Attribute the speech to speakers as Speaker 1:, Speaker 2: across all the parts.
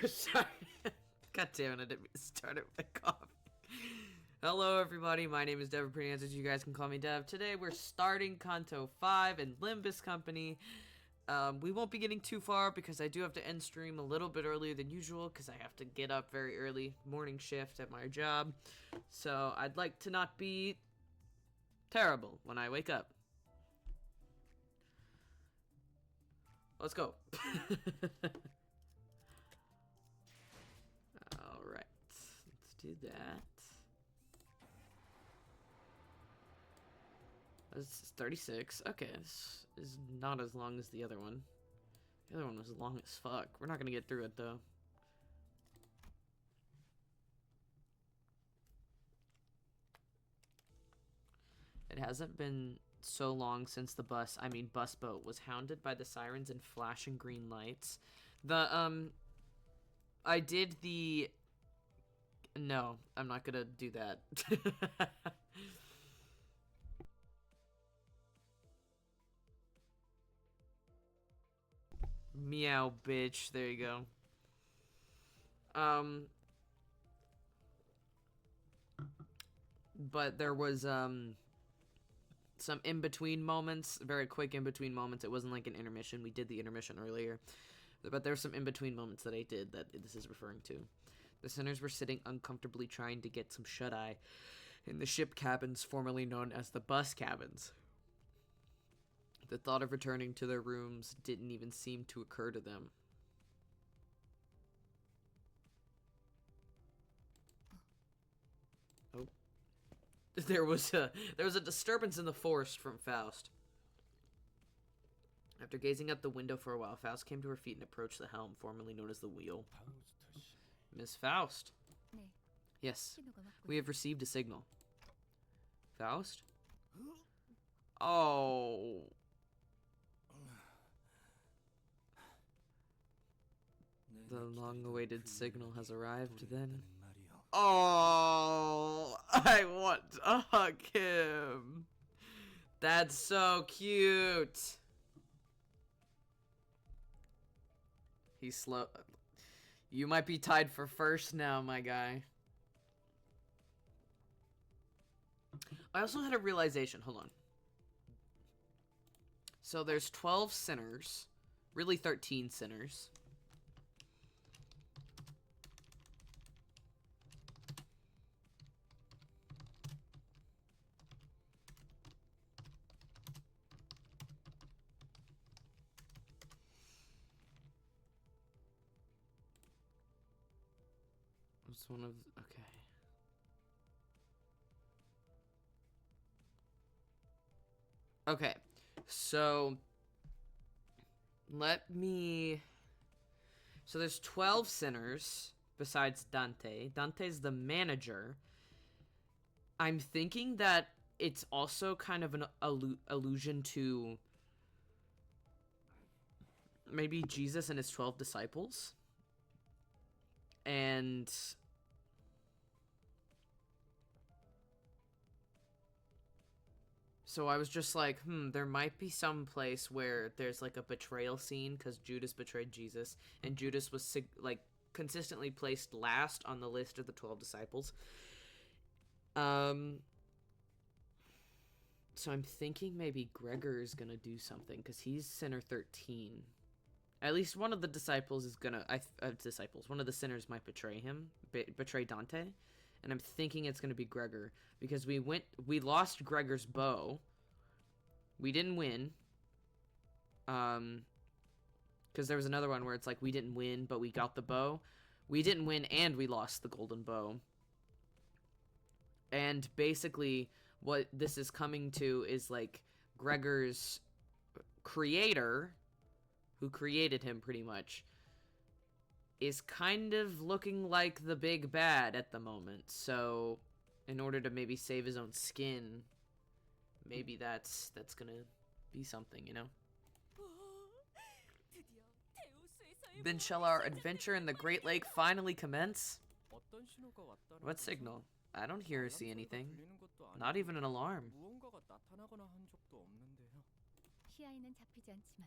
Speaker 1: Sorry. God damn it, I didn't start it with coffee. Hello everybody, my name is Dev, pretty answers, you guys can call me Dev. Today we're starting Canto 5 in Limbus Company. We won't be getting too far because I do have to end stream a little bit earlier than usual because I have to get up very early, morning shift at my job. So I'd like to not be terrible when I wake up. Let's go. Alright, let's do that. This is 36. Okay, this is not as long as the other one. The other one was long as fuck. We're not gonna get through it though. It hasn't been so long since the bus boat was hounded by the sirens and flashing green lights. I did the... No, I'm not gonna do that. Meow, bitch. There you go. But there was, some in-between moments, very quick in-between moments. It wasn't like an intermission. We did the intermission earlier. But there were some in-between moments that I did that this is referring to. The sinners were sitting uncomfortably trying to get some shut-eye in the ship cabins formerly known as the bus cabins. The thought of returning to their rooms didn't even seem to occur to them. Oh. There was a disturbance in the forest from Faust. After gazing out the window for a while, Faust came to her feet and approached the helm, formerly known as the wheel. Miss Faust? Yes, we have received a signal. Faust? Oh. The long-awaited signal has arrived, then. Oh, I want to hug him. That's so cute. He's slow. You might be tied for first now, my guy. I also had a realization. Hold on. So there's 12 sinners. Really 13 sinners. It's one of... Okay. Okay. So... Let me... So there's 12 sinners besides Dante. Dante's the manager. I'm thinking that it's also kind of an allusion to... maybe Jesus and his 12 disciples. And... So I was just like, there might be some place where there's like a betrayal scene because Judas betrayed Jesus, and Judas was like consistently placed last on the list of the 12 disciples. So I'm thinking maybe Gregor's gonna do something because he's sinner 13. At least one of the disciples is gonna, one of the sinners might betray him, betray Dante. And I'm thinking it's going to be Gregor. Because we lost Gregor's bow. We didn't win. Because there was another one where it's like, we didn't win, but we got the bow. We didn't win, and we lost the golden bow. And basically, what this is coming to is, like, Gregor's creator, who created him pretty much, is kind of looking like the big bad at the moment. So, in order to maybe save his own skin, maybe that's gonna be something, you know? Then shall our adventure in the Great Lake finally commence? What signal? I don't hear or see anything. Not even an alarm.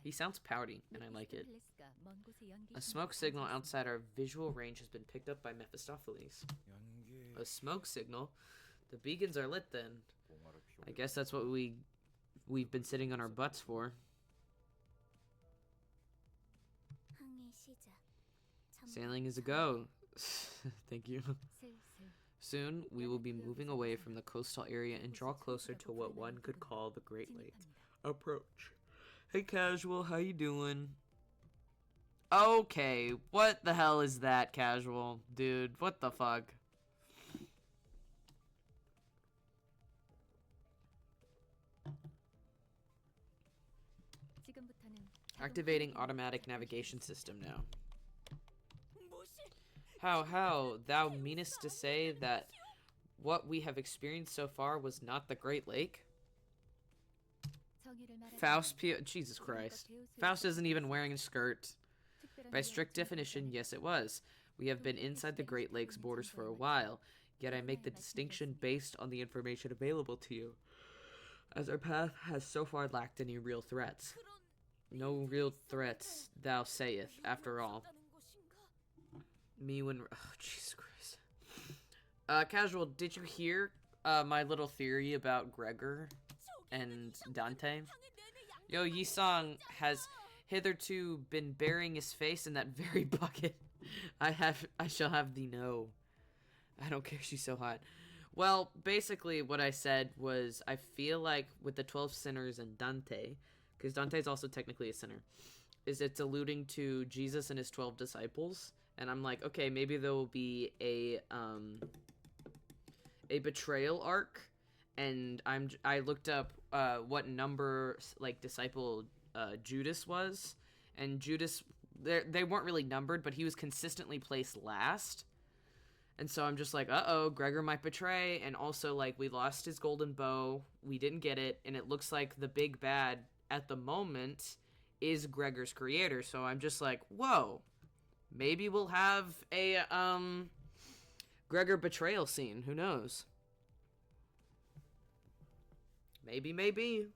Speaker 1: He sounds pouty, and I like it. A smoke signal outside our visual range has been picked up by Mephistopheles. A smoke signal? The beacons are lit then. I guess that's what we've been sitting on our butts for. Sailing is a go. Thank you. Soon, we will be moving away from the coastal area and draw closer to what one could call the Great Lake. Approach. Hey, Casual, how you doing? Okay, what the hell is that, Casual? Dude, what the fuck? Activating automatic navigation system now. How, thou meanest to say that what we have experienced so far was not the Great Lake? Faust, Jesus Christ. Faust isn't even wearing a skirt. By strict definition, yes it was. We have been inside the Great Lakes borders for a while, yet I make the distinction based on the information available to you, as our path has so far lacked any real threats. No real threats, thou sayest, after all. Me when... Oh, Jesus Christ. Casual, did you hear my little theory about Gregor and Dante? Yo, Yisong has hitherto been burying his face in that very bucket. I shall have thee know. I don't care, she's so hot. Well, basically what I said was, I feel like with the 12 sinners and Dante, because Dante's also technically a sinner, is it's alluding to Jesus and his 12 disciples. And I'm like, okay, maybe there will be a betrayal arc, and I looked up what number like disciple Judas was, and Judas they weren't really numbered, but he was consistently placed last. And so I'm just like, uh-oh, Gregor might betray, and also like we lost his golden bow, we didn't get it, and it looks like the big bad at the moment is Gregor's creator. So I'm just like, whoa. Maybe we'll have a, Gregor betrayal scene. Who knows? Maybe.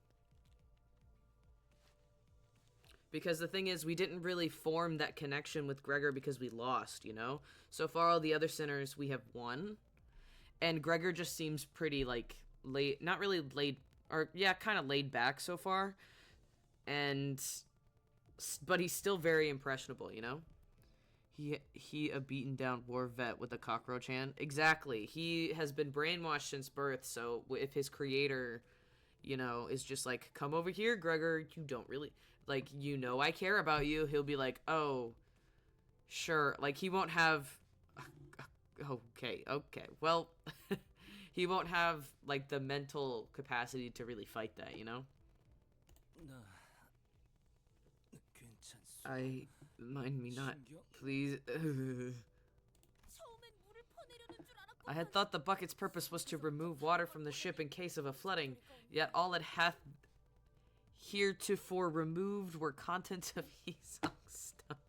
Speaker 1: Because the thing is, we didn't really form that connection with Gregor because we lost, you know? So far, all the other sinners, we have won. And Gregor just seems pretty, like, not really laid, or, yeah, kind of laid back so far. But he's still very impressionable, you know? He a beaten down war vet with a cockroach hand. Exactly. He has been brainwashed since birth, so if his creator, you know, is just like, come over here, Gregor, you don't really, like, you know I care about you, he'll be like, oh, sure. Like, he won't have, okay, well, he won't have, like, the mental capacity to really fight that, you know? Mind me not, please. I had thought the bucket's purpose was to remove water from the ship in case of a flooding, yet all it hath heretofore removed were contents of Esau's stomach.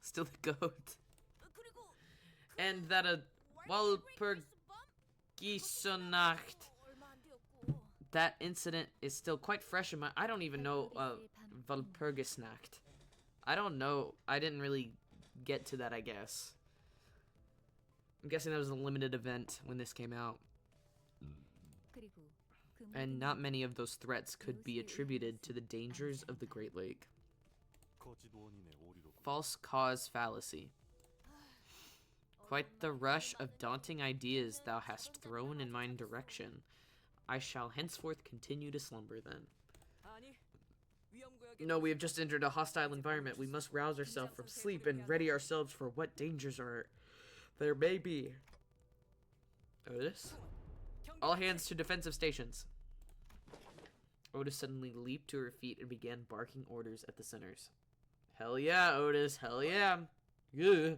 Speaker 1: Still the goat. And that a Walpurgisonacht. That incident is still quite fresh in my... I don't even know Walpurgisnacht. I don't know. I didn't really get to that, I guess. I'm guessing that was a limited event when this came out. And not many of those threats could be attributed to the dangers of the Great Lake. False cause fallacy. Quite the rush of daunting ideas thou hast thrown in mine direction. I shall henceforth continue to slumber then. No, we have just entered a hostile environment. We must rouse ourselves from sleep and ready ourselves for what dangers there may be. Otis? All hands to defensive stations. Otis suddenly leaped to her feet and began barking orders at the sinners. Hell yeah, Otis. Hell yeah. Yeah.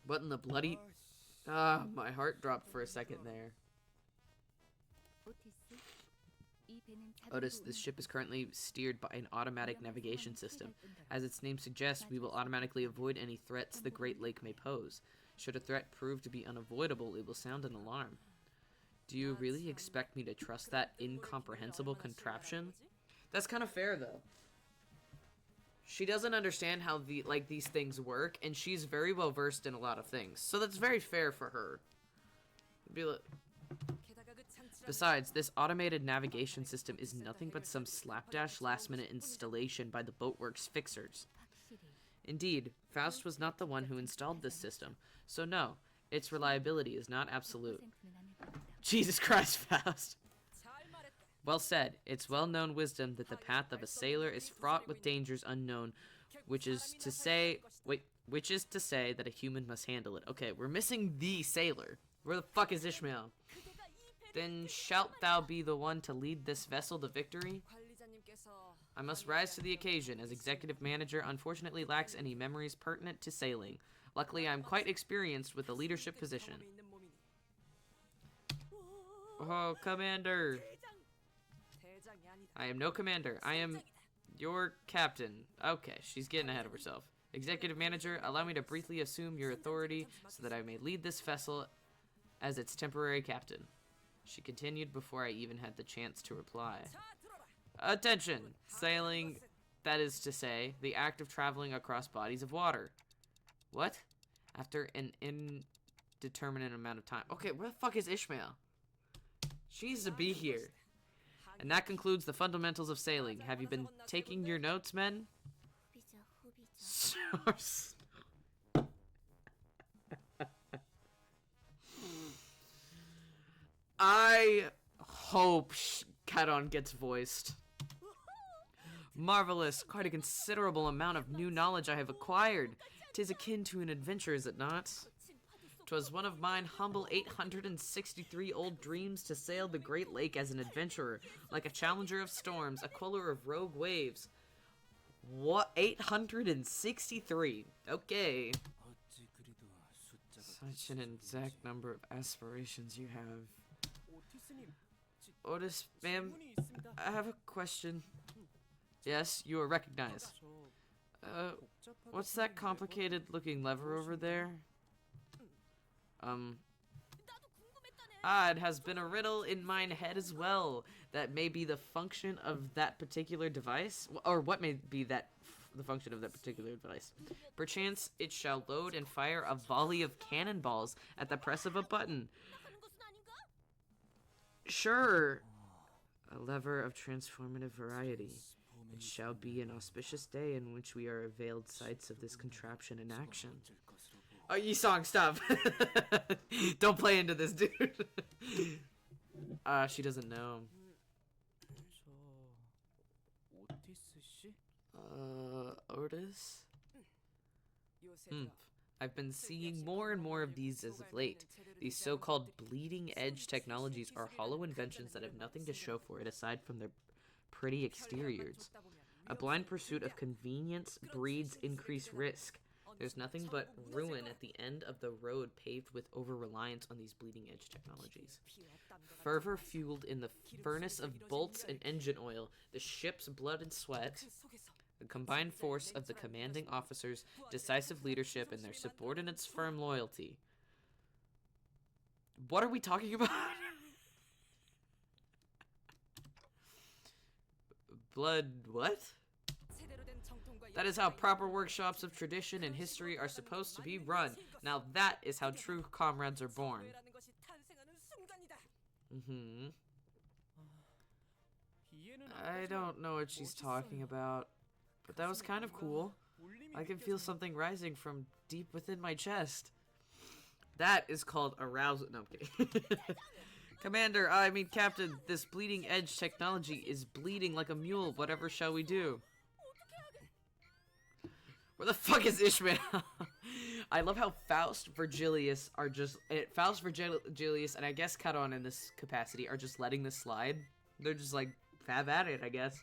Speaker 1: What in the bloody... Ah, my heart dropped for a second there. Otis, this ship is currently steered by an automatic navigation system. As its name suggests, we will automatically avoid any threats the Great Lake may pose. Should a threat prove to be unavoidable, it will sound an alarm. Do you really expect me to trust that incomprehensible contraption? That's kind of fair, though. She doesn't understand how these things work, and she's very well versed in a lot of things. So that's very fair for her. Besides, this automated navigation system is nothing but some slapdash last-minute installation by the Boatworks fixers. Indeed, Faust was not the one who installed this system, so no, its reliability is not absolute. Jesus Christ, Faust! Well said. It's well-known wisdom that the path of a sailor is fraught with dangers unknown, which is to say that a human must handle it. Okay, we're missing the sailor. Where the fuck is Ishmael? Then shalt thou be the one to lead this vessel to victory? I must rise to the occasion, as executive manager unfortunately lacks any memories pertinent to sailing. Luckily, I'm quite experienced with the leadership position. Oh, commander! I am no commander. I am your captain. Okay, she's getting ahead of herself. Executive manager, allow me to briefly assume your authority so that I may lead this vessel as its temporary captain. She continued before I even had the chance to reply. Attention! Sailing, that is to say, the act of traveling across bodies of water. What? After an indeterminate amount of time. Okay, where the fuck is Ishmael? She needs to be here. And that concludes the fundamentals of sailing. Have you been taking your notes, men? I hope Kadon gets voiced. Marvelous. Quite a considerable amount of new knowledge I have acquired. 'Tis akin to an adventure, is it not? 'Twas one of mine humble 863 old dreams to sail the great lake as an adventurer, like a challenger of storms, a queller of rogue waves. What? 863? Okay. Such an exact number of aspirations you have. Otis, ma'am, I have a question. Yes, you are recognized. What's that complicated-looking lever over there? It has been a riddle in mine head as well. That may be the function of that particular device, or what may be the function of that particular device. Perchance it shall load and fire a volley of cannonballs at the press of a button. Sure. A lever of transformative variety. It shall be an auspicious day in which we are availed sights of this contraption in action. Oh, Yi-Song, stop. Don't play into this, dude. She doesn't know. Otis? I've been seeing more and more of these as of late. These so-called bleeding-edge technologies are hollow inventions that have nothing to show for it aside from their pretty exteriors. A blind pursuit of convenience breeds increased risk. There's nothing but ruin at the end of the road paved with over-reliance on these bleeding-edge technologies. Fervor fueled in the furnace of bolts and engine oil, the ship's blood and sweat, the combined force of the commanding officers' decisive leadership and their subordinates' firm loyalty. What are we talking about? Blood what? That is how proper workshops of tradition and history are supposed to be run. Now that is how true comrades are born. I don't know what she's talking about, but that was kind of cool. I can feel something rising from deep within my chest. That is called arousal. No, I'm kidding. Commander, I mean Captain, this bleeding edge technology is bleeding like a mule. Whatever shall we do? Where the fuck is Ishmael? I love how Faust, Virgilius are just... Faust, Virgilius, and I guess Caron in this capacity are just letting this slide. They're just like, have at it, I guess.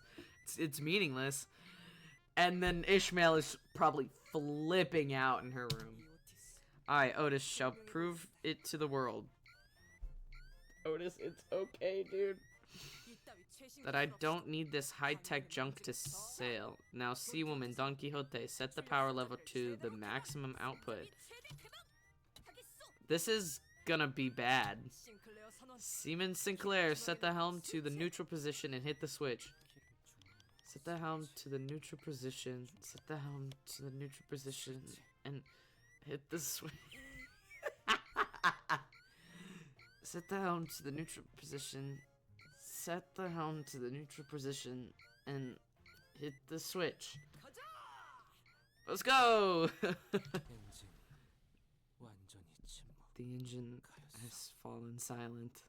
Speaker 1: It's meaningless. And then Ishmael is probably flipping out in her room. I, Otis, shall prove it to the world. Otis, it's okay, dude. That I don't need this high-tech junk to sail. Now, Sea Woman, Don Quixote, set the power level to the maximum output. This is gonna be bad. Seaman Sinclair, set the helm to the neutral position and hit the switch. Set the helm to the neutral position. Set the helm to the neutral position and hit the switch. Set the helm to the neutral position. Set the helm to the neutral position and hit the switch. Let's go! The engine has fallen silent.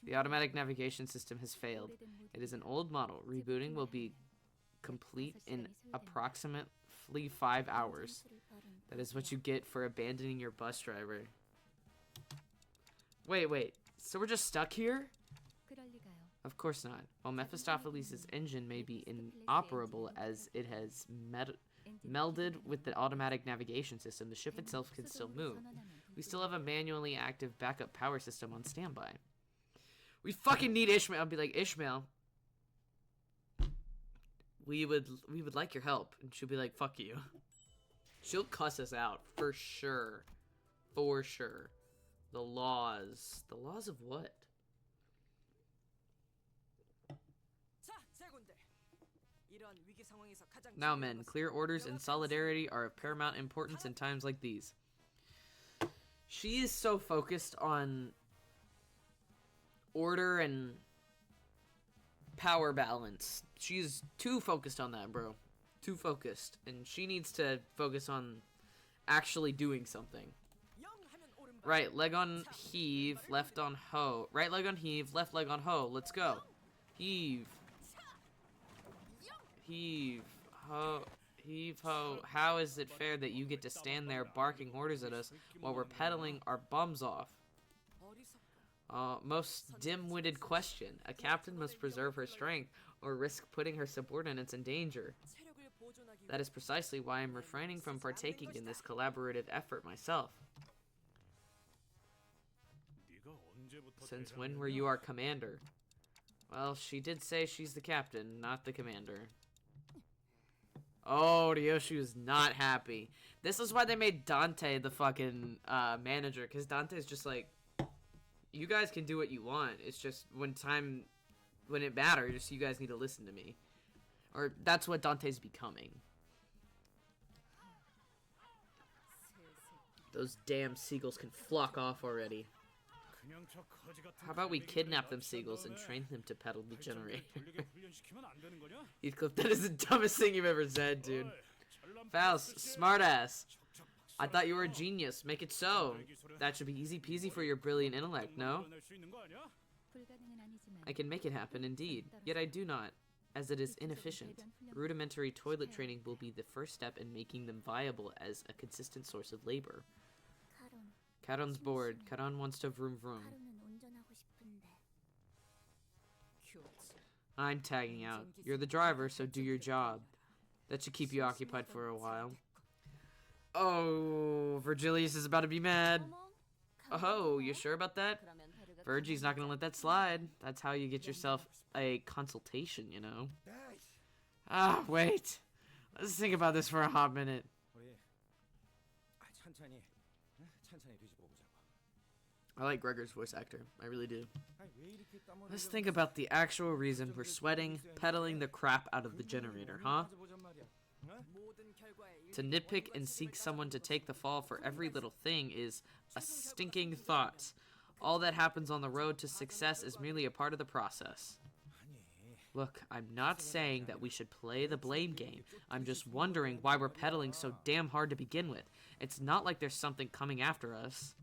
Speaker 1: The automatic navigation system has failed. It is an old model. Rebooting will be complete in approximately 5 hours. That is what you get for abandoning your bus driver. Wait. So we're just stuck here? Of course not. While Mephistopheles' engine may be inoperable as it has melded with the automatic navigation system, the ship itself can still move. We still have a manually active backup power system on standby. We fucking need Ishmael. I'll be like, Ishmael, we would like your help. And she'll be like, fuck you. She'll cuss us out for sure. For sure. The laws of what? Now, men, clear orders and solidarity are of paramount importance in times like these. She is so focused on order and power balance. She's too focused on that, bro. Too focused. And she needs to focus on actually doing something. Right leg on heave, left on hoe. Right leg on heave, left leg on hoe. Let's go. Heave. Heave. Ho. Heave ho. How is it fair that you get to stand there barking orders at us while we're pedaling our bums off? Most dim-witted question. A captain must preserve her strength or risk putting her subordinates in danger. That is precisely why I'm refraining from partaking in this collaborative effort myself. Since when were you our commander? Well, she did say she's the captain, not the commander. Oh, Ryoshi was not happy. This is why they made Dante the fucking manager, because Dante's just like, you guys can do what you want. It's just when it matters, you guys need to listen to me. Or that's what Dante's becoming. Those damn seagulls can flock off already. How about we kidnap them seagulls and train them to pedal the generator? Heathcliff, that is the dumbest thing you've ever said, dude. Faust, smartass. I thought you were a genius. Make it so. That should be easy peasy for your brilliant intellect, no? I can make it happen, indeed. Yet I do not, as it is inefficient. Rudimentary toilet training will be the first step in making them viable as a consistent source of labor. Caron's bored. Caron wants to vroom vroom. I'm tagging out. You're the driver, so do your job. That should keep you occupied for a while. Oh, Virgilius is about to be mad. Oh, you sure about that? Virgie's not gonna let that slide. That's how you get yourself a consultation, you know? Ah, wait. Let's think about this for a hot minute. I like Gregor's voice actor. I really do. Let's think about the actual reason we're sweating, pedaling the crap out of the generator, huh? To nitpick and seek someone to take the fall for every little thing is a stinking thought. All that happens on the road to success is merely a part of the process. Look, I'm not saying that we should play the blame game. I'm just wondering why we're pedaling so damn hard to begin with. It's not like there's something coming after us.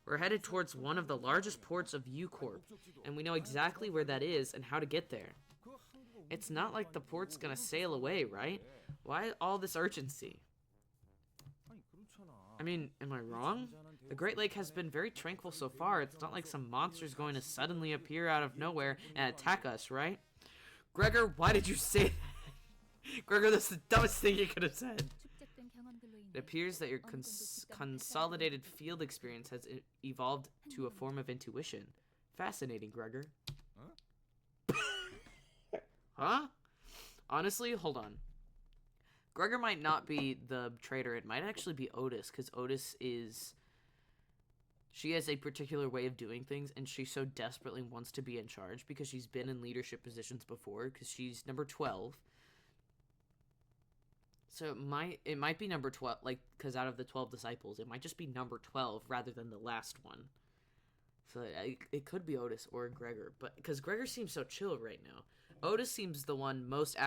Speaker 1: We're headed towards one of the largest ports of U-Corp, and we know exactly where that is and how to get there. It's not like the port's gonna sail away, right? Why all this urgency? I mean, am I wrong? The Great Lake has been very tranquil so far. It's not like some monster's going to suddenly appear out of nowhere and attack us, right? Gregor, why did you say that? Gregor, that's the dumbest thing you could have said. It appears that your consolidated field experience has evolved to a form of intuition. Fascinating, Gregor. Huh? Honestly, hold on. Gregor might not be the traitor. It might actually be Otis, because Otis is She has a particular way of doing things, and she so desperately wants to be in charge because she's been in leadership positions before, because she's number 12. So it might be number 12, like, because out of the 12 disciples, it might just be number 12 rather than the last one. So it could be Otis or Gregor, but because Gregor seems so chill right now. Otis seems the one most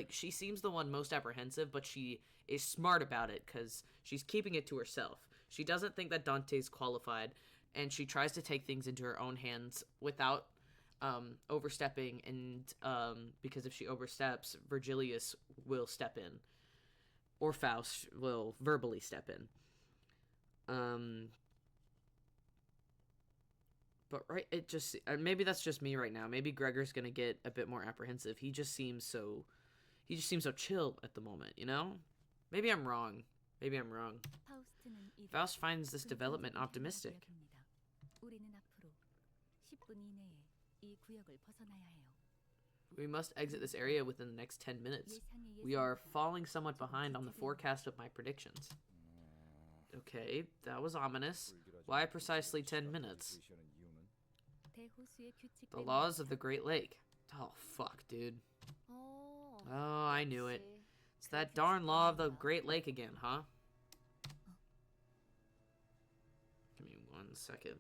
Speaker 1: she seems the one most apprehensive, but she is smart about it because she's keeping it to herself. She doesn't think that Dante's qualified, and she tries to take things into her own hands without overstepping, and because if she oversteps, Virgilius will step in. Or Faust will verbally step in. But right, it just maybe that's just me right now. Maybe Gregor's gonna get a bit more apprehensive. He just seems so chill at the moment, you know? Maybe I'm wrong. Faust finds this development optimistic. We must exit this area within the next 10 minutes. We are falling somewhat behind on the forecast of my predictions. Okay, that was ominous. Why precisely 10 minutes? The laws of the Great Lake. Oh, fuck, dude. Oh, I knew it. It's that darn law of the Great Lake again, huh? Give me 1 second.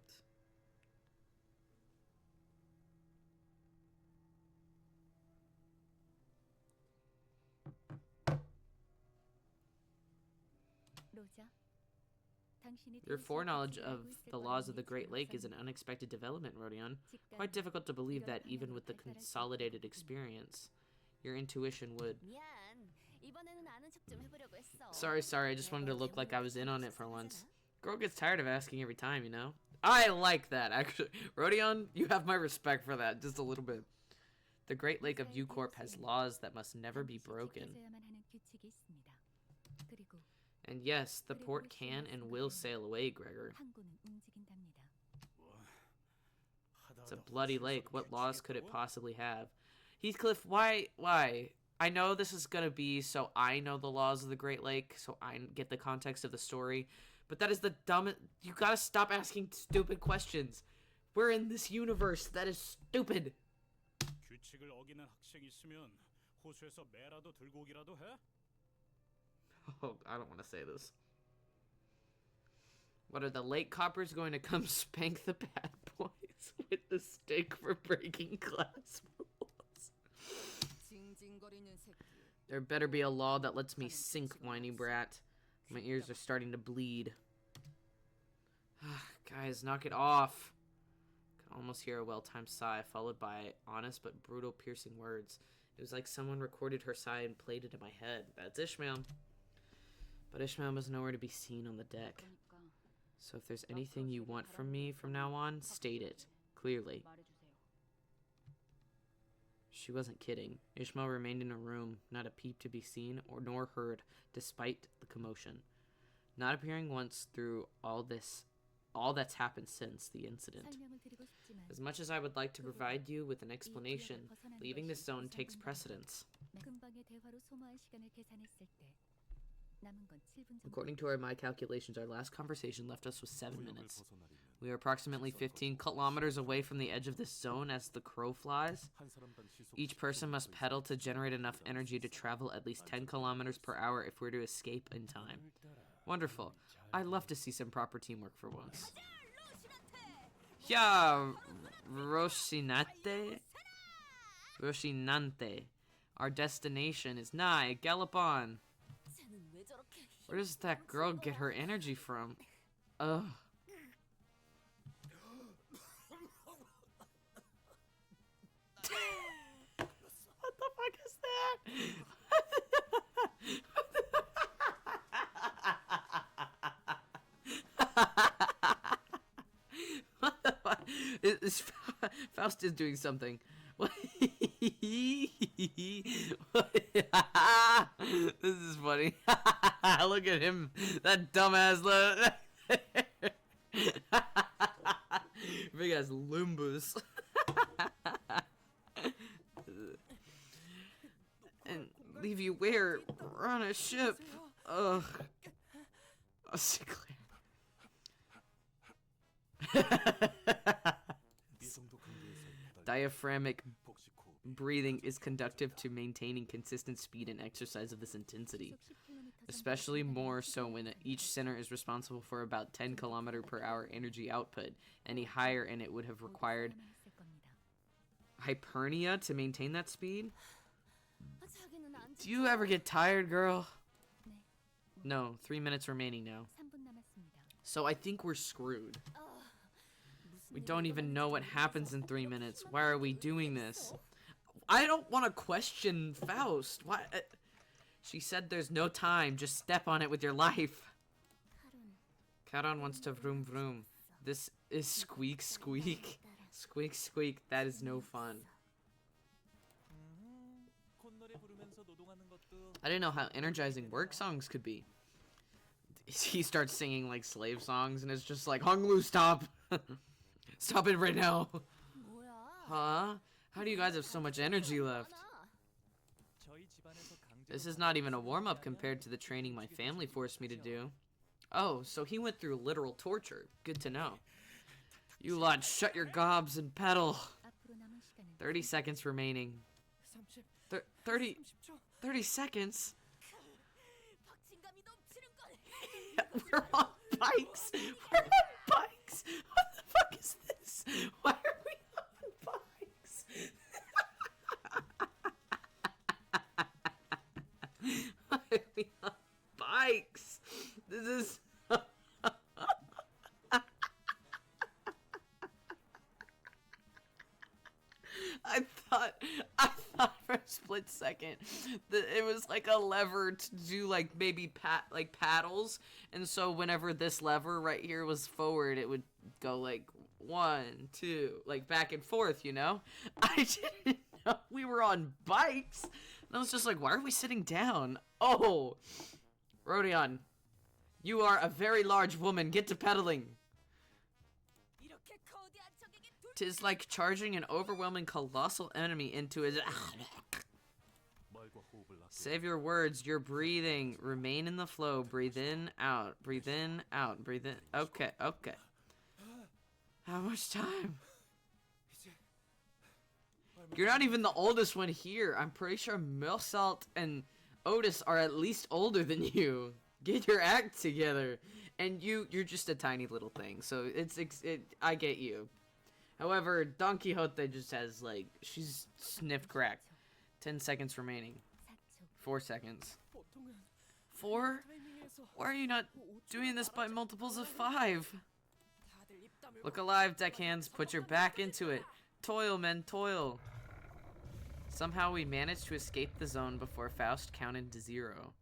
Speaker 1: Your foreknowledge of the laws of the Great Lake is an unexpected development, Rodion. Quite difficult to believe that even with the consolidated experience, your intuition would... Sorry, I just wanted to look like I was in on it for once. Girl gets tired of asking every time, you know? I like that, actually. Rodion, you have my respect for that, just a little bit. The Great Lake of U-Corp has laws that must never be broken. And yes, the port can and will sail away, Gregor. It's a bloody lake. What laws could it possibly have? Heathcliff, why? I know this is gonna be so I know the laws of the Great Lake, so I get the context of the story, but that is the dumbest... You gotta stop asking stupid questions. We're in this universe. That is stupid. Oh, I don't want to say this. What, are the lake coppers going to come spank the bad boys with the stick for breaking class rules? There better be a law that lets me sink, whiny brat. My ears are starting to bleed. Guys, knock it off. I could almost hear a well-timed sigh, followed by honest but brutal piercing words. It was like someone recorded her sigh and played it in my head. That's Ishmael. But Ishmael was nowhere to be seen on the deck. So if there's anything you want from me from now on, state it, clearly. She wasn't kidding. Ishmael remained in her room, not a peep to be seen or nor heard, despite the commotion. Not appearing once through all that's happened since the incident. As much as I would like to provide you with an explanation, leaving this zone takes precedence. According to my calculations, our last conversation left us with 7 minutes. We are approximately 15 kilometers away from the edge of this zone as the crow flies. Each person must pedal to generate enough energy to travel at least 10 kilometers per hour if we're to escape in time. Wonderful. I'd love to see some proper teamwork for once. Yeah, Roshinante? Roshinante. Our destination is nigh. Gallop on. Where does that girl get her energy from? Ugh. What the fuck is that? What the fuck? Faust is doing something. What? This is funny. Look at him. That dumbass look. Big ass Limbus. And leave you where? We're on a ship. Ugh. Oh, Sinclair. Diaphragmic breathing is conductive to maintaining consistent speed and exercise of this intensity, especially more so when each center is responsible for about 10 km/h energy output. Any higher and it would have required hypernia to maintain that speed. Do you ever get tired, girl? No, 3 minutes remaining now. So I think we're screwed. We don't even know what happens in 3 minutes. Why are we doing this? I don't want to question Faust. Why? She said there's no time. Just step on it with your life. Charon wants to vroom vroom. This is squeak squeak. Squeak squeak. That is no fun. I didn't know how energizing work songs could be. He starts singing like slave songs and it's just like, Honglu, stop. Stop it right now. Huh? How do you guys have so much energy left? This is not even a warm-up compared to the training my family forced me to do. Oh, so he went through literal torture. Good to know. You lot, shut your gobs and pedal. 30 seconds remaining. 30 seconds? We're on bikes. We're on bikes. What the fuck is this? Why are we on bikes? Why are we on bikes? This is... I thought for a split second that it was like a lever to do like maybe paddles, and so whenever this lever right here was forward, it would go like 1, 2, like back and forth, you know? I didn't know we were on bikes. And I was just like, why are we sitting down? Oh, Rodion, you are a very large woman. Get to pedaling. 'Tis like charging an overwhelming colossal enemy into his... Save your words. You're breathing. Remain in the flow. Breathe in, out. Breathe in, out. Breathe in. Okay, okay. How much time? You're not even the oldest one here. I'm pretty sure Milsalt and Otis are at least older than you. Get your act together. And you're just a tiny little thing. So I get you. However, Don Quixote just has, like, she's sniff crack. 10 seconds remaining. 4 seconds. 4? Why are you not doing this by multiples of 5? Look alive, deckhands. Put your back into it. Toil, men, toil. Somehow we managed to escape the zone before Faust counted to 0.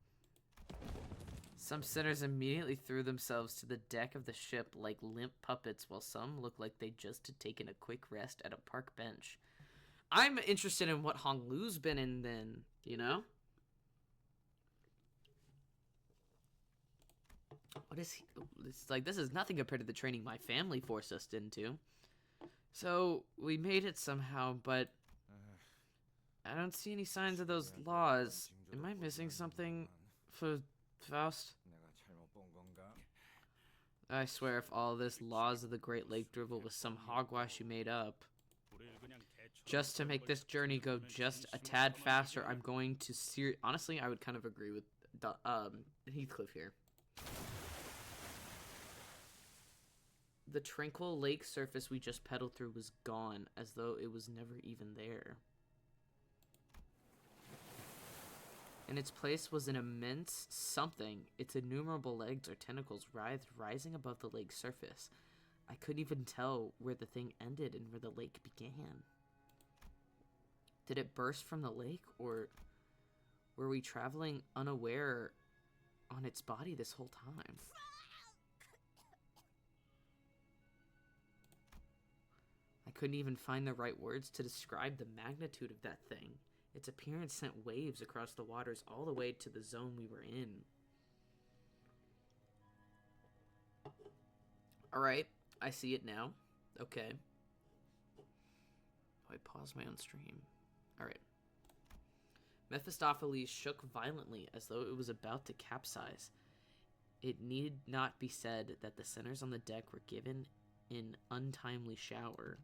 Speaker 1: Some sinners immediately threw themselves to the deck of the ship like limp puppets, while some looked like they just had taken a quick rest at a park bench. I'm interested in what Honglu's been in then, you know? What is he? It's like, this is nothing compared to the training my family forced us into. So, we made it somehow, but I don't see any signs of those laws. Am I missing something for Faust? I swear if all this laws of the Great Lake drivel was some hogwash you made up. Just to make this journey go just a tad faster, I'm going to honestly, I would kind of agree with Heathcliff here. The tranquil lake surface we just pedaled through was gone, as though it was never even there. In its place was an immense something. Its innumerable legs or tentacles writhed, rising above the lake's surface. I couldn't even tell where the thing ended and where the lake began. Did it burst from the lake, or were we traveling unaware on its body this whole time? I couldn't even find the right words to describe the magnitude of that thing. Its appearance sent waves across the waters all the way to the zone we were in. Alright, I see it now. Okay. I pause my own stream. Alright. Mephistopheles shook violently as though it was about to capsize. It need not be said that the sinners on the deck were given in untimely shower.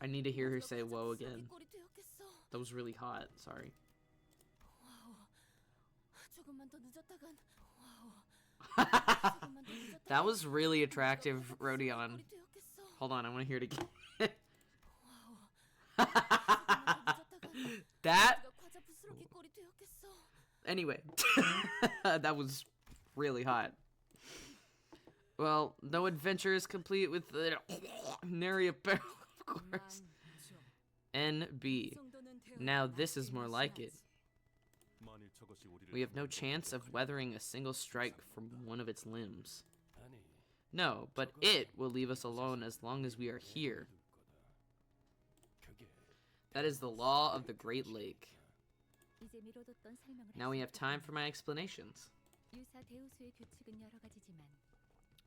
Speaker 1: I need to hear her say whoa again. That was really hot, sorry. That was really attractive, Rodion. Hold on, I want to hear it again. That... Anyway. That was really hot. Well, no adventure is complete with the nary apparel, of course. NB. Now this is more like it. We have no chance of weathering a single strike from one of its limbs. No, but it will leave us alone as long as we are here. That is the law of the Great Lake. Now we have time for my explanations.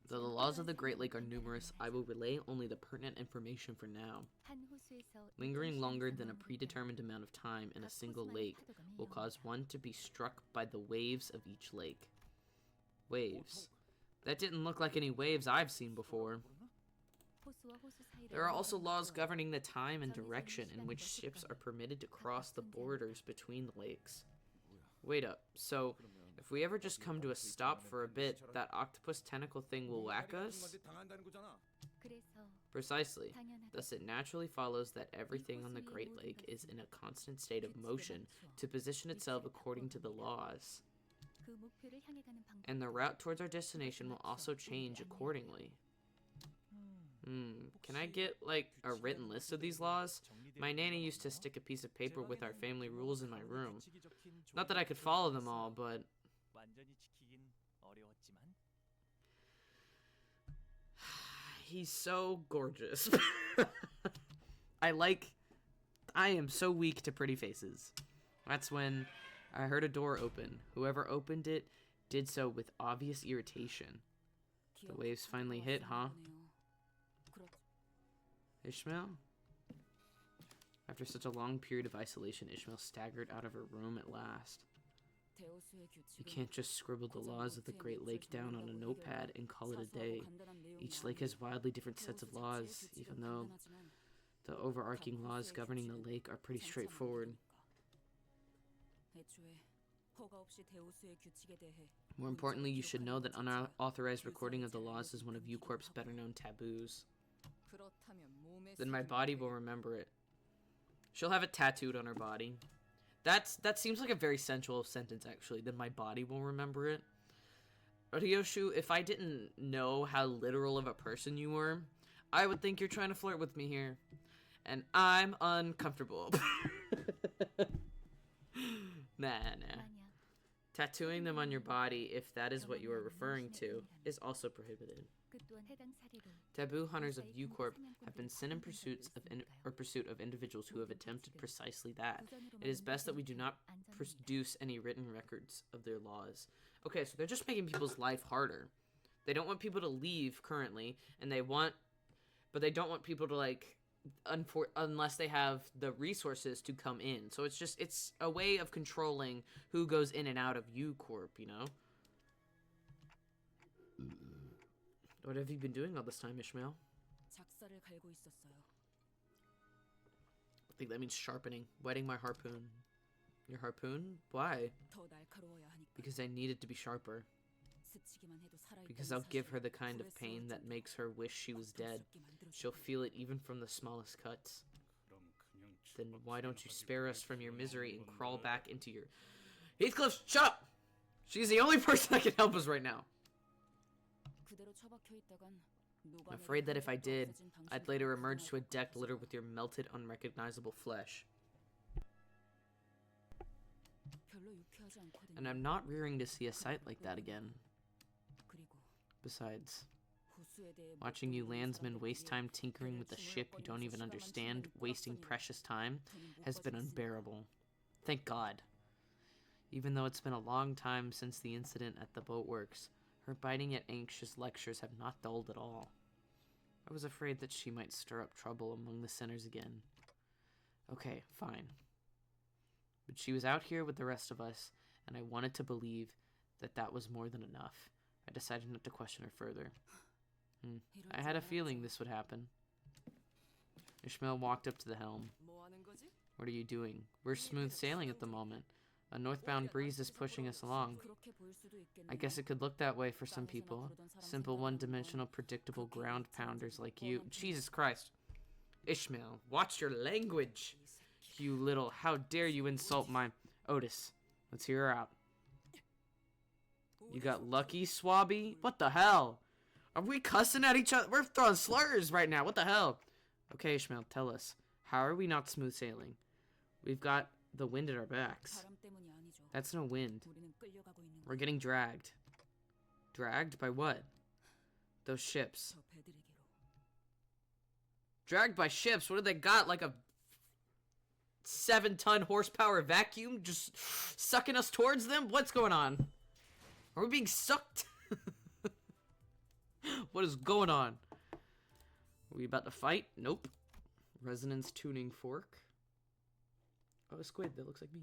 Speaker 1: Though the laws of the Great Lake are numerous, I will relay only the pertinent information for now. Lingering longer than a predetermined amount of time in a single lake will cause one to be struck by the waves of each lake. Waves. That didn't look like any waves I've seen before. There are also laws governing the time and direction in which ships are permitted to cross the borders between the lakes. Wait up, so if we ever just come to a stop for a bit, that octopus tentacle thing will whack us? Precisely. Thus it naturally follows that everything on the Great Lake is in a constant state of motion to position itself according to the laws. And the route towards our destination will also change accordingly. Can I get, like, a written list of these laws? My nanny used to stick a piece of paper with our family rules in my room. Not that I could follow them all, but... He's so gorgeous. I am so weak to pretty faces. That's when I heard a door open. Whoever opened it did so with obvious irritation. The waves finally hit, huh? Ishmael? After such a long period of isolation, Ishmael staggered out of her room at last. You can't just scribble the laws of the Great Lake down on a notepad and call it a day. Each lake has wildly different sets of laws, even though the overarching laws governing the lake are pretty straightforward. More importantly, you should know that unauthorized recording of the laws is one of U-Corp's better-known taboos. Then my body will remember it. She'll have it tattooed on her body. That seems like a very sensual sentence, actually. Then my body will remember it. Ryoshu, if I didn't know how literal of a person you were, I would think you're trying to flirt with me here. And I'm uncomfortable. Nah. Tattooing them on your body, if that is what you are referring to, is also prohibited. Taboo hunters of U-Corp have been sent in pursuit of individuals who have attempted precisely that. It is best that we do not produce any written records of their laws. Okay, so they're just making people's life harder. They don't want people to leave currently, and but they don't want people to, like, unless they have the resources to come in. So it's a way of controlling who goes in and out of U-Corp, you know? What have you been doing all this time, Ishmael? I think that means sharpening. Wetting my harpoon. Your harpoon? Why? Because I need it to be sharper. Because I'll give her the kind of pain that makes her wish she was dead. She'll feel it even from the smallest cuts. Then why don't you spare us from your misery and crawl back into your... Heathcliff, shut up! She's the only person that can help us right now. I'm afraid that if I did, I'd later emerge to a deck littered with your melted, unrecognizable flesh. And I'm not rearing to see a sight like that again. Besides, watching you landsmen waste time tinkering with a ship you don't even understand, wasting precious time, has been unbearable. Thank God. Even though it's been a long time since the incident at the boatworks, her biting yet anxious lectures have not dulled at all. I was afraid that she might stir up trouble among the sinners again. Okay, fine. But she was out here with the rest of us, and I wanted to believe that that was more than enough. I decided not to question her further. I had a feeling this would happen. Ishmael walked up to the helm. What are you doing? We're smooth sailing at the moment. A northbound breeze is pushing us along. I guess it could look that way for some people. Simple one-dimensional predictable ground pounders like you. Jesus Christ. Ishmael, watch your language. You little, how dare you insult my... Otis, let's hear her out. You got lucky, Swabby? What the hell? Are we cussing at each other? We're throwing slurs right now. What the hell? Okay, Ishmael, tell us. How are we not smooth sailing? We've got the wind at our backs. That's no wind. We're getting dragged. Dragged by what? Those ships. Dragged by ships? What do they got? Like a 7-ton horsepower vacuum just sucking us towards them? What's going on? Are we being sucked? What is going on? Are we about to fight? Nope. Resonance tuning fork. Oh, a squid that looks like me.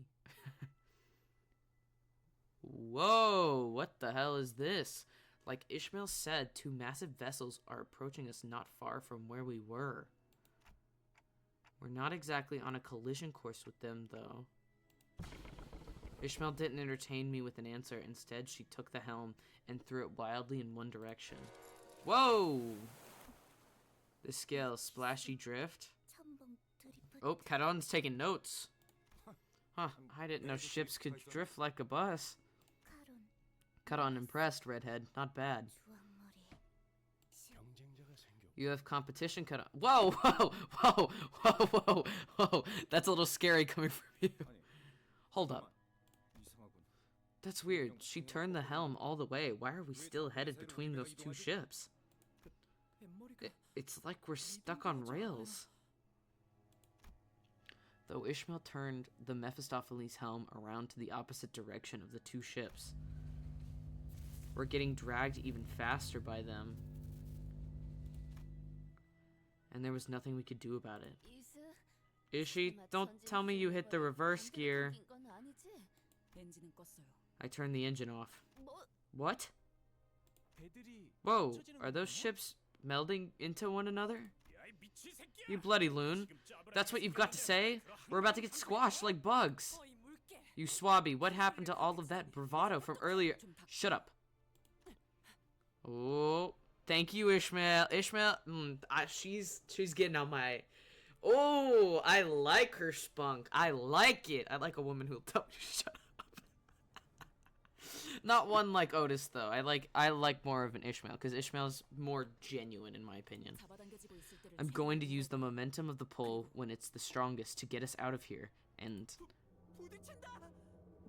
Speaker 1: Whoa, what the hell is this? Like Ishmael said, 2 massive vessels are approaching us not far from where we were. We're not exactly on a collision course with them, though. Ishmael didn't entertain me with an answer. Instead, she took the helm and threw it wildly in one direction. Whoa! The scale, splashy drift. Oh, Caron's taking notes. Huh, I didn't know ships could drift like a bus. Caron impressed, redhead. Not bad. You have competition, Caron. Whoa, whoa, whoa, whoa, whoa, whoa. That's a little scary coming from you. Hold up. That's weird. She turned the helm all the way. Why are we still headed between those 2 ships? It's like we're stuck on rails. Though Ishmael turned the Mephistopheles helm around to the opposite direction of the 2 ships. We're getting dragged even faster by them. And there was nothing we could do about it. Ishi, don't tell me you hit the reverse gear. I turned the engine off. What? Whoa, are those ships melding into one another? You bloody loon. That's what you've got to say? We're about to get squashed like bugs. You Swabby, what happened to all of that bravado from earlier? Shut up. Oh, thank you, Ishmael. Ishmael, she's getting on my... Oh, I like her spunk. I like it. I like a woman who'll tell me to shut up. Not one like Otis, though. I like more of an Ishmael, because Ishmael's more genuine, in my opinion. I'm going to use the momentum of the pull when it's the strongest to get us out of here, and...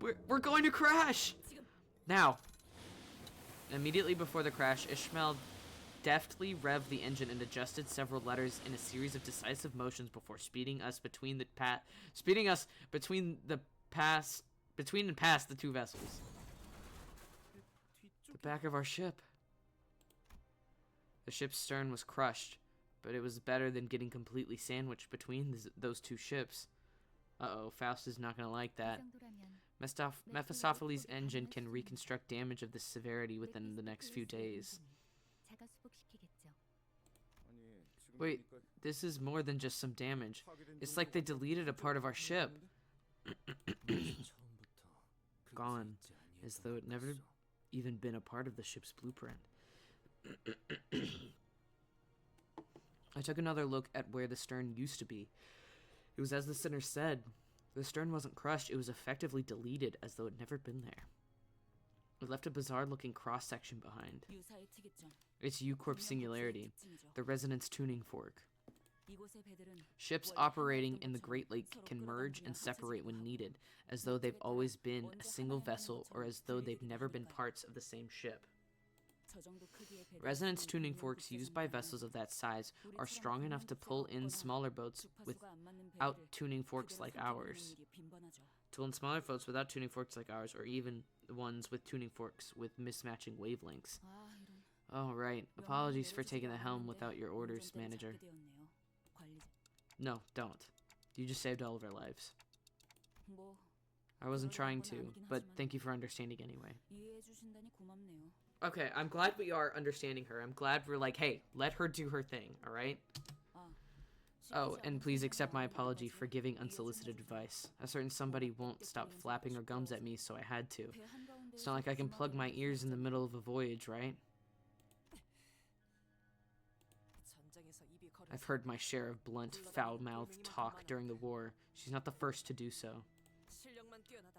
Speaker 1: We're going to crash! Now. Immediately before the crash, Ishmael deftly revved the engine and adjusted several letters in a series of decisive motions before speeding and past the 2 vessels. The back of our ship. The ship's stern was crushed, but it was better than getting completely sandwiched between those 2 ships. Uh-oh, Faust is not gonna like that. Mephistopheles' engine can reconstruct damage of this severity within the next few days. Wait, this is more than just some damage. It's like they deleted a part of our ship. Gone, as though it never even been a part of the ship's blueprint. I took another look at where the stern used to be. It was as the sinner said. The stern wasn't crushed, it was effectively deleted as though it had never been there. It left a bizarre-looking cross-section behind. It's U-Corp Singularity, the resonance tuning fork. Ships operating in the Great Lake can merge and separate when needed, as though they've always been a single vessel or as though they've never been parts of the same ship. Resonance tuning forks used by vessels of that size are strong enough to pull in smaller boats without tuning forks like ours. To pull in smaller boats without tuning forks like ours, or even ones with tuning forks with mismatching wavelengths. Oh, right. Apologies for taking the helm without your orders, manager. No, don't. You just saved all of our lives. I wasn't trying to, but thank you for understanding anyway. Okay, I'm glad we are understanding her. I'm glad we're like, hey, let her do her thing, alright? Oh, and please accept my apology for giving unsolicited advice. A certain somebody won't stop flapping her gums at me, so I had to. It's not like I can plug my ears in the middle of a voyage, right? I've heard my share of blunt, foul-mouthed talk during the war. She's not the first to do so.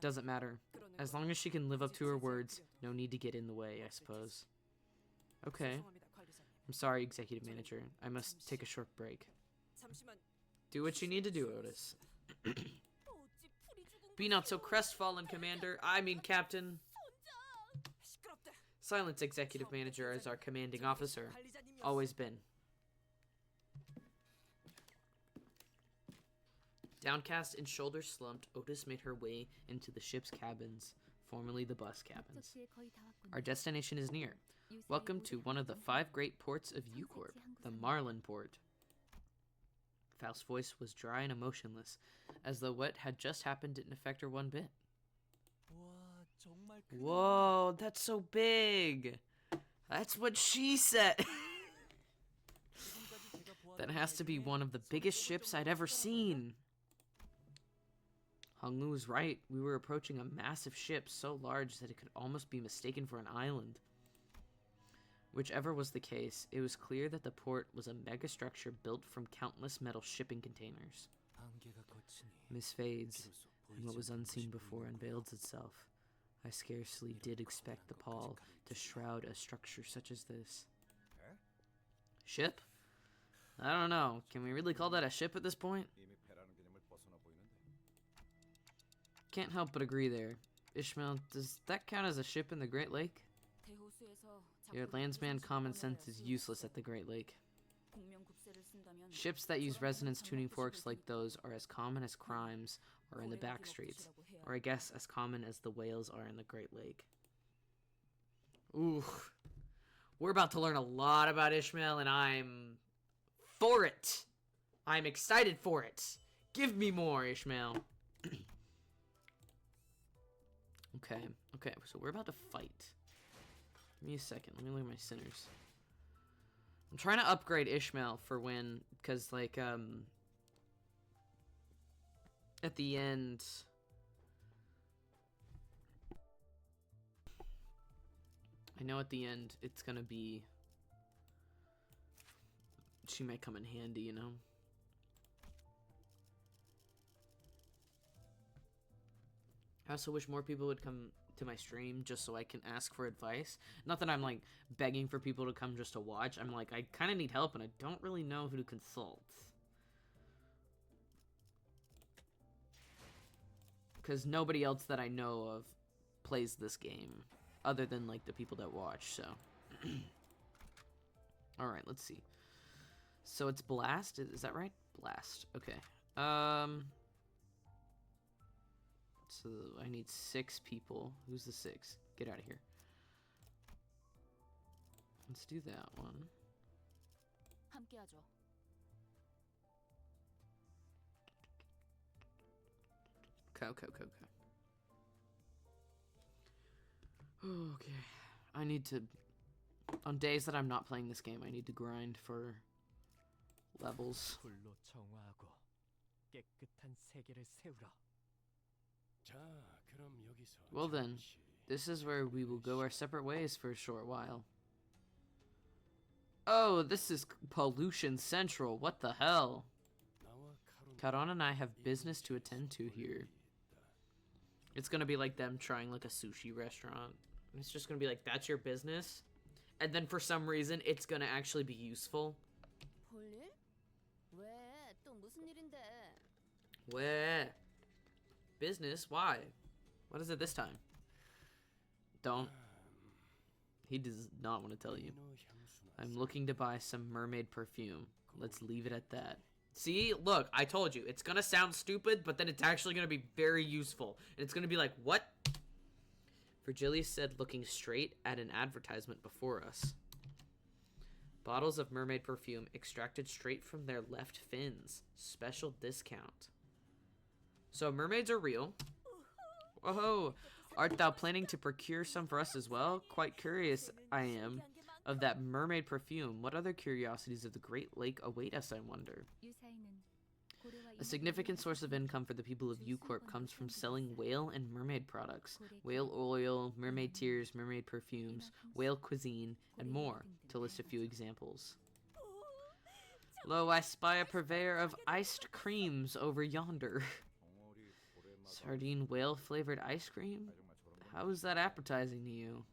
Speaker 1: Doesn't matter. As long as she can live up to her words, no need to get in the way, I suppose. Okay. I'm sorry, Executive Manager. I must take a short break. Do what you need to do, Otis. Be not so crestfallen, Commander. I mean, Captain. Silence, Executive Manager, as our commanding officer. Always been. Downcast and shoulders slumped, Otis made her way into the ship's cabins, formerly the bus cabins. Our destination is near. Welcome to one of the 5 great ports of U-Corp, the Marlin Port. Faust's voice was dry and emotionless, as though what had just happened didn't affect her one bit. Whoa, that's so big! That's what she said! That has to be one of the biggest ships I'd ever seen. Honglu was right. We were approaching a massive ship so large that it could almost be mistaken for an island. Whichever was the case, it was clear that the port was a megastructure built from countless metal shipping containers. Mist fades, and what was unseen before unveils itself. I scarcely did expect the pall to shroud a structure such as this. Ship? I don't know. Can we really call that a ship at this point? Can't help but agree there. Ishmael, does that count as a ship in the Great Lake? Your landsman common sense is useless at the Great Lake. Ships that use resonance tuning forks like those are as common as crimes are in the back streets, or I guess as common as the whales are in the Great Lake. Ooh. We're about to learn a lot about Ishmael, and I'm for it. I'm excited for it. Give me more, Ishmael. Okay, so we're about to fight. Give me a second, let me look at my sinners. I'm trying to upgrade Ishmael for when, because, like, at the end, I know at the end it's gonna be, she might come in handy, you know? I also wish more people would come to my stream just so I can ask for advice. Not that I'm, like, begging for people to come just to watch. I'm like, I kind of need help and I don't really know who to consult. Because nobody else that I know of plays this game. Other than, like, the people that watch, so. Alright, let's see. So it's Blast, is that right? Blast, okay. So I need 6 people. Who's the 6? Get out of here. Let's do that one. Okay. Okay. I need to... On days that I'm not playing this game, I need to grind for levels. Well then, this is where we will go our separate ways for a short while. Oh, this is Pollution Central. What the hell? Karan and I have business to attend to here. It's gonna be like them trying like a sushi restaurant. It's just gonna be like, that's your business? And then for some reason, it's gonna actually be useful. Where? Business? Why? What is it this time? Don't. He does not want to tell you. I'm looking to buy some mermaid perfume. Let's leave it at that. See? Look, I told you. It's gonna sound stupid, but then it's actually gonna be very useful. And it's gonna be like, what? Virgilius said, looking straight at an advertisement before us. Bottles of mermaid perfume extracted straight from their left fins. Special discount. So mermaids are real. Whoa! Art thou planning to procure some for us as well? Quite curious I am of that mermaid perfume. What other curiosities of the Great Lake await us, I wonder? A significant source of income for the people of U Corp comes from selling whale and mermaid products. Whale oil, mermaid tears, mermaid perfumes, whale cuisine, and more, to list a few examples. Lo, I spy a purveyor of iced creams over yonder. Sardine whale-flavored ice cream? How is that appetizing to you?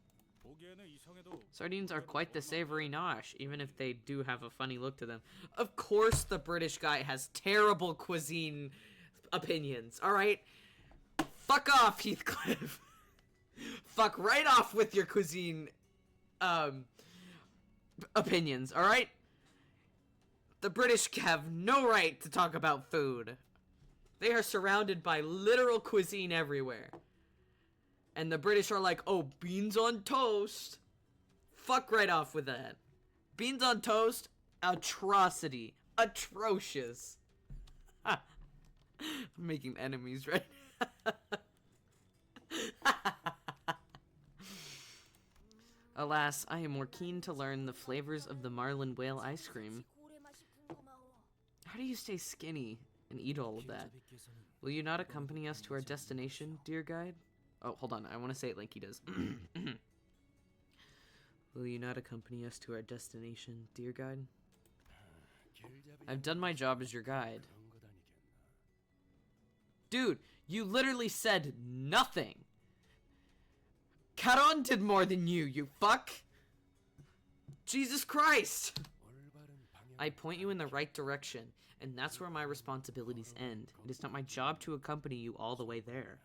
Speaker 1: Sardines are quite the savory nosh, even if they do have a funny look to them. Of course the British guy has terrible cuisine opinions, alright? Fuck off, Heathcliff. Fuck right off with your cuisine, opinions, alright? The British have no right to talk about food. They are surrounded by literal cuisine everywhere. And the British are like, oh, beans on toast. Fuck right off with that. Beans on toast, atrocity. Atrocious. I'm making enemies right now. Alas, I am more keen to learn the flavors of the marlin whale ice cream. How do you stay skinny and eat all of that? Will you not accompany us to our destination, dear guide? Oh, hold on. I want to say it like he does. Will you not accompany us to our destination, dear guide? I've done my job as your guide. Dude, you literally said nothing. Caron did more than you, you fuck. Jesus Christ. I point you in the right direction, and that's where my responsibilities end. It is not my job to accompany you all the way there.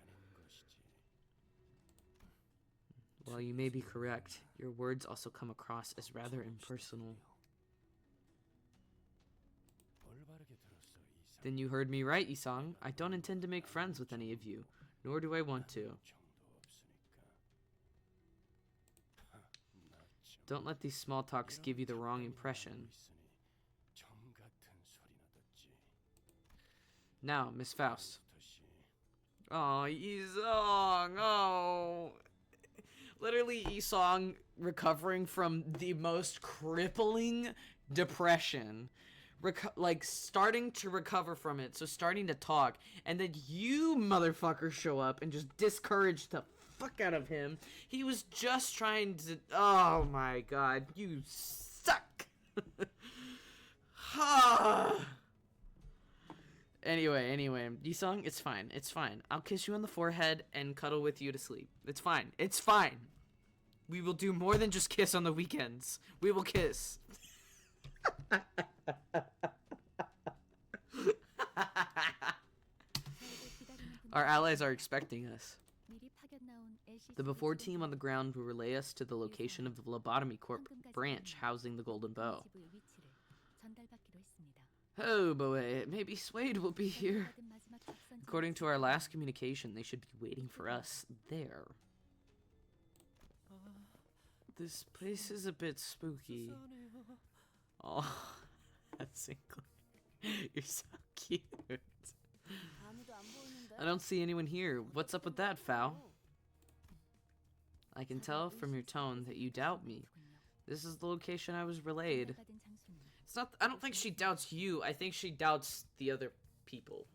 Speaker 1: While you may be correct, your words also come across as rather impersonal. Then you heard me right, Isang. I don't intend to make friends with any of you, nor do I want to. Don't let these small talks give you the wrong impression. Now, Miss Faust. Oh, Isang, oh. Literally, Isang recovering from the most crippling depression. Like, starting to recover from it, so starting to talk. And then you motherfuckers show up and just discourage the fuck out of him. He was just trying to... Oh my god, you suck! Anyway, Isang, it's fine. It's fine. I'll kiss you on the forehead and cuddle with you to sleep. It's fine. It's fine. We will do more than just kiss on the weekends. We will kiss. Our allies are expecting us. The Before team on the ground will relay us to the location of the Lobotomy Corp branch housing the Golden Bow. Oh boy, maybe Suede will be here. According to our last communication, they should be waiting for us there. This place is a bit spooky. Oh, that's Sinclair. You're so cute. I don't see anyone here. What's up with that, Fow? I can tell from your tone that you doubt me. This is the location I was relayed. It's not. I don't think she doubts you. I think she doubts the other people.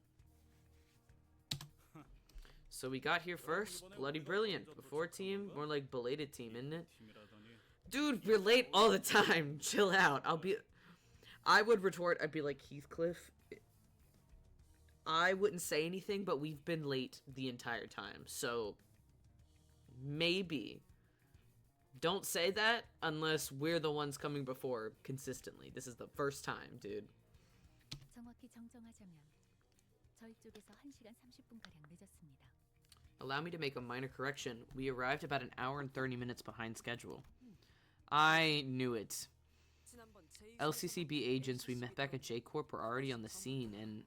Speaker 1: So we got here first. Bloody brilliant. Before team, more like belated team, isn't it? Dude, we're late all the time. Chill out. I would retort. I'd be like, Heathcliff, I wouldn't say anything, but we've been late the entire time. So maybe. Don't say that unless we're the ones coming before consistently. This is the first time, dude. Allow me to make a minor correction. We arrived about an hour and 30 minutes behind schedule. I knew it. LCCB agents we met back at J-Corp were already on the scene, and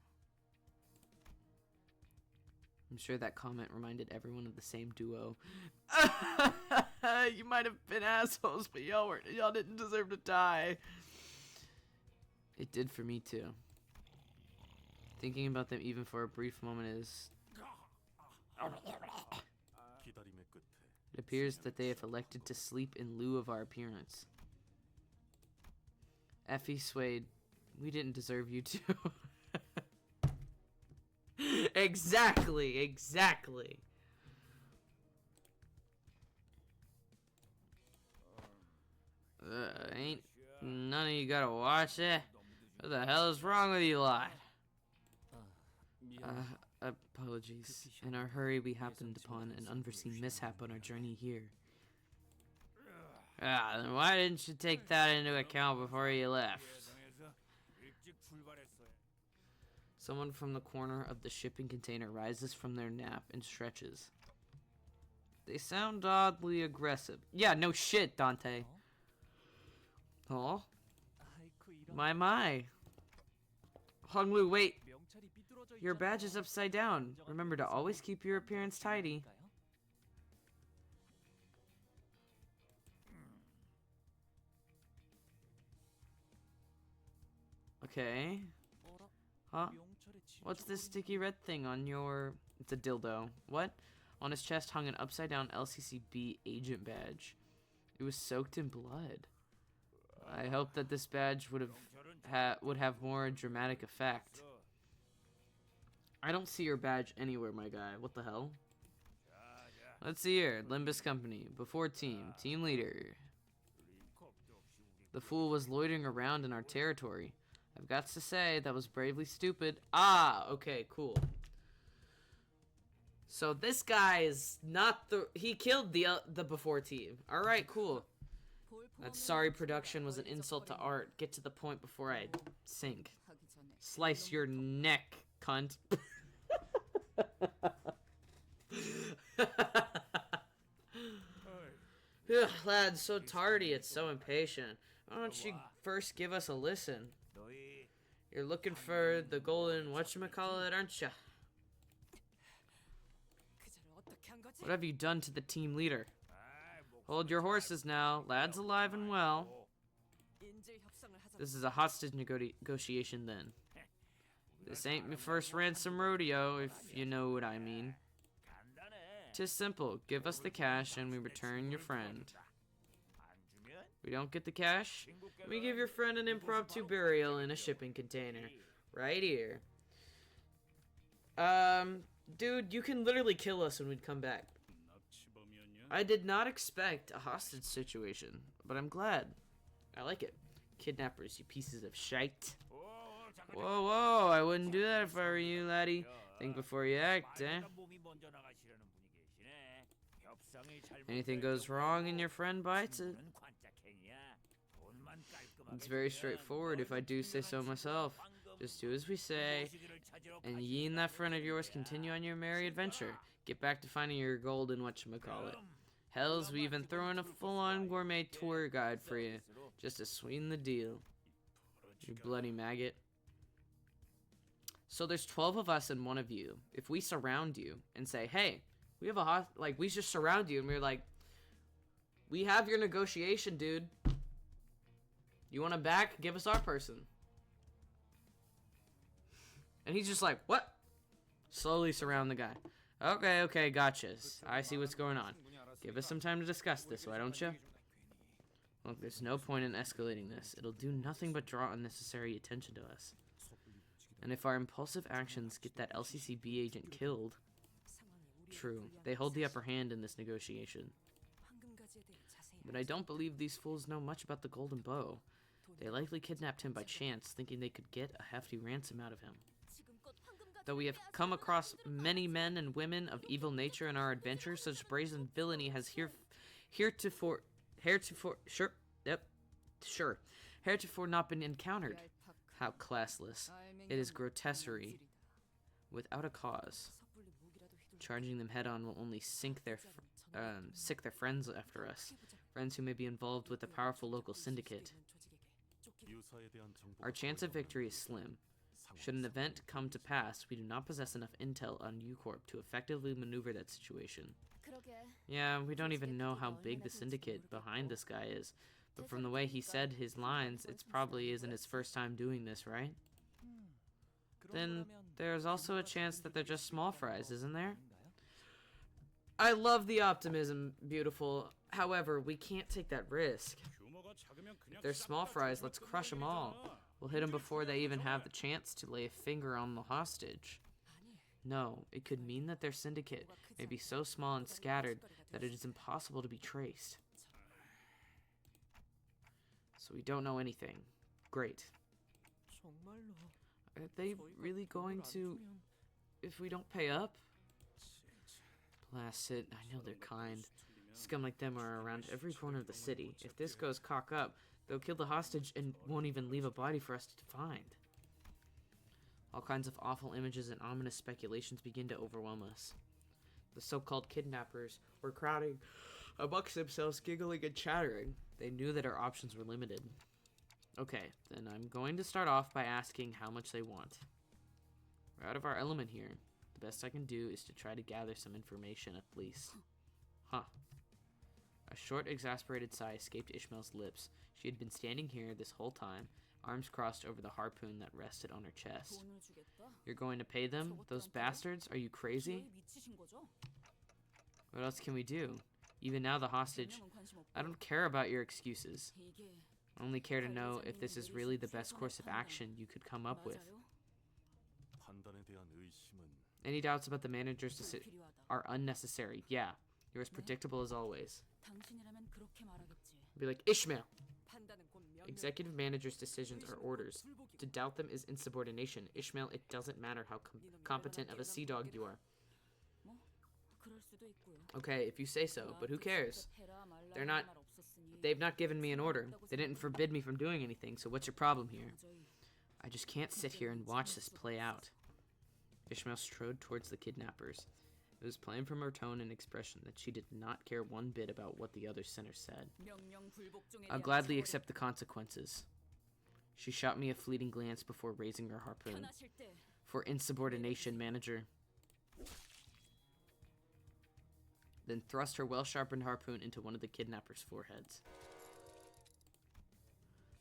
Speaker 1: I'm sure that comment reminded everyone of the same duo. You might have been assholes, but y'all didn't deserve to die. It did for me too. Thinking about them even for a brief moment is It appears that they have elected to sleep in lieu of our appearance. Effie Swade, we didn't deserve you to. Exactly, exactly. Ain't none of you gotta watch it? What the hell is wrong with you lot? Apologies. In our hurry, we happened upon an unforeseen mishap on our journey here. Then why didn't you take that into account before you left? Someone from the corner of the shipping container rises from their nap and stretches. They sound oddly aggressive. Yeah, no shit, Dante. Oh? My. Honglu, wait. Your badge is upside down. Remember to always keep your appearance tidy. Okay. Huh? What's this sticky red thing on your... It's a dildo. What? On his chest hung an upside-down LCCB agent badge. It was soaked in blood. I hope that this badge would have more dramatic effect. I don't see your badge anywhere, my guy. What the hell? Let's see here. Limbus Company. Before team. Team leader. The fool was loitering around in our territory. I've got to say, that was bravely stupid. Ah, okay, cool. So this guy is not the... He killed the before team. Alright, cool. That sorry production was an insult to art. Get to the point before I sink. Slice your neck, cunt. Ugh, lad, so tardy, it's so impatient. Why don't you first give us a listen? You're looking for the golden whatchamacallit, aren't ya? What have you done to the team leader? Hold your horses now. Lad's alive and well. This is a hostage negotiation then. This ain't my first ransom rodeo, if you know what I mean. 'Tis simple. Give us the cash and we return your friend. We don't get the cash? We give your friend an impromptu burial in a shipping container. Right here. Dude, you can literally kill us when we'd come back. I did not expect a hostage situation, but I'm glad. I like it. Kidnappers, you pieces of shite. Whoa, whoa, I wouldn't do that if I were you, laddie. Think before you act, eh? Anything goes wrong and your friend bites it. It's very straightforward if I do say so myself. Just do as we say, and ye and that friend of yours continue on your merry adventure. Get back to finding your golden whatchamacallit. Hells, we even throw in a full-on gourmet tour guide for you, just to sweeten the deal. You bloody maggot. So there's 12 of us and one of you. If we surround you and say, hey, we have a we just surround you and we're like, we have your negotiation, dude. You want him back? Give us our person. And he's just like, what? Slowly surround the guy. Okay, gotcha. I see what's going on. Give us some time to discuss this, why don't you? Look, there's no point in escalating this. It'll do nothing but draw unnecessary attention to us. And if our impulsive actions get that LCCB agent killed... True, they hold the upper hand in this negotiation. But I don't believe these fools know much about the Golden Bow. They likely kidnapped him by chance, thinking they could get a hefty ransom out of him. Though we have come across many men and women of evil nature in our adventure, such brazen villainy has heretofore not been encountered. How classless. It is grotesquerie, without a cause. Charging them head-on will only sick their friends after us, friends who may be involved with a powerful local syndicate. Our chance of victory is slim. Should an event come to pass, we do not possess enough intel on U-Corp to effectively maneuver that situation. Yeah, we don't even know how big the syndicate behind this guy is, but from the way he said his lines, it probably isn't his first time doing this, right? Then there's also a chance that they're just small fries, isn't there? I love the optimism, beautiful. However, we can't take that risk. If they're small fries, let's crush them all. We'll hit them before they even have the chance to lay a finger on the hostage. No, it could mean that their syndicate may be so small and scattered that it is impossible to be traced. So we don't know anything. Great. Are they really going to... if we don't pay up? Blast it, I know they're kind. Scum like them are around every corner of the city. If this goes cock up, they'll kill the hostage and won't even leave a body for us to find. All kinds of awful images and ominous speculations begin to overwhelm us. The so-called kidnappers were crowding amongst themselves, giggling and chattering. They knew that our options were limited. Okay, then I'm going to start off by asking how much they want. We're out of our element here. The best I can do is to try to gather some information at least. Huh. A short, exasperated sigh escaped Ishmael's lips. She had been standing here this whole time, arms crossed over the harpoon that rested on her chest. You're going to pay them? Those bastards? Are you crazy? What else can we do? Even now the hostage... I don't care about your excuses. I only care to know if this is really the best course of action you could come up with. Any doubts about the manager's decision are unnecessary. Yeah, you're as predictable as always. Be like, Ishmael! Executive manager's decisions are orders. To doubt them is insubordination. Ishmael, it doesn't matter how competent of a sea dog you are. Okay, if you say so, but who cares? They've not given me an order. They didn't forbid me from doing anything, so what's your problem here? I just can't sit here and watch this play out. Ishmael strode towards the kidnappers. It was plain from her tone and expression that she did not care one bit about what the other sinners said. I'll gladly accept the consequences. She shot me a fleeting glance before raising her harpoon. For insubordination, manager. Then thrust her well-sharpened harpoon into one of the kidnappers' foreheads.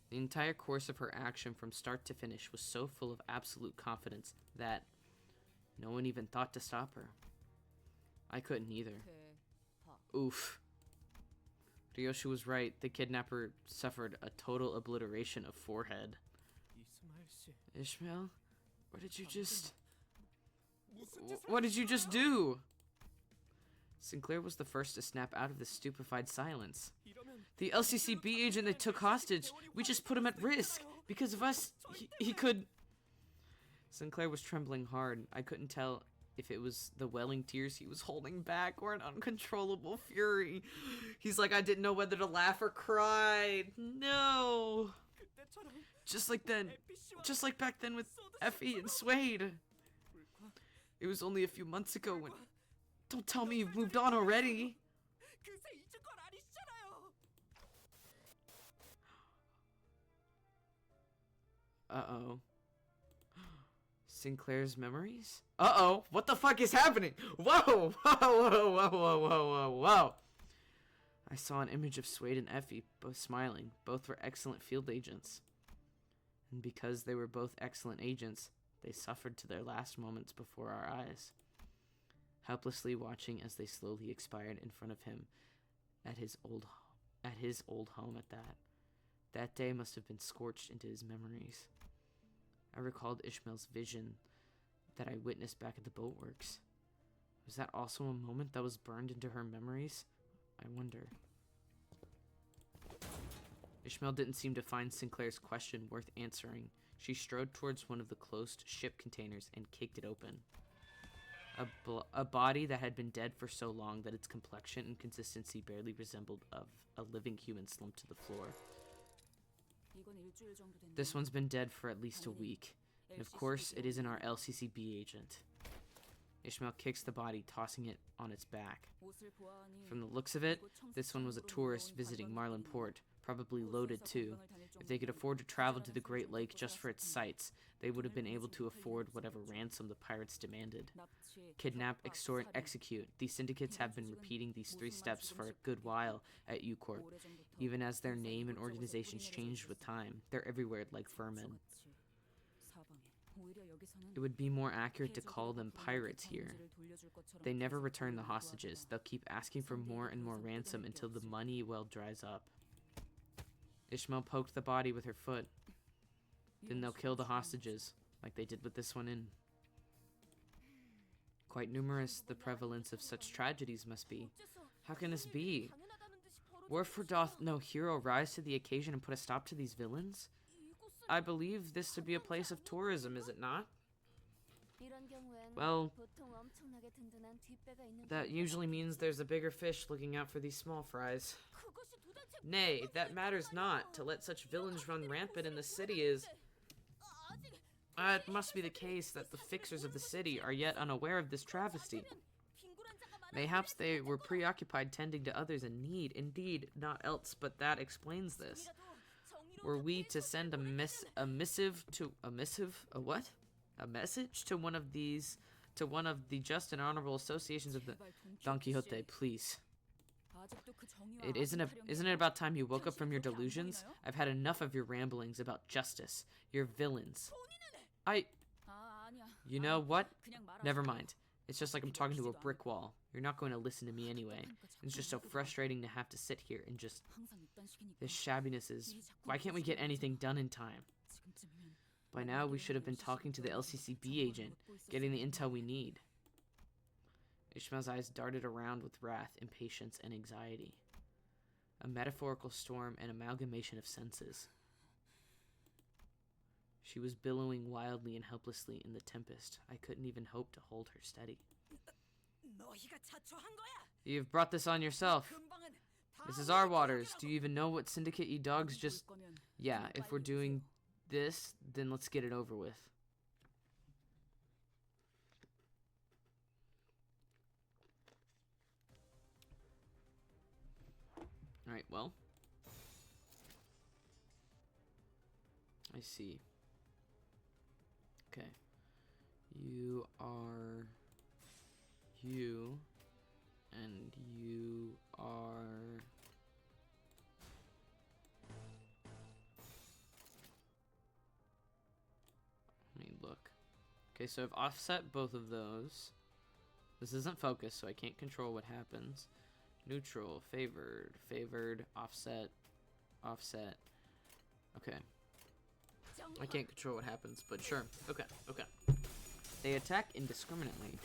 Speaker 1: The entire course of her action from start to finish was so full of absolute confidence that no one even thought to stop her. I couldn't either. Oof. Ryoshi was right. The kidnapper suffered a total obliteration of forehead. Ishmael? What did you just... What did you just do? Sinclair was the first to snap out of the stupefied silence. The LCCB agent they took hostage, we just put him at risk. Because of us, he could... Sinclair was trembling hard. I couldn't tell if it was the welling tears he was holding back or an uncontrollable fury. He's like, I didn't know whether to laugh or cry. No. Just like then. Just like back then with Effie and Suede. It was only a few months ago when... Don't tell me you've moved on already. Uh-oh. Sinclair's memories? Uh-oh. What the fuck is happening? Whoa! Whoa, whoa, whoa, whoa, whoa, whoa, whoa. I saw an image of Suede and Effie, both smiling. Both were excellent field agents. And because they were both excellent agents, they suffered to their last moments before our eyes. Helplessly watching as they slowly expired in front of him at his old home at that. That day must have been scorched into his memories. I recalled Ishmael's vision that I witnessed back at the boatworks. Was that also a moment that was burned into her memories? I wonder. Ishmael didn't seem to find Sinclair's question worth answering. She strode towards one of the closed ship containers and kicked it open. A body that had been dead for so long that its complexion and consistency barely resembled of a living human slumped to the floor. This one's been dead for at least a week, and of course it isn't our LCCB agent. Ishmael kicks the body, tossing it on its back. From the looks of it, this one was a tourist visiting Marlin Port, probably loaded too. If they could afford to travel to the Great Lake just for its sights, they would have been able to afford whatever ransom the pirates demanded. Kidnap, extort, execute. These syndicates have been repeating these 3 steps for a good while at U-Corp. Even as their name and organizations changed with time, they're everywhere like vermin. It would be more accurate to call them pirates here. They never return the hostages. They'll keep asking for more and more ransom until the money well dries up. Ishmael poked the body with her foot. Then they'll kill the hostages, like they did with this one in. Quite numerous the prevalence of such tragedies must be. How can this be? Wherefore doth no hero rise to the occasion and put a stop to these villains? I believe this to be a place of tourism, is it not? Well, that usually means there's a bigger fish looking out for these small fries. Nay, that matters not. To let such villains run rampant in the city is... it must be the case that the fixers of the city are yet unaware of this travesty. Mayhaps they were preoccupied tending to others in need. Indeed, not else, but that explains this. Were we to send a message to one of the just and honorable associations of the Don Quixote, please. Isn't it about time you woke up from your delusions? I've had enough of your ramblings about justice. You're villains. You know what? Never mind. It's just like I'm talking to a brick wall. You're not going to listen to me anyway. It's just so frustrating to have to sit here and just... This shabbiness is... Why can't we get anything done in time? By now, we should have been talking to the LCCB agent, getting the intel we need. Ishmael's eyes darted around with wrath, impatience, and anxiety. A metaphorical storm and amalgamation of senses. She was billowing wildly and helplessly in the tempest. I couldn't even hope to hold her steady. You've brought this on yourself. This is our waters. Do you even know what syndicate you dogs just... Yeah, if we're doing this, then let's get it over with. Alright, well. I see. Okay. You are... You. And you are... Let me look. Okay, so I've offset both of those. This isn't focused, so I can't control what happens. Neutral, favored, favored, offset, offset. Okay. I can't control what happens, but sure. Okay, okay. They attack indiscriminately.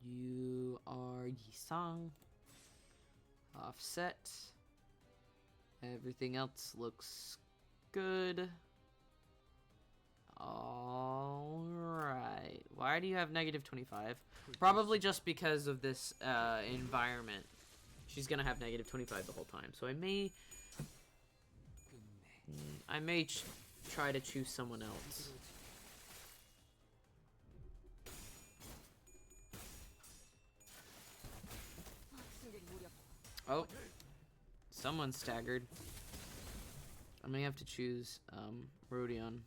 Speaker 1: You are Yisang. Offset. Everything else looks good. Alright. Why do you have negative 25? Probably just because of this environment. She's gonna have negative 25 the whole time. So I may try to choose someone else. Oh, someone staggered. I may have to choose Rodion.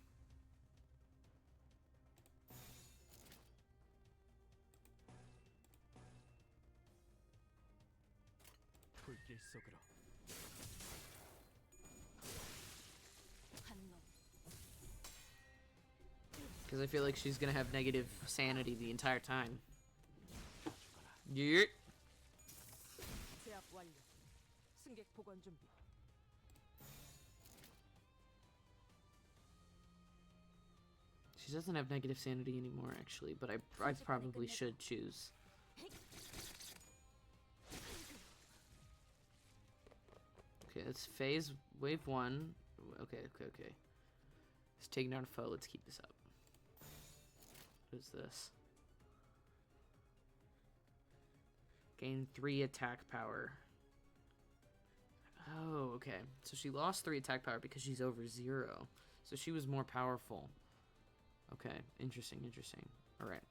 Speaker 1: Because I feel like she's gonna have negative sanity the entire time. Yeah. She doesn't have negative sanity anymore, actually, but I probably should choose. Okay, that's phase wave 1. Okay. It's taking down a foe. Let's keep this up. What is this? Gain 3 attack power. Oh, okay. So she lost 3 attack power because she's over 0. So she was more powerful. Okay, interesting. Alright.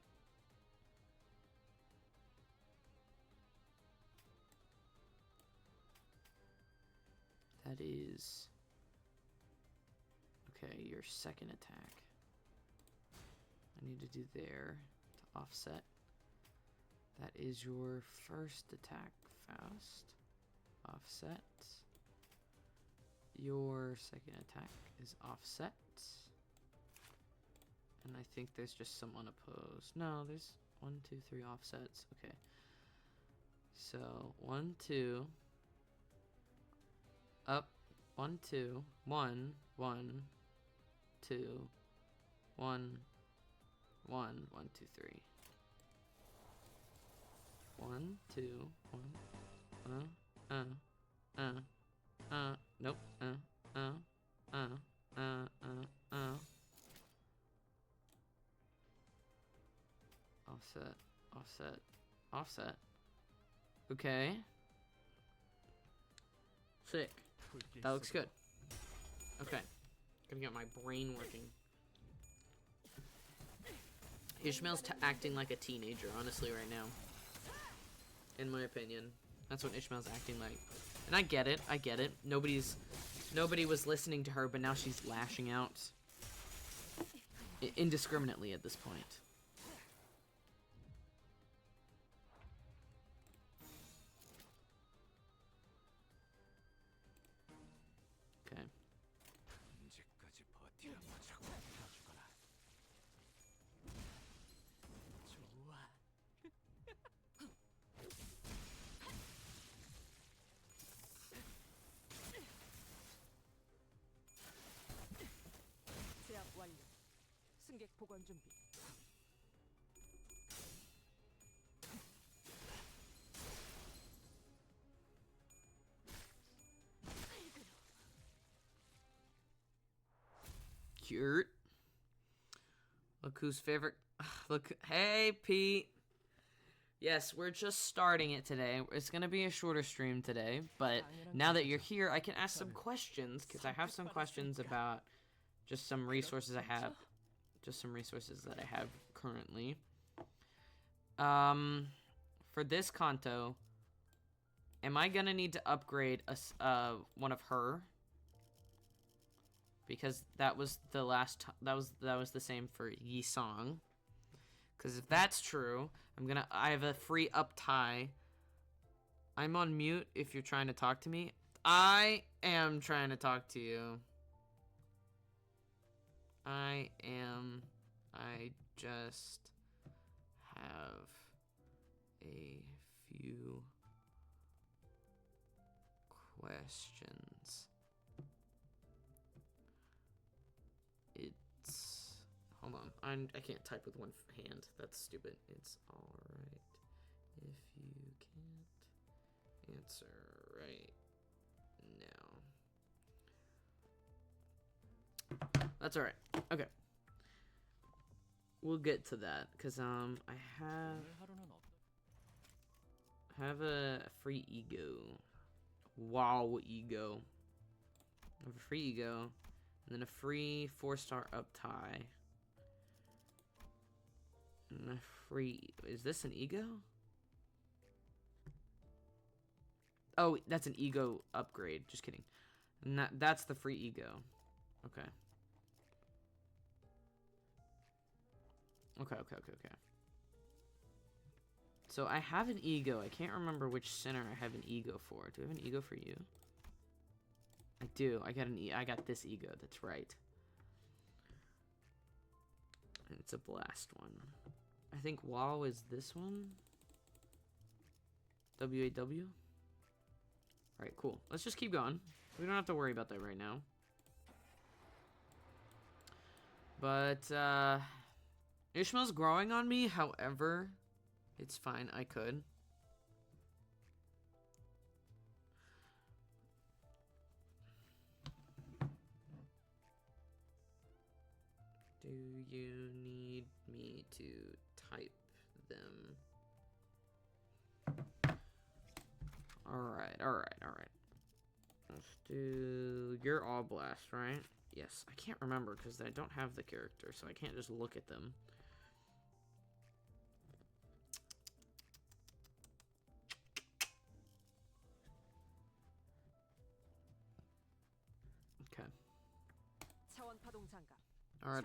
Speaker 1: That is... Okay, your second attack. I need to do there to offset That is your first attack, Faust. Offset. Your second attack is offset. And I think there's just some unopposed. No, there's 1, 2, 3 offsets. Okay. So 1, 2. Up. 1, 2. 1, 1, 2. 1, 1, 1, 2, 3. 1, 2, 1. Nope. Offset, offset, offset. Okay. Sick. That looks good. Okay. Gonna get my brain working. Ishmael's acting like a teenager, honestly, right now. In my opinion. That's what Ishmael's acting like. And I get it. I get it. Nobody was listening to her, but now she's lashing out indiscriminately at this point. Okay.
Speaker 2: 승객 보관 준비.
Speaker 1: Cute. Look who's favorite. Look. Hey, Pete. Yes, we're just starting it today. It's going to be a shorter stream today, but now that you're here, I can ask some questions, because I have some questions about just some resources I have. Just some resources that I have currently. For this Canto, am I going to need to upgrade one of her? Because that was the last that was the same for Yi Song. Because if that's true, I have a free up tie. I'm on mute if you're trying to talk to me. I am trying to talk to you. I just have a few questions. Hold on. I can't type with one hand. That's stupid. It's alright if you can't answer right now. That's alright. Okay. We'll get to that, because I have a free ego. Wow, ego. I have a free ego, and then a free 4-star up tie. And a free... Is this an ego? Oh, that's an ego upgrade. Just kidding. And that's the free ego. Okay. Okay. So I have an ego. I can't remember which center I have an ego for. Do I have an ego for you? I do. I got this ego. That's right. And it's a blast one. I think WoW is this one. W-A-W. Alright, cool. Let's just keep going. We don't have to worry about that right now. But, Ishmael's growing on me, however, it's fine, I could. Do you need me to type them? Alright. Let's do... You're all blast, right? Yes, I can't remember because I don't have the character, so I can't just look at them. Okay. Alright.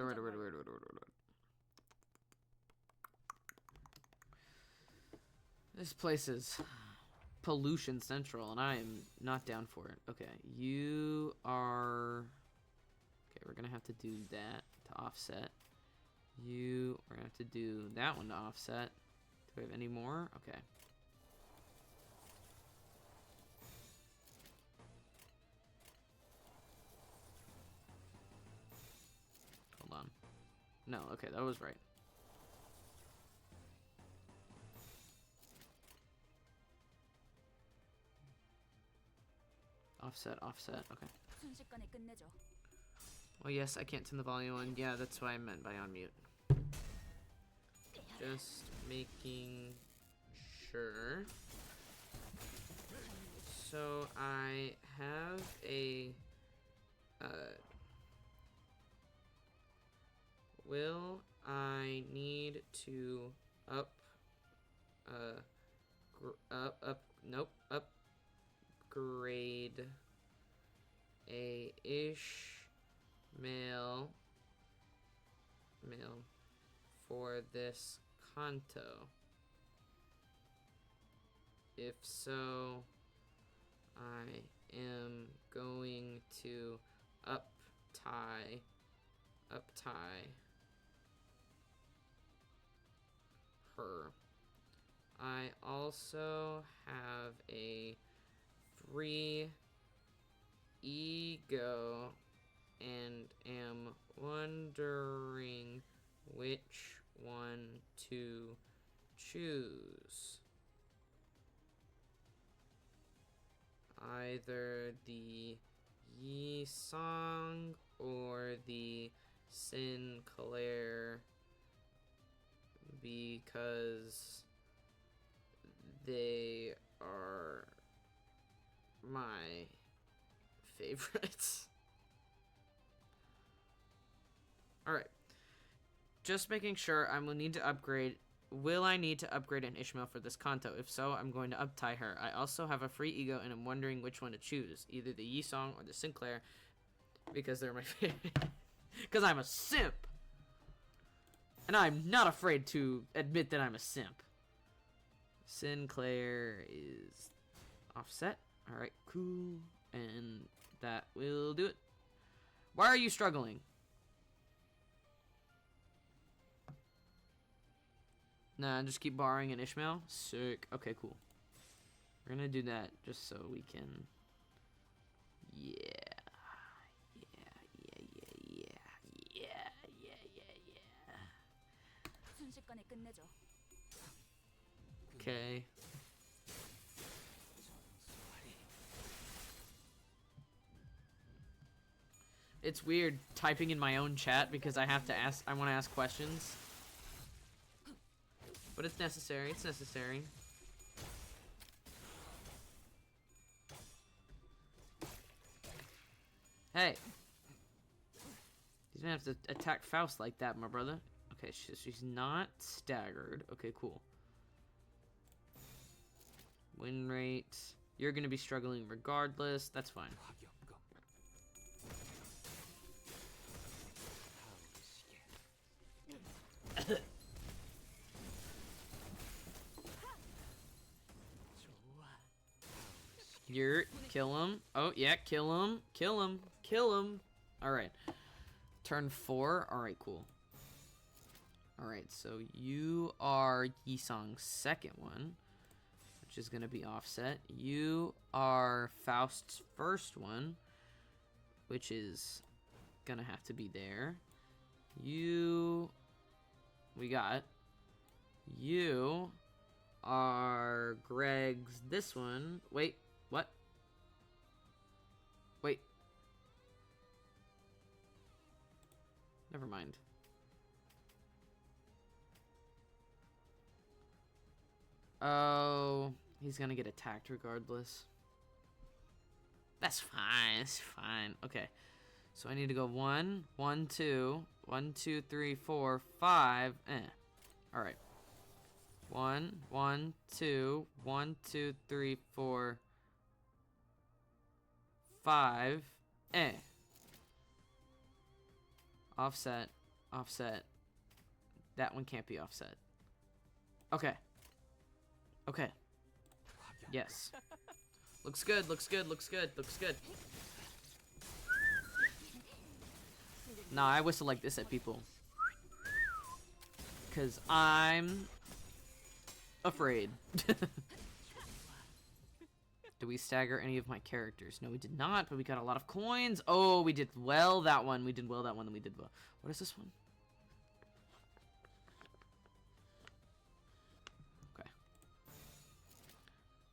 Speaker 1: This place is pollution central, and I am not down for it. Okay, you are... Okay, we're gonna have to do that to offset. We're gonna have to do that one to offset. Do we have any more? Okay. Hold on. No, okay, that was right. Offset, offset, okay.
Speaker 3: 순식간에 끝내죠.
Speaker 1: Well, yes, I can't turn the volume on. Yeah, that's what I meant by on mute. Just making sure. So I have a will I need to upgrade a mail for this Canto? If so, I am going to uptie her. I also have a 3 ego and am wondering which one to choose. Either the Yi Song or the Sinclair, because they are my favorites. Alright. Just making sure I will need to upgrade. Will I need to upgrade an Ishmael for this Canto? If so, I'm going to uptie her. I also have a free ego and I'm wondering which one to choose. Either the Yi Song or the Sinclair, because they're my favorite. Because I'm a simp. And I'm not afraid to admit that I'm a simp. Sinclair is offset. Alright, cool. And that will do it. Why are you struggling? Nah, just keep borrowing an Ishmael. Sick. Okay, cool. We're gonna do that just so we can... Yeah.
Speaker 3: 순식간에 끝내죠.
Speaker 1: Okay. It's weird typing in my own chat because I want to ask questions. But it's necessary, it's necessary. Hey. He's gonna have to attack Faust like that, my brother. Okay, she's not staggered. Okay, cool. Win rate. You're gonna be struggling regardless. That's fine. Kill him. Oh, yeah, kill him. Kill him. Kill him. Alright. Turn 4. Alright, cool. Alright, so you are Yisong's second one, which is going to be offset. You are Faust's first one, which is going to have to be there. We got. You are Greg's this one. Wait, what? Wait. Never mind. Oh, he's gonna get attacked regardless. That's fine. It's fine. Okay. So I need to go 1, 1, 2, 1, 2, 3, 4, 5. All right. 1, 1, 2, 1, 2, 3, 4, 5. Offset. Offset. That one can't be offset. Okay. Okay. Yes. Looks good, looks good, looks good, looks good. Nah, I whistle like this at people. Because I'm afraid. Do we stagger any of my characters? No, we did not, but we got a lot of coins. Oh, we did well that one. We did well that one, then we did well. What is this one? Okay.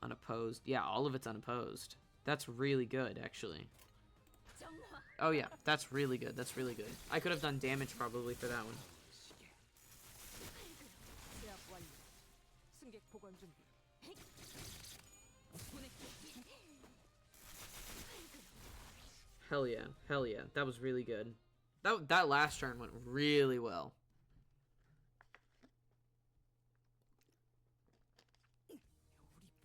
Speaker 1: Unopposed. Yeah, all of it's unopposed. That's really good, actually. Oh, yeah, that's really good. That's really good. I could have done damage probably for that one.
Speaker 2: 제압 완료. 승객 보관 준비.
Speaker 1: Hell yeah. Hell yeah. That was really good. That last turn went really well.
Speaker 2: 우리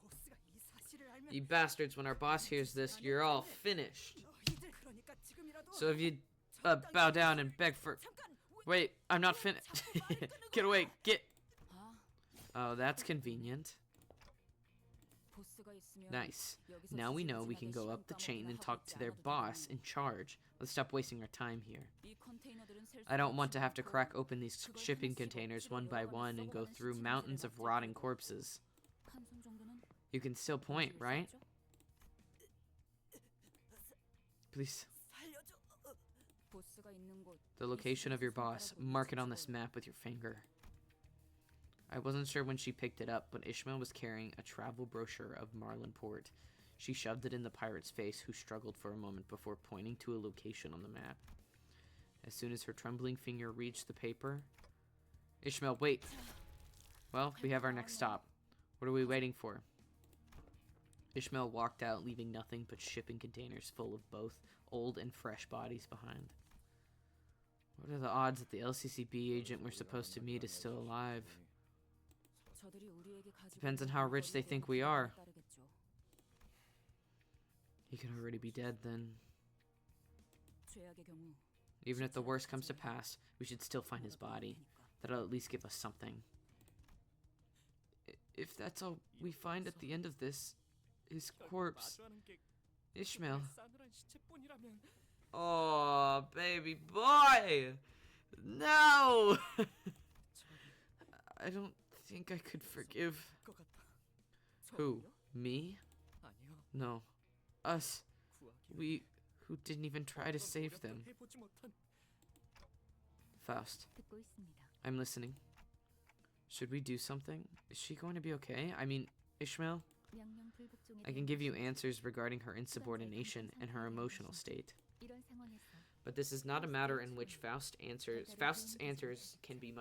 Speaker 2: 보스가 이 사실을 알면
Speaker 1: You bastards, when our boss hears this, you're all finished.
Speaker 2: 너희들 그러니까 지금이라도
Speaker 1: So if you bow down and beg for... Wait, I'm not finished. Get away, get... Oh, that's convenient. Nice. Now we know we can go up the chain and talk to their boss in charge. Let's stop wasting our time here. I don't want to have to crack open these shipping containers one by one and go through mountains of rotting corpses. You can still point, right? Please. The location of your boss. Mark it on this map with your finger. I wasn't sure when she picked it up, but Ishmael was carrying a travel brochure of Marlin Port. She shoved it in the pirate's face, who struggled for a moment before pointing to a location on the map. As soon as her trembling finger reached the paper... Ishmael, wait! Well, we have our next stop. What are we waiting for? Ishmael walked out, leaving nothing but shipping containers full of both old and fresh bodies behind. What are the odds that the LCCB agent we're supposed to meet is still alive? Depends on how rich they think we are. He could already be dead then. Even if the worst comes to pass, we should still find his body. That'll at least give us something. If that's all we find at the end of this, his corpse. Ishmael. Oh, baby boy! No! I don't think I could forgive. Who? Me? No. Us. We who didn't even try to save them. Faust. I'm listening. Should we do something? Is she going to be okay? I mean, Ishmael? I can give you answers regarding her insubordination and her emotional state. But this is not a matter in which Faust's answers can be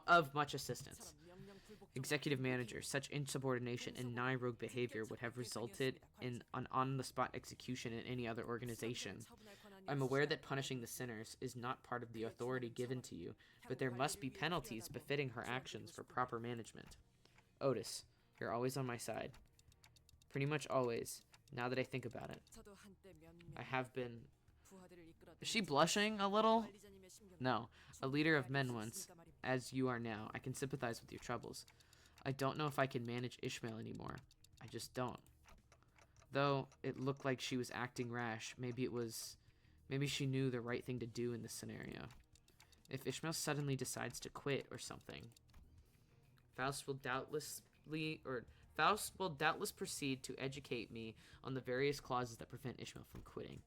Speaker 1: of much assistance. Executive manager, such insubordination and nigh-rogue behavior would have resulted in an on-the-spot execution in any other organization. I'm aware that punishing the sinners is not part of the authority given to you, but there must be penalties befitting her actions for proper management. Otis, you're always on my side. Pretty much always, now that I think about it. I have been... Is she blushing a little? No, a leader of men once, as you are now. I can sympathize with your troubles. I don't know if I can manage Ishmael anymore. I just don't. Though it looked like she was acting rash, maybe she knew the right thing to do in this scenario. If Ishmael suddenly decides to quit or something, Faust will doubtless proceed to educate me on the various clauses that prevent Ishmael from quitting.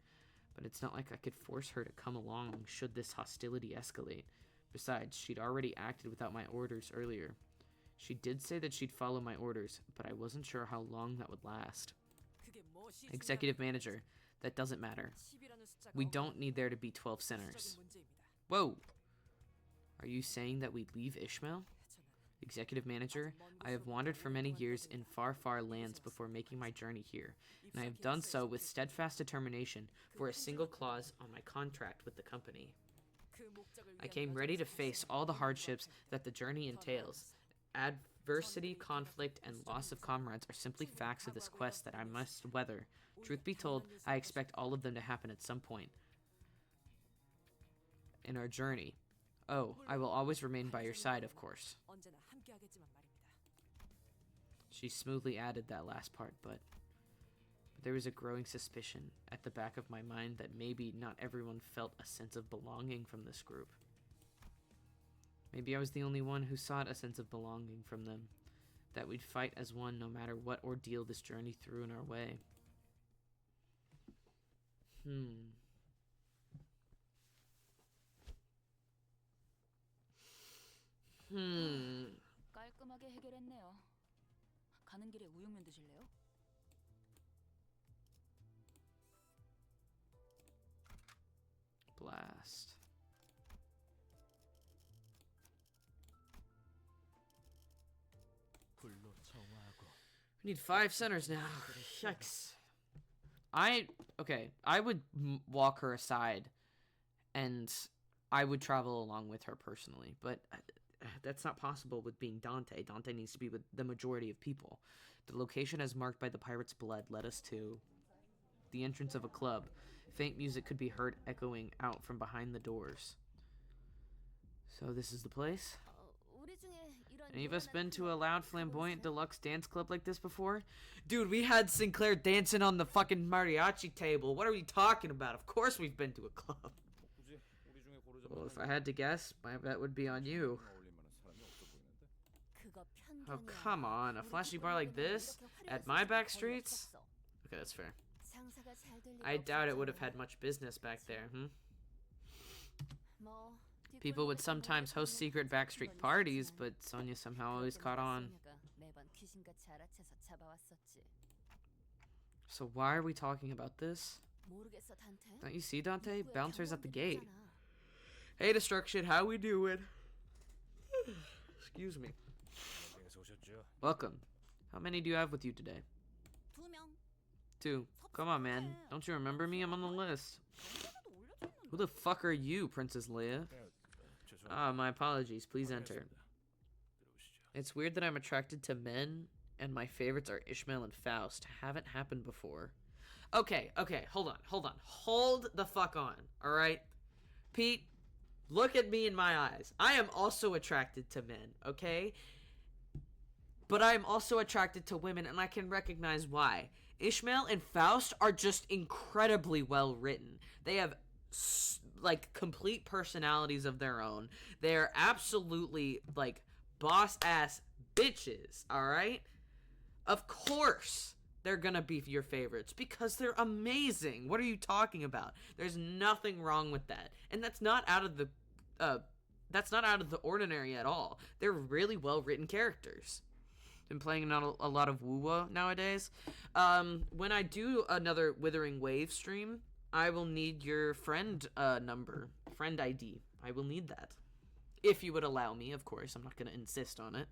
Speaker 1: But it's not like I could force her to come along should this hostility escalate. Besides, she'd already acted without my orders earlier. She did say that she'd follow my orders, but I wasn't sure how long that would last. Executive manager, that doesn't matter. We don't need there to be 12 sinners. Whoa! Are you saying that we leave Ishmael? Executive manager, I have wandered for many years in far, far lands before making my journey here, and I have done so with steadfast determination for a single clause on my contract with the company. I came ready to face all the hardships that the journey entails. Adversity, conflict, and loss of comrades are simply facts of this quest that I must weather. Truth be told, I expect all of them to happen at some point in our journey. Oh, I will always remain by your side, of course. She smoothly added that last part, but there was a growing suspicion at the back of my mind that maybe not everyone felt a sense of belonging from this group. Maybe I was the only one who sought a sense of belonging from them, that we'd fight as one no matter what ordeal this journey threw in our way.
Speaker 3: 깔끔하게 해결했네요. 가는 길에 우육면 드실래요?
Speaker 1: Blast. We need 5 centers now. Yikes. I would walk her aside, and I would travel along with her personally, but that's not possible with being Dante. Dante needs to be with the majority of people. The location as marked by the pirate's blood led us to the entrance of a club. Faint music could be heard echoing out from behind the doors. So this is the place? Any of us been to a loud, flamboyant, deluxe dance club like this before? Dude, we had Sinclair dancing on the fucking mariachi table. What are we talking about? Of course we've been to a club. Well, if I had to guess, my bet would be on you. Oh, come on. A flashy bar like this? At my back streets? Okay, that's fair. I doubt it would have had much business back there, People would sometimes host secret backstreet parties, but Sonia somehow always caught on. So why are we talking about this? Don't you see, Dante? Bouncer's at the gate. Hey, Destruction, how we doing? Excuse me. Welcome. How many do you have with you today? 2. Come on, man. Don't you remember me? I'm on the list. Who the fuck are you, Princess Leia? Ah, my apologies. Please enter. It's weird that I'm attracted to men, and my favorites are Ishmael and Faust. Haven't happened before. Okay, hold the fuck on, alright? Pete, look at me in my eyes. I am also attracted to men, okay? But I am also attracted to women, and I can recognize why. Ishmael and Faust are just incredibly well written. They have like complete personalities of their own. They're absolutely like boss ass bitches, all right? Of course they're gonna be your favorites because they're amazing. What are you talking about? There's nothing wrong with that, and that's not out of the ordinary at all. They're really well written characters. Been playing a lot of Wuwa nowadays. When I do another Withering Wave stream, I will need your friend number, friend ID. I will need that. If you would allow me, of course. I'm not going to insist on it.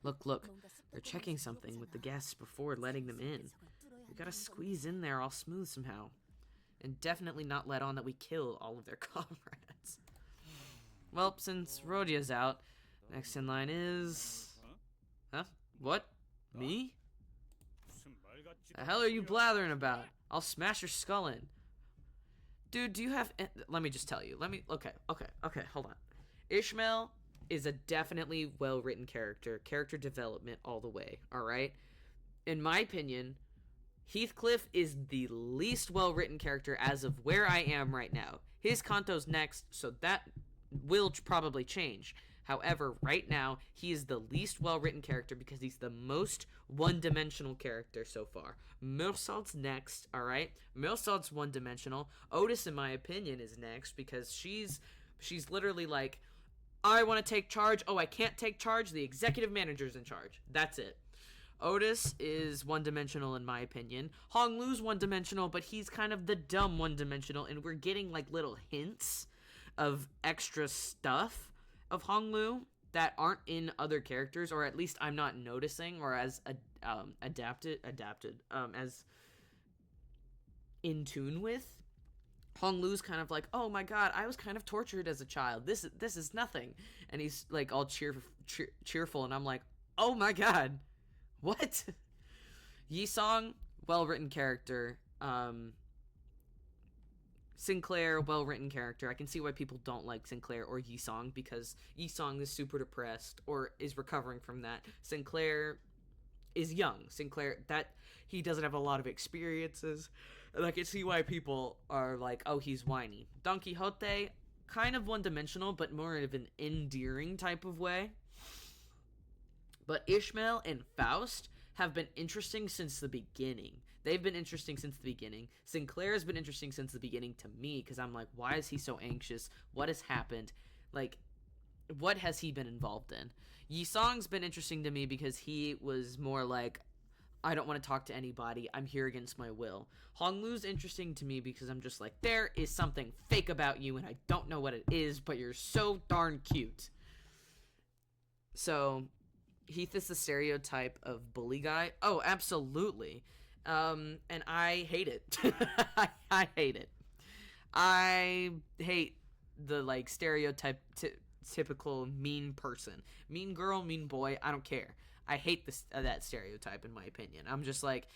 Speaker 1: Look. They're checking something with the guests before letting them in. We gotta squeeze in there all smooth somehow. And definitely not let on that we kill all of their comrades. Well, since Rodia's out, next in line is... Huh? What? Me? The hell are you blathering about? I'll smash your skull in. Dude, do you have... Let me just tell you. Okay, hold on. Ishmael is a definitely well-written character. Character development all the way, alright? In my opinion, Heathcliff is the least well-written character as of where I am right now. His Canto's next, so that will probably change. However, right now, he is the least well-written character because he's the most one-dimensional character so far. Mersault's next, alright? Mersault's one-dimensional. Otis, in my opinion, is next because she's literally like, I want to take charge. Oh, I can't take charge. The executive manager's in charge. That's it. Otis is one-dimensional in my opinion. Hong Lu's one-dimensional, but he's kind of the dumb one-dimensional, and we're getting like little hints of extra stuff of Hong Lu that aren't in other characters, or at least I'm not noticing, or as adapted as in tune with. Hong Lu's kind of like, oh my god, I was kind of tortured as a child. This is nothing, and he's like all cheerful, and I'm like, oh my god, what? Yi Song, well written character. Sinclair, well-written character. I can see why people don't like Sinclair or Yi-song, because Yi-song is super depressed or is recovering from that. Sinclair is young. Sinclair, that he doesn't have a lot of experiences, and I can see why people are like, oh, he's whiny. Don Quixote, kind of one-dimensional, but more of an endearing type of way. But Ishmael and Faust have been interesting since the beginning. They've been interesting since the beginning. Sinclair has been interesting since the beginning to me, because I'm like, why is he so anxious? What has happened? Like, what has he been involved in? Yi-song's been interesting to me because he was more like, I don't want to talk to anybody. I'm here against my will. Honglu's interesting to me because I'm just like, there is something fake about you, and I don't know what it is, but you're so darn cute. So, Heath is the stereotype of bully guy. Oh, absolutely. And I hate it. I hate it. I hate the, like, stereotype typical mean person. Mean girl, mean boy, I don't care. I hate this that stereotype, in my opinion. I'm just like,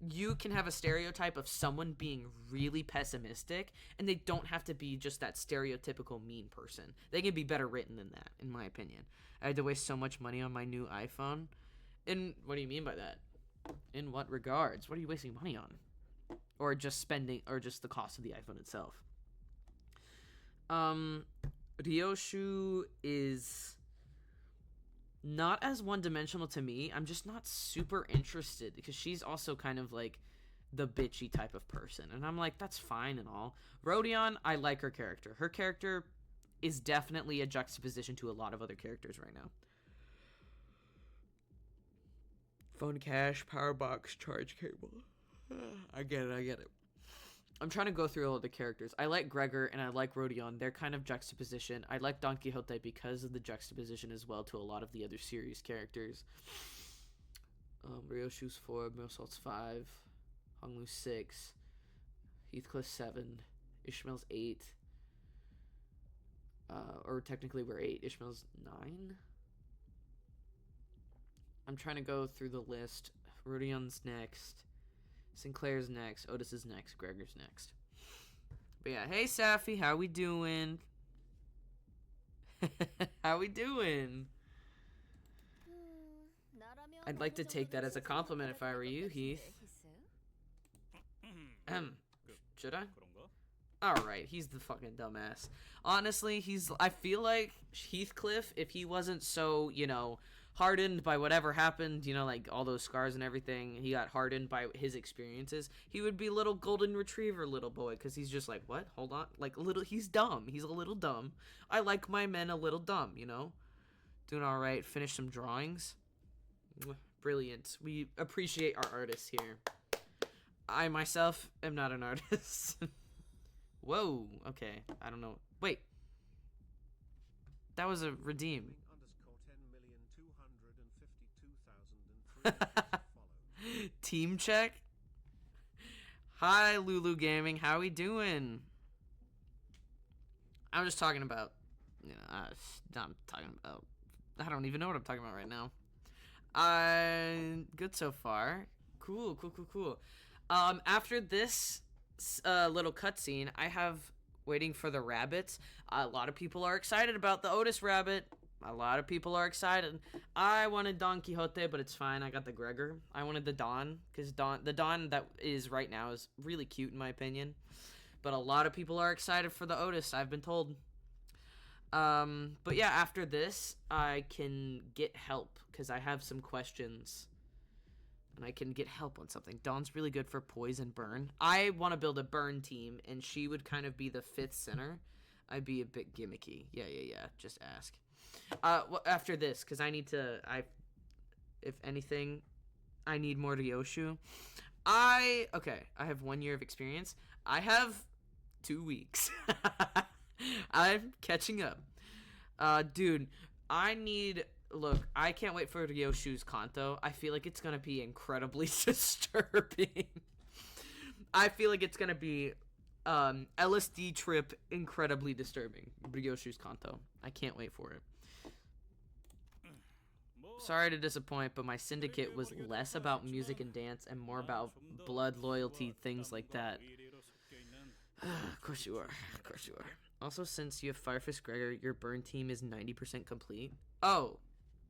Speaker 1: you can have a stereotype of someone being really pessimistic, and they don't have to be just that stereotypical mean person. They can be better written than that, in my opinion. I had to waste so much money on my new iPhone. And what do you mean by that? In what regards? What are you wasting money on? Or just spending, or just the cost of the iPhone itself? Ryoshu is not as one-dimensional to me. I'm just not super interested, because she's also kind of like the bitchy type of person, and I'm like, that's fine and all. Rodion, I like her character. Her character is definitely a juxtaposition to a lot of other characters right now. Phone cash, power box, charge cable. I get it. I'm trying to go through all the characters. I like Gregor and I like Rodion. They're kind of juxtaposition. I like Don Quixote because of the juxtaposition as well to a lot of the other series characters. Ryoshu's 4, Mirsalt's 5, Honglu 6, Heathcliff 7, Ishmael's 8. Or technically we're 8. Ishmael's 9. I'm trying to go through the list. Rodion's next. Sinclair's next. Otis is next. Gregor's next. But yeah, hey Safi, how we doing? How we doing? I'd like to take that as a compliment if I were you, Heath. Should I? Alright, he's the fucking dumbass. Honestly, I feel like Heathcliff, if he wasn't so, hardened by whatever happened, like all those scars and everything, he got hardened by his experiences, he would be little golden retriever little boy, because he's just like, what? Hold on? Like, he's dumb. He's a little dumb. I like my men a little dumb, Doing alright. Finish some drawings. Brilliant. We appreciate our artists here. I, myself, am not an artist. Whoa. Okay. I don't know. Wait. That was a redeem. Team check. Hi Lulu Gaming, how we doing? I'm just talking about, I don't even know what I'm talking about right now. Good so far. Cool. After this little cutscene, I have waiting for the rabbits. A lot of people are excited about the Otis rabbit. A lot of people are excited. I wanted Don Quixote, but it's fine. I got the Gregor. I wanted the Don, because the Don that is right now is really cute in my opinion. But a lot of people are excited for the Otis, I've been told. But yeah, after this, I can get help, because I have some questions. And I can get help on something. Dawn's really good for poise and burn. I want to build a burn team, and she would kind of be the 5th center. I'd be a bit gimmicky. Yeah. Just ask. After this, because if anything, I need more Ryoshu. I have 1 year of experience. I have 2 weeks. I'm catching up. Dude, I can't wait for Ryoshu's Canto. I feel like it's gonna be incredibly disturbing. I feel like it's gonna be LSD trip incredibly disturbing. Ryoshu's Canto. I can't wait for it. Sorry to disappoint, but my syndicate was less about music and dance and more about blood, loyalty, things like that. Of course you are. Of course you are. Also, since you have Firefist Gregor, your burn team is 90% complete. Oh,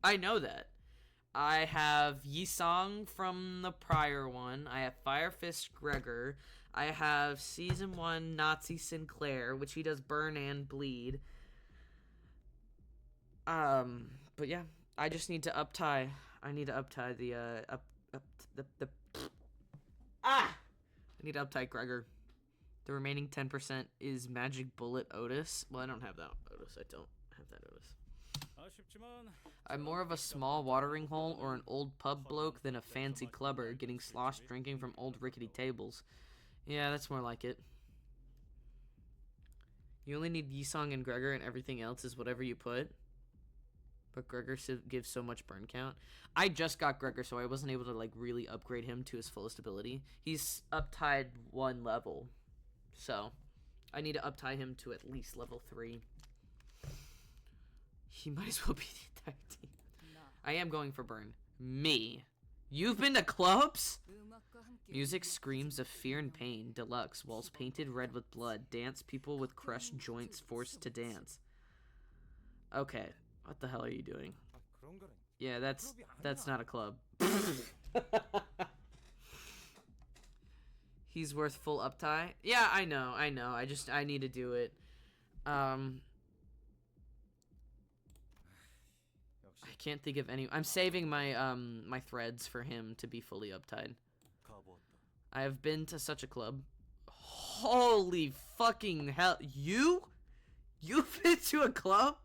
Speaker 1: I know that. I have Yisong from the prior one. I have Firefist Gregor. I have Season 1 Nazi Sinclair, which he does burn and bleed. But yeah, I just need to uptie. I need to uptie the, I need to uptie Gregor. The remaining 10% is Magic Bullet Otis. Well, I don't have that Otis. I don't have that Otis. I'm more of a small watering hole or an old pub bloke than a fancy clubber getting sloshed drinking from old rickety tables. Yeah, that's more like it. You only need Yisong and Gregor, and everything else is whatever you put. But Gregor gives so much burn count. I just got Gregor, so I wasn't able to like really upgrade him to his fullest ability. He's uptied 1 level. So, I need to uptie him to at least level 3. He might as well be the entire team. I am going for burn. Me. You've been to clubs? Music screams of fear and pain. Deluxe. Walls painted red with blood. Dance people with crushed joints forced to dance. Okay. What the hell are you doing? Yeah, that's not a club. He's worth full uptie. Yeah, I know. I need to do it. I can't think of any. I'm saving my my threads for him to be fully uptied. I have been to such a club. Holy fucking hell! You've been to a club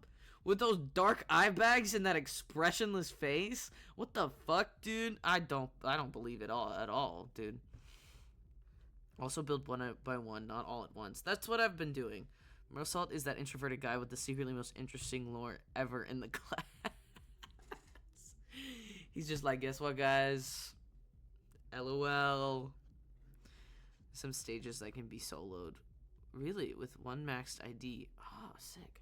Speaker 1: with those dark eye bags and that expressionless face? What the fuck, dude? I don't believe it at all, dude. Also build one by one, not all at once. That's what I've been doing. Mosalt is that introverted guy with the secretly most interesting lore ever in the class. He's just like, guess what, guys? LOL. Some stages that can be soloed. Really? With 1 maxed ID. Oh, sick.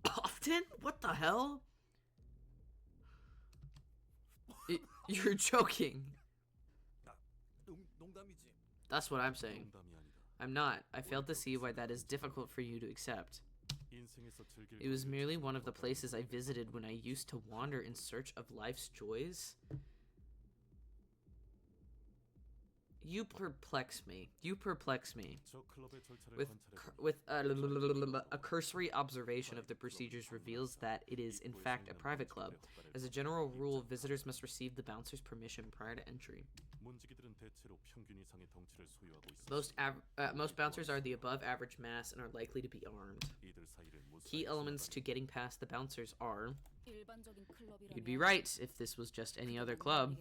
Speaker 1: Often? What the hell? You're joking. That's what I'm saying. I'm not. I failed to see why that is difficult for you to accept. It was merely one of the places I visited when I used to wander in search of life's joys. You perplex me. With a cursory observation of the procedures reveals that it is, in fact, a private club. As a general rule, visitors must receive the bouncer's permission prior to entry. Most bouncers are the above average mass and are likely to be armed. Key elements to getting past the bouncers are... You'd be right if this was just any other club.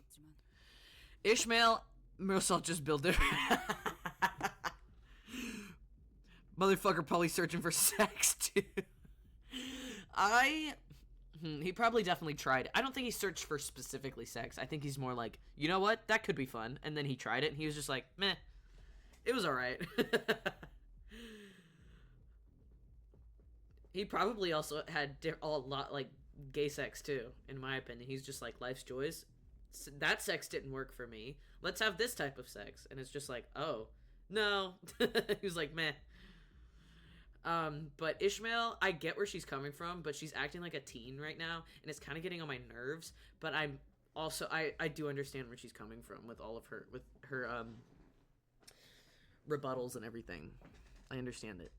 Speaker 1: Ishmael... Mosalt just built it. Motherfucker probably searching for sex, too. He probably definitely tried. I don't think he searched for specifically sex. I think he's more like, you know what? That could be fun. And then he tried it, and he was just like, meh. It was alright. He probably also had a lot, like, gay sex, too, in my opinion. He's just like, life's joys. That sex didn't work for me. Let's have this type of sex. And it's just like, oh, no. He was like, meh. But Ishmael, I get where she's coming from, but she's acting like a teen right now, and it's kind of getting on my nerves. But I'm also, I do understand where she's coming from with all of her, with her, rebuttals and everything. I understand it.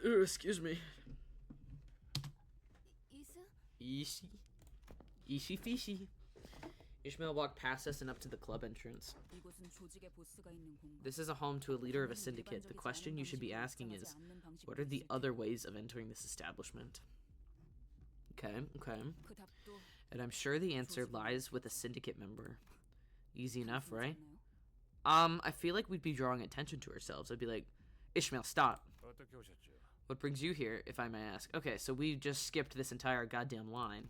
Speaker 1: Ooh, excuse me. Ishi fishy. Ishmael walked past us and up to the club entrance. This is a home to a leader of a syndicate. The question you should be asking is, what are the other ways of entering this establishment? Okay. And I'm sure the answer lies with a syndicate member. Easy enough, right? I feel like we'd be drawing attention to ourselves. I'd be like, Ishmael, stop. What brings you here, if I may ask? Okay, so we just skipped this entire goddamn line.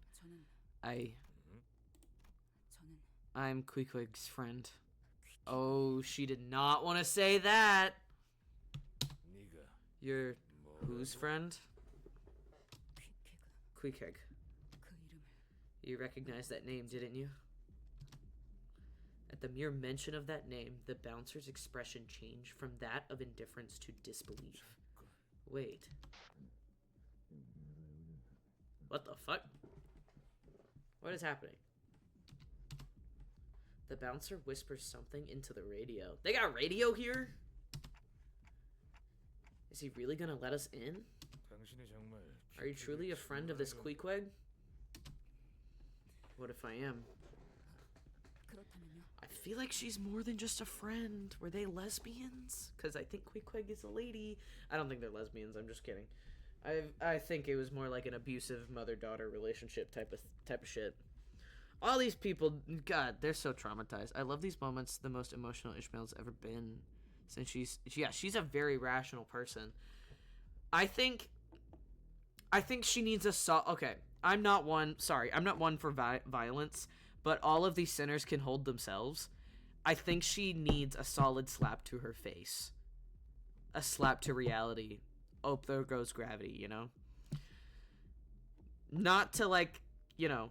Speaker 1: I'm Queequeg's friend. Oh, she did not want to say that. You're whose friend? Queequeg. You recognized that name, didn't you? At the mere mention of that name, the bouncer's expression changed from that of indifference to disbelief. Wait. What the fuck? What is happening? The bouncer whispers something into the radio. They got radio here? Is he really gonna let us in? Are you truly a friend of this Queequeg? What if I am?
Speaker 3: 그렇다면요.
Speaker 1: I feel like she's more than just a friend. Were they lesbians? Because I think Queequeg is a lady. I don't think they're lesbians. I'm just kidding. I think it was more like an abusive mother-daughter relationship type of shit. All these people, God, they're so traumatized. I love these moments. The most emotional Ishmael's ever been. Since she's a very rational person. I think she needs a okay. I'm not one for violence, but all of these sinners can hold themselves. I think she needs a solid slap to her face. A slap to reality. Oh, there goes gravity, you know? Not to, like, you know,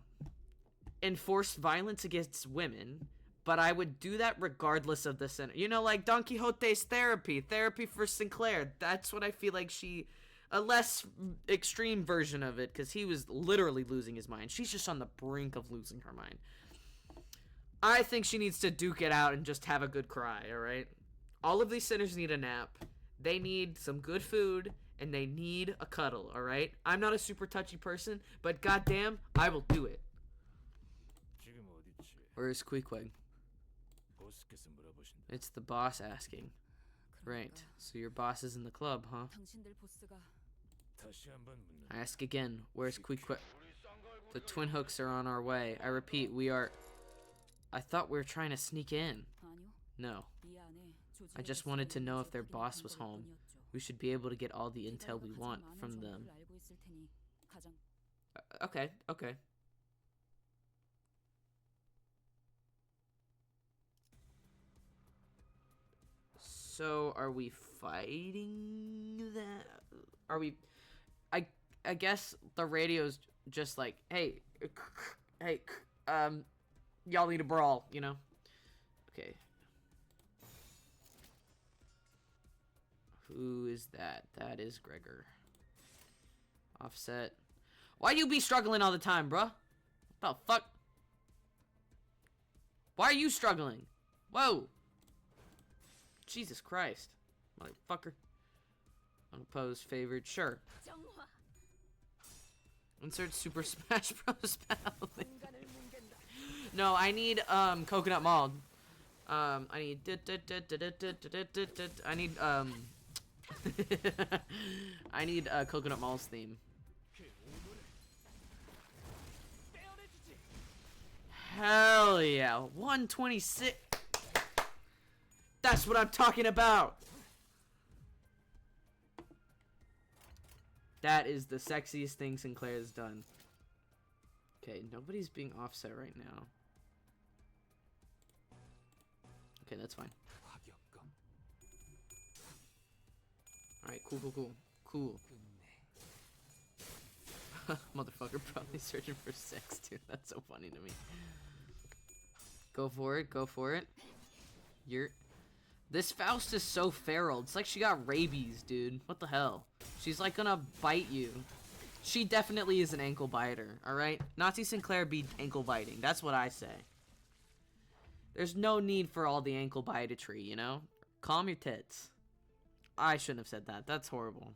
Speaker 1: enforce violence against women, but I would do that regardless of the sinner. You know, like Don Quixote's therapy for Sinclair. That's what I feel like a less extreme version of it, because he was literally losing his mind. She's just on the brink of losing her mind. I think she needs to duke it out and just have a good cry, alright? All of these sinners need a nap. They need some good food, and they need a cuddle, alright? I'm not a super touchy person, but goddamn, I will do it. Where is Queequeg? It's the boss asking. Right, so your boss is in the club, huh?
Speaker 3: 당신들 보스가
Speaker 1: I ask again, where's Queequeg? The twin hooks are on our way. I repeat, I thought we were trying to sneak in.
Speaker 3: 아니요.
Speaker 1: No.
Speaker 3: 이 안에
Speaker 1: I just wanted to know if their boss was home. We should be able to get all the intel we want from them. Okay. So, are we fighting that? Are we... I guess the radio's just like, hey, y'all need a brawl, you know? Okay. Who is that? That is Gregor. Offset. Why you be struggling all the time, bruh? What the fuck? Why are you struggling? Whoa. Jesus Christ. Motherfucker. Unopposed, favored, sure. Insert Super Smash Bros. Battle. No, I need coconut malt. I need I need coconut mall's theme. Hell yeah, 126. That's what I'm talking about. That is the sexiest thing Sinclair has done. Okay, nobody's being offset right now. Okay, that's fine. Alright, cool. Motherfucker probably searching for sex, dude. That's so funny to me. Go for it. This Faust is so feral. It's like she got rabies, dude. What the hell? She's like gonna bite you. She definitely is an ankle biter, alright? Nazi Sinclair be ankle biting. That's what I say. There's no need for all the ankle bite-a-tree, you know? Calm your tits. I shouldn't have said that. That's horrible.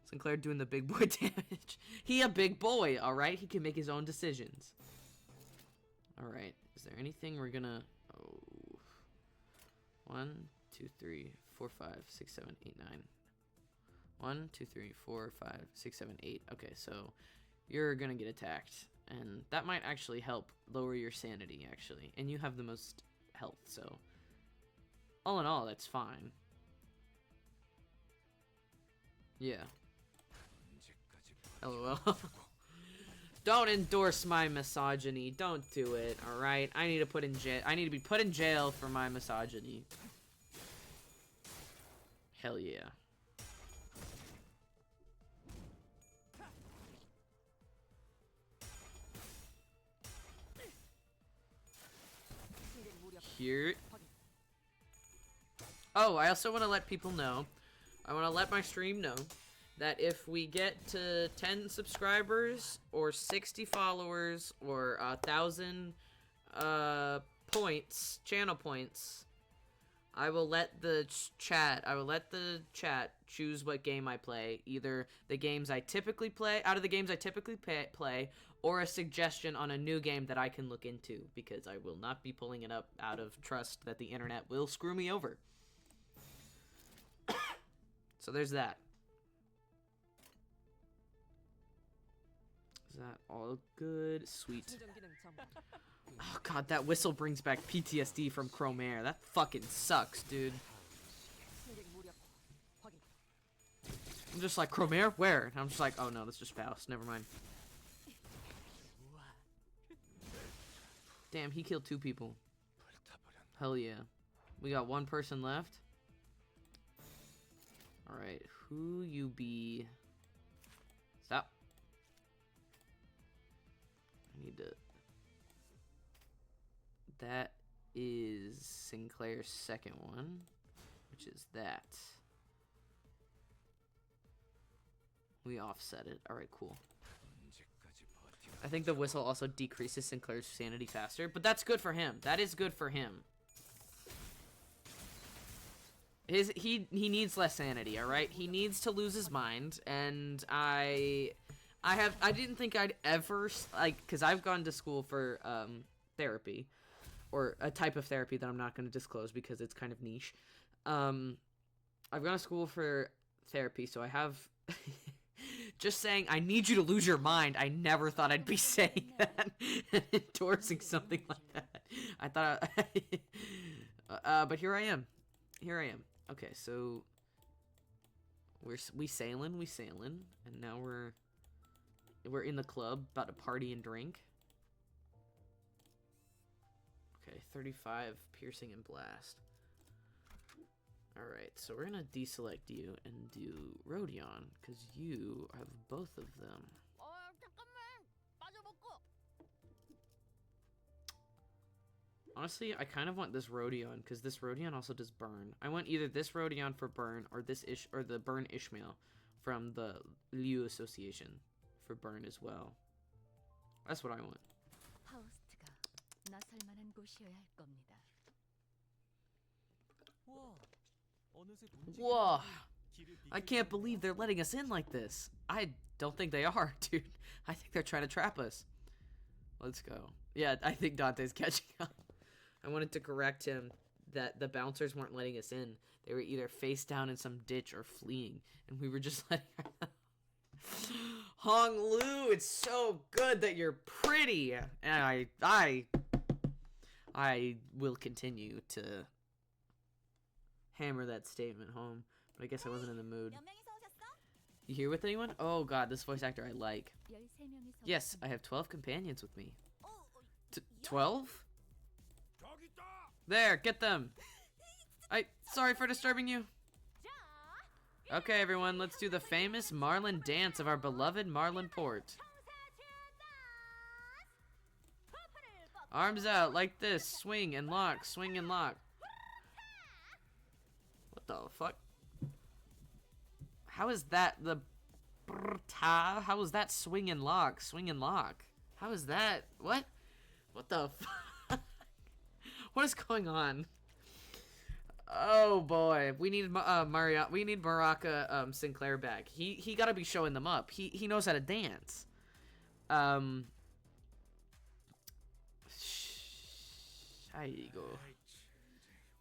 Speaker 1: Sinclair doing the big boy damage. He a big boy, alright? He can make his own decisions. Alright. Is there anything we're gonna... Oh. 1, 2, 3, 4, 5, 6, 7, 8, 9. 1, 2, 3, 4, 5, 6, 7, 8. Okay, so you're gonna get attacked. And that might actually help lower your sanity, actually. And you have the most health, so... All in all, that's fine. Yeah. LOL. Don't endorse my misogyny. Don't do it, alright? I need to be put in jail for my misogyny. Hell yeah. cute. Oh, I also want to let people know, I want to let my stream know that if we get to 10 subscribers or 60 followers or 1,000 points, channel points, I will let the chat choose what game I play. Either the games I typically play, out of the games I typically play, or a suggestion on a new game that I can look into, because I will not be pulling it up out of trust that the internet will screw me over. So there's that. Is that all good? Sweet. Oh god, that whistle brings back PTSD from Chrome Air. That fucking sucks, dude. I'm just like, Chrome Air? Where? And I'm just like, oh no, that's just Faust. Never mind. Damn, he killed 2 people. Hell yeah. We got 1 person left. Alright, who you be? Stop. I need to... That is Sinclair's second one, which is that. We offset it. Alright, cool. I think the whistle also decreases Sinclair's sanity faster, but that's good for him. That is good for him. He needs less sanity, alright? He needs to lose his mind, and I didn't think I'd ever, like, because I've gone to school for therapy, or a type of therapy that I'm not going to disclose because it's kind of niche. I've gone to school for therapy, so I have just saying I need you to lose your mind. I never thought I'd be saying that and endorsing something like that. I thought but here I am. Okay, so we sailing, and now we're in the club, about to party and drink. Okay, 35 piercing and blast. Alright, so we're gonna deselect you and do Rodion, because you have both of them. Honestly, I kind of want this Rodion, because this Rodion also does burn. I want either this Rodion for burn, or or the burn Ishmael from the Liu Association for burn as well. That's what I want. Whoa! I can't believe they're letting us in like this. I don't think they are, dude. I think they're trying to trap us. Let's go. Yeah, I think Dante's catching up. I wanted to correct him that the bouncers weren't letting us in. They were either face down in some ditch or fleeing, and we were just letting her... Hong Lu, it's so good that you're pretty, and I will continue to hammer that statement home, but I guess I wasn't in the mood. You here with anyone? Oh god, this voice actor I like. Yes, I have 12 companions with me. 12? There, get them! Sorry for disturbing you. Okay, everyone, let's do the famous Marlin dance of our beloved Marlin port. Arms out, like this. Swing and lock, swing and lock. What the fuck? How is that the... How is that swing and lock? Swing and lock. How is that? What? What the fuck? What is going on? Oh boy, we need we need Baraka Sinclair back. He gotta be showing them up. He knows how to dance.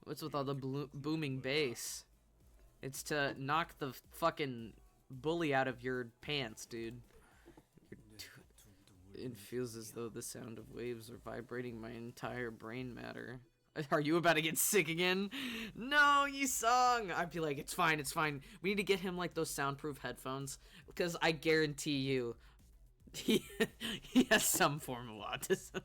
Speaker 1: What's with all the booming bass? It's to knock the fucking bully out of your pants, dude. It feels as though the sound of waves are vibrating my entire brain matter. Are you about to get sick again? No, you sung! I'd be like, it's fine, it's fine. We need to get him, like, those soundproof headphones. Because I guarantee you, he has some form of autism.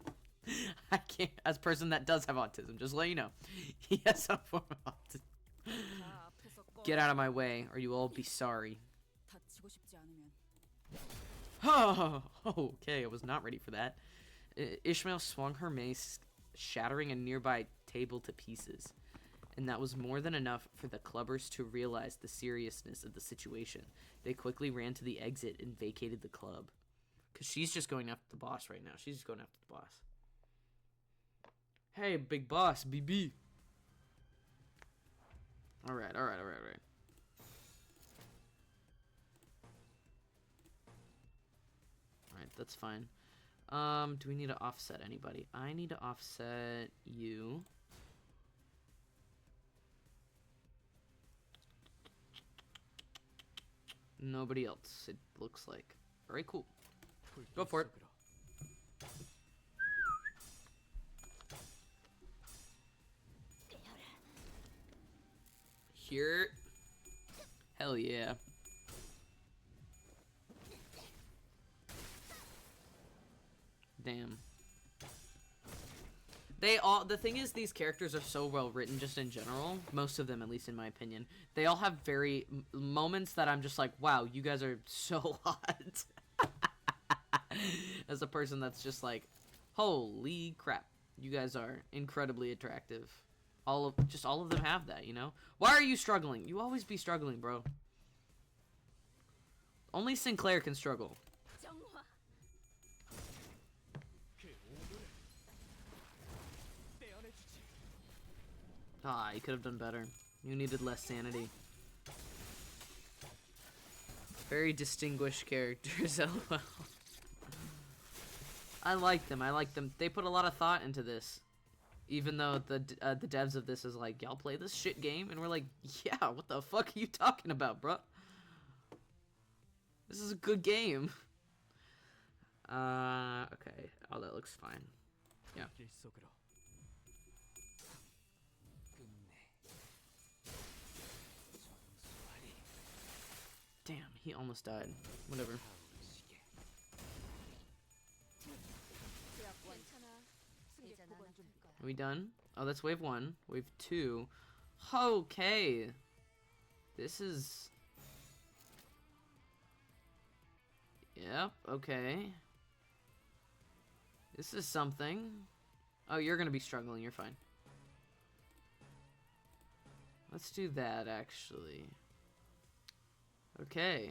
Speaker 1: I can't, as a person that does have autism, just let you know. He has some form of autism. Get out of my way, or you will all be sorry. Oh, okay, I was not ready for that. Ishmael swung her mace, shattering a nearby table to pieces. And that was more than enough for the clubbers to realize the seriousness of the situation. They quickly ran to the exit and vacated the club. Because she's just going after the boss right now. She's just going after the boss. Hey, big boss, BB. Alright. Alright, that's fine. Do we need to offset anybody? I need to offset you. Nobody else, it looks like. Alright, cool. Go for it. Here. Hell yeah. Damn. The thing is, these characters are so well written just in general. Most of them, at least in my opinion. They all have very moments that I'm just like, wow, you guys are so hot. As a person that's just like, holy crap, you guys are incredibly attractive. All of them have that, you know? Why are you struggling? You always be struggling, bro. Only Sinclair can struggle. Ah, you could have done better. You needed less sanity. Very distinguished characters, lol. I like them. They put a lot of thought into this. Even though the devs of this is like, y'all play this shit game? And we're like, yeah, what the fuck are you talking about, bro? This is a good game. Okay. Oh, that looks fine. Yeah. Damn, he almost died. Whatever. Are we done? Oh, that's wave 1. Wave 2. Okay. This is... Yep, okay. This is something. Oh, you're gonna be struggling. You're fine. Let's do that, actually. Okay,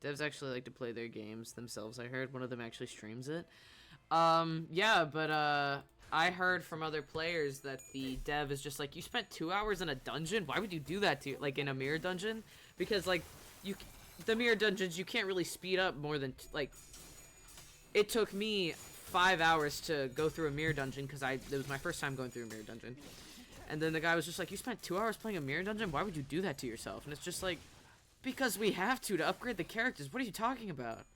Speaker 1: Devs actually like to play their games themselves, I heard. One of them actually streams it. Yeah, but, I heard from other players that the dev is just like, you spent 2 hours in a dungeon? Why would you do that to, like, in a mirror dungeon? Because, like, the mirror dungeons, you can't really speed up more than, like, it took me 5 hours to go through a mirror dungeon because it was my first time going through a mirror dungeon. And then the guy was just like, you spent 2 hours playing a mirror dungeon? Why would you do that to yourself? And it's just like, because we have to upgrade the characters. What are you talking about?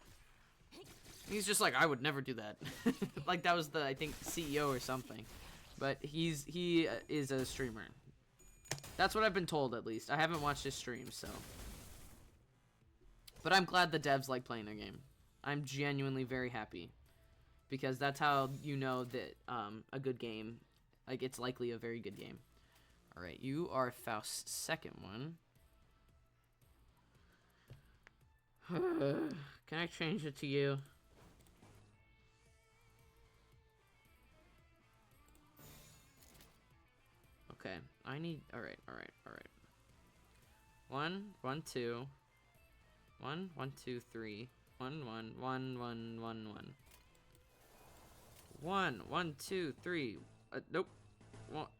Speaker 1: He's just like, I would never do that. Like, that was the, I think, CEO or something. But he is a streamer. That's what I've been told, at least. I haven't watched his stream, so. But I'm glad the devs like playing their game. I'm genuinely very happy. Because that's how you know that a good game, like, it's likely a very good game. Alright, you are Faust's second one. Can I change it to you? Okay, I need, alright. 1, 1, 2. 1, 1, 2, 3. 1, 1, 1, 1, 1, 1. 1, 1, 2, 3. Nope.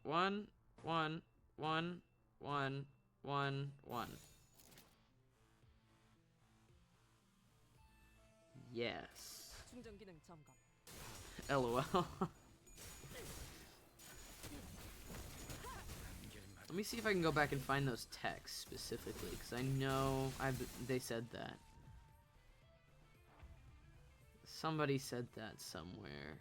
Speaker 1: 1, 1, 1, 1, 1, 1. Yes. LOL. Let me see if I can go back and find those texts specifically, because I know they said that. Somebody said that somewhere.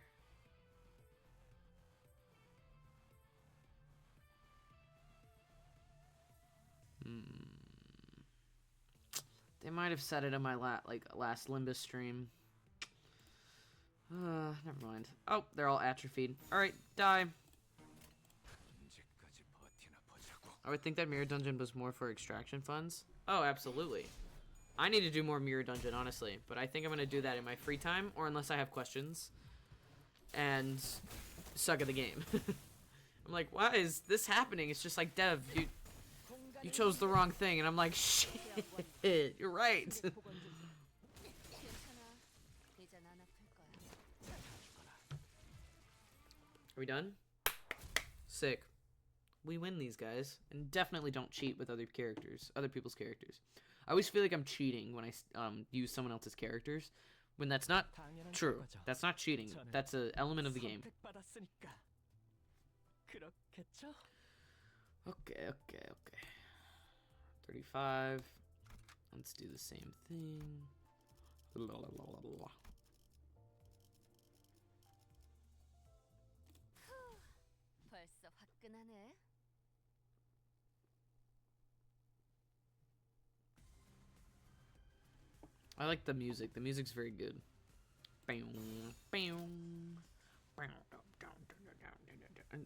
Speaker 1: They might have said it in my last Limbus stream. Never mind. Oh, they're all atrophied. Alright, die. I would think that mirror dungeon was more for extraction funds. Oh, absolutely. I need to do more mirror dungeon, honestly, but I think I'm gonna do that in my free time, or unless I have questions and suck at the game. I'm like, why is this happening? It's just like, Dev, you chose the wrong thing, and I'm like, shit, you're right.
Speaker 3: 괜찮아. 이젠 안 아플 거야.
Speaker 1: Are we done? Sick. We win these guys, and definitely don't cheat with other people's characters. I always feel like I'm cheating when I use someone else's characters, when that's not
Speaker 2: 당연한
Speaker 1: true.
Speaker 2: 거죠.
Speaker 1: That's not cheating.
Speaker 2: 저는
Speaker 1: That's an element of the game.
Speaker 2: 선택받았으니까. 그렇겠죠?
Speaker 1: Okay. 35. Let's do the same thing.
Speaker 3: 벌써 화끈하네.
Speaker 1: I like the music. The music's very good.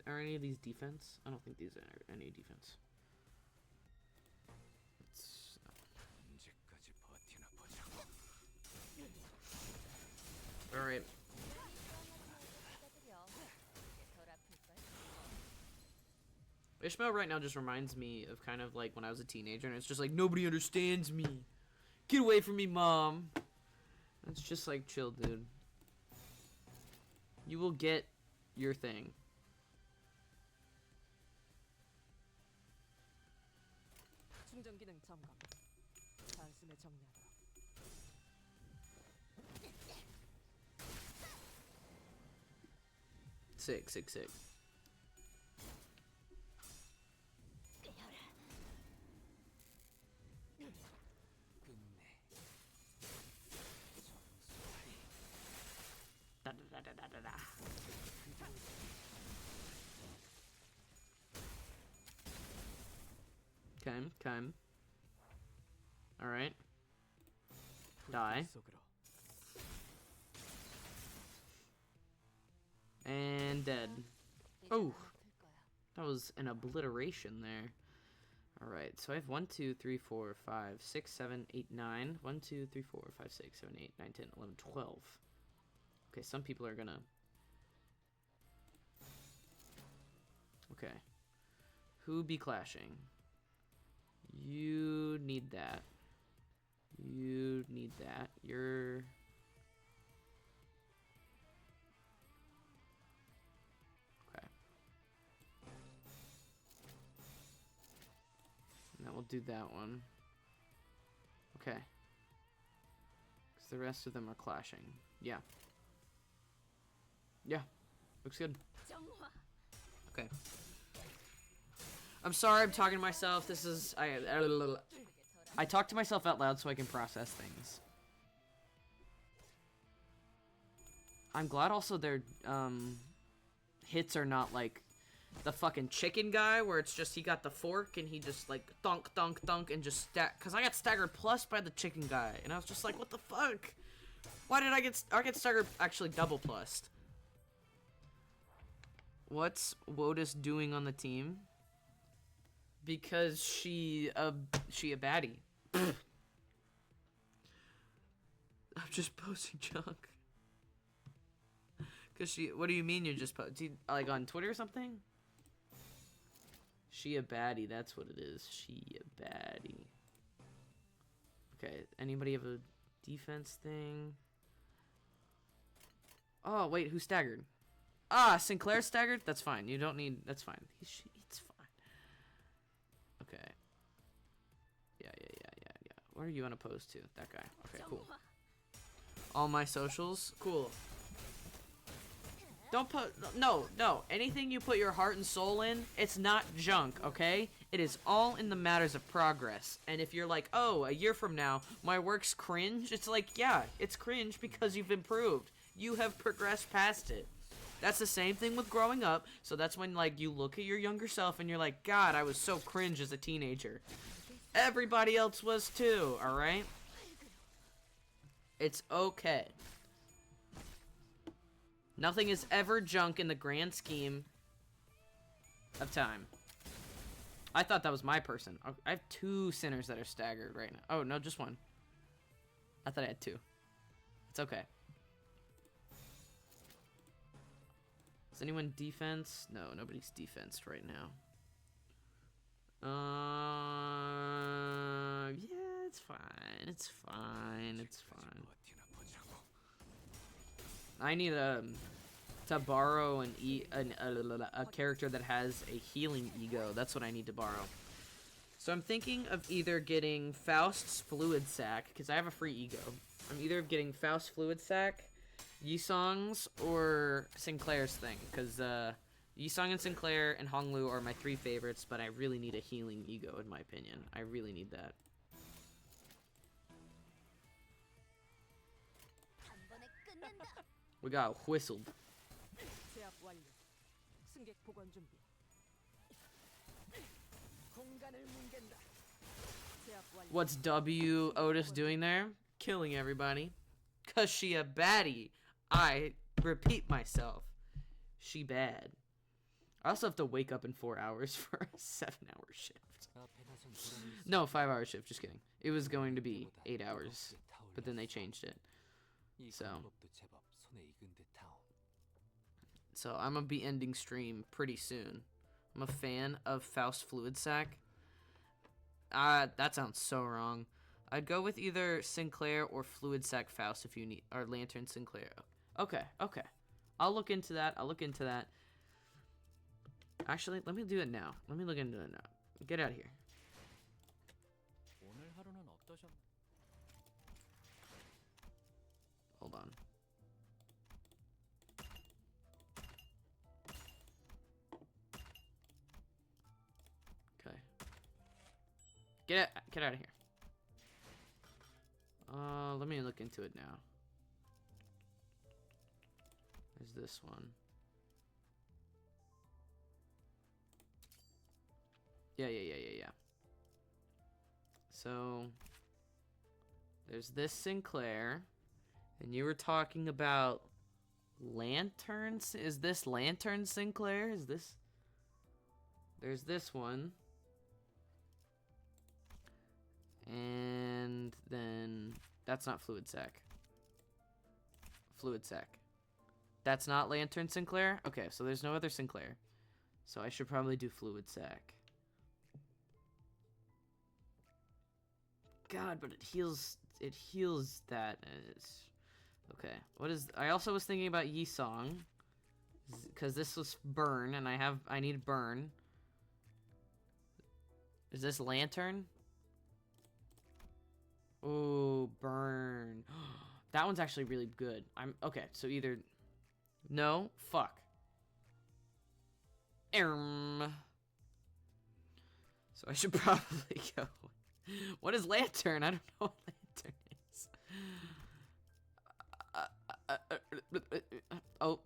Speaker 1: Are any of these defense? I don't think these are any defense.
Speaker 2: 언제까지 버티나 보자고.
Speaker 1: Alright.
Speaker 3: 축하드려. 이제 덜 아플걸?
Speaker 1: Ishmael right now just reminds me of kind of like when I was a teenager, and it's just like, nobody understands me. Get away from me, Mom. It's just like, chill, dude. You will get your thing.
Speaker 2: 충전 기능 점검. 단숨에 정리하도록.
Speaker 1: Sick.
Speaker 2: 끝내.
Speaker 1: Okay. Alright. Die.
Speaker 2: 속으로.
Speaker 1: And dead.
Speaker 3: 이젠
Speaker 1: Oh.
Speaker 3: 안 아플 거야.
Speaker 1: That was an obliteration there. Alright, so I have 1, 2, 3, 4, 5, 6, 7, 8, 9. 1, 2, 3, 4, 5, 6, 7, 8, 9, 10, 11, 12. Okay, some people are gonna... Okay. Who be clashing? You need that. You need that. You're... Okay. Now we'll do that one. Okay. Because the rest of them are clashing. Yeah. Yeah. Looks good.
Speaker 3: 정화.
Speaker 1: Okay. I'm sorry I'm talking to myself. This is... I talk to myself out loud so I can process things. I'm glad also their hits are not like the fucking chicken guy where it's just he got the fork and he just like thunk and just stack. Cause I got staggered plus by the chicken guy and I was just like, what the fuck? Why did I get staggered actually double plussed? What's Wotus doing on the team? Because she a baddie. I'm just posting junk. Cause she, what do you mean you're just like on Twitter or something? She a baddie, that's what it is. She a baddie. Okay, anybody have a defense thing? Oh wait, who staggered? Ah, Sinclair staggered? That's fine. You don't need, that's fine. It's fine. Okay. Yeah. What are you unopposed to? That guy. Okay, cool. All my socials? Cool. Don't put, no. Anything you put your heart and soul in, it's not junk, okay? It is all in the matters of progress. And if you're like, oh, a year from now, my work's cringe, it's like, yeah, it's cringe because you've improved. You have progressed past it. That's the same thing with growing up. So that's when, like, you look at your younger self and you're like, God, I was so cringe as a teenager. Everybody else was too, alright? It's okay. Nothing is ever junk in the grand scheme of time. I thought that was my person. I have 2 sinners that are staggered right now. Oh, no, just one. I thought I had 2. It's okay. Is anyone defense? No, nobody's defensed right now. Yeah, it's fine. It's fine. It's fine. I need to borrow a character that has a healing ego. That's what I need to borrow. So I'm thinking of either getting Faust's Fluid Sac, because I have a free ego. I'm either getting Faust's Fluid Sac, Yisong's, or Sinclair's thing, because Yisong and Sinclair and Honglu are my 3 favorites, but I really need a healing ego, in my opinion. I really need that. We got whistled.
Speaker 2: 제압 완료. 승객 보관 준비. 공간을 뭉갠다. 제압 완료.
Speaker 1: What's W Otis doing there? Killing everybody. Cause she a baddie. I repeat myself. She bad. I also have to wake up in 4 hours for a 7-hour shift. No, 5-hour shift, just kidding. It was going to be 8 hours, but then they changed it. So I'm gonna be ending stream pretty soon. I'm a fan of Faust Fluid Sac. That sounds so wrong. I'd go with either Sinclair or Fluid Sac Faust if you need, or Lantern Sinclair. Okay. I'll look into that. Actually, let me do it now. Let me look into it now. Get out of here. Hold on. Okay. Get out of here. Let me look into it now. There's this one. Yeah. So, there's this Sinclair. And you were talking about lanterns? Is this Lantern Sinclair? Is this... There's this one. And then... That's not Fluid Sac. Fluid Sac. That's not Lantern Sinclair? Okay, so there's no other Sinclair. So I should probably do Fluid Sac. God, but it heals that. It's... Okay, what is... I also was thinking about Yisong. Because this was Burn, and I need Burn. Is this Lantern? Oh, Burn. That one's actually really good. Okay, so either... No? Fuck. So I should probably go... What is Lantern? I don't know what Lantern is. Oh.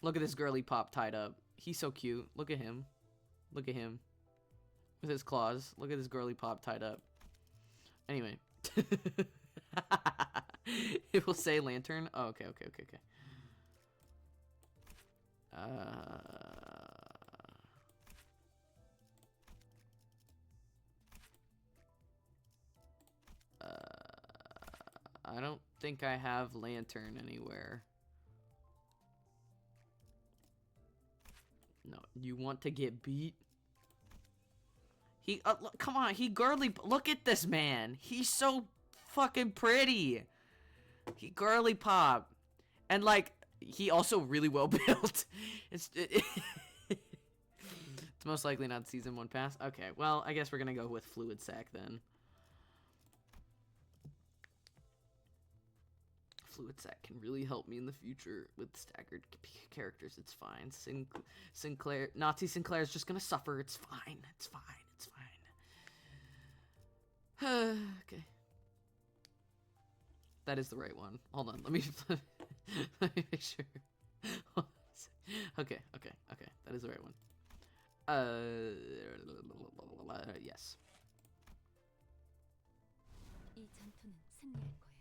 Speaker 1: Look at this girly pop tied up. He's so cute. Look at him. Look at him. With his claws. Look at this girly pop tied up. Anyway. It will say Lantern. Oh, okay. I don't think I have Lantern anywhere. No, you want to get beat? Look, come on, he girly. Look at this man. He's so fucking pretty. He girly pop, and like he also really well built. It's most likely not season 1 pass. Okay, well I guess we're gonna go with Fluid Sac then. Fluid Sac can really help me in the future with staggered characters. It's fine. Sinclair, Nazi Sinclair is just gonna suffer. It's fine. Okay. That is the right one. Hold on. Let me make sure. Okay. That is the right one. Yes.
Speaker 3: 이 전투는 승리할 거예요.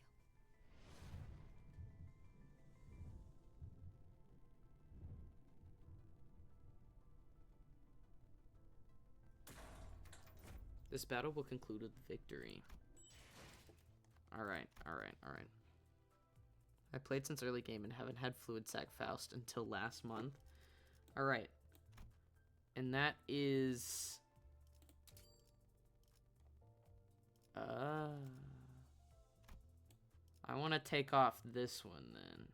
Speaker 1: This battle will conclude with victory. Alright. I played since early game and haven't had Fluid Sac Faust until last month. Alright. And that is... I want to take off this one then.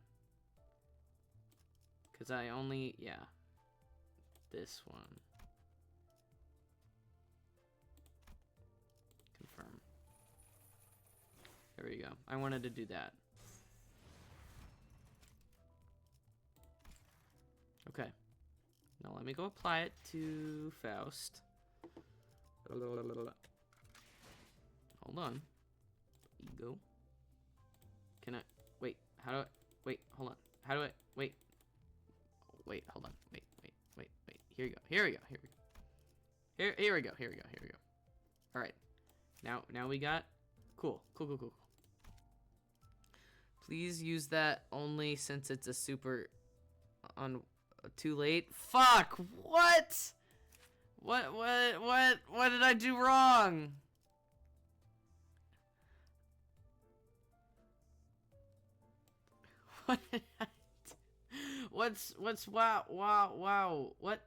Speaker 1: Because I only... Yeah. This one. Confirm. There we go. I wanted to do that. Okay. Now let me go apply it to Faust. Hold on. Ego. Can I... Wait. How do I... Wait. Hold on. How do I... Wait. Wait. Hold on. Wait. Here we go. Here we go. Alright. Now we got... Cool. Please use that only since it's a super... on... Too late? Fuck! What? What did I do wrong? What did I do? What's wow, what?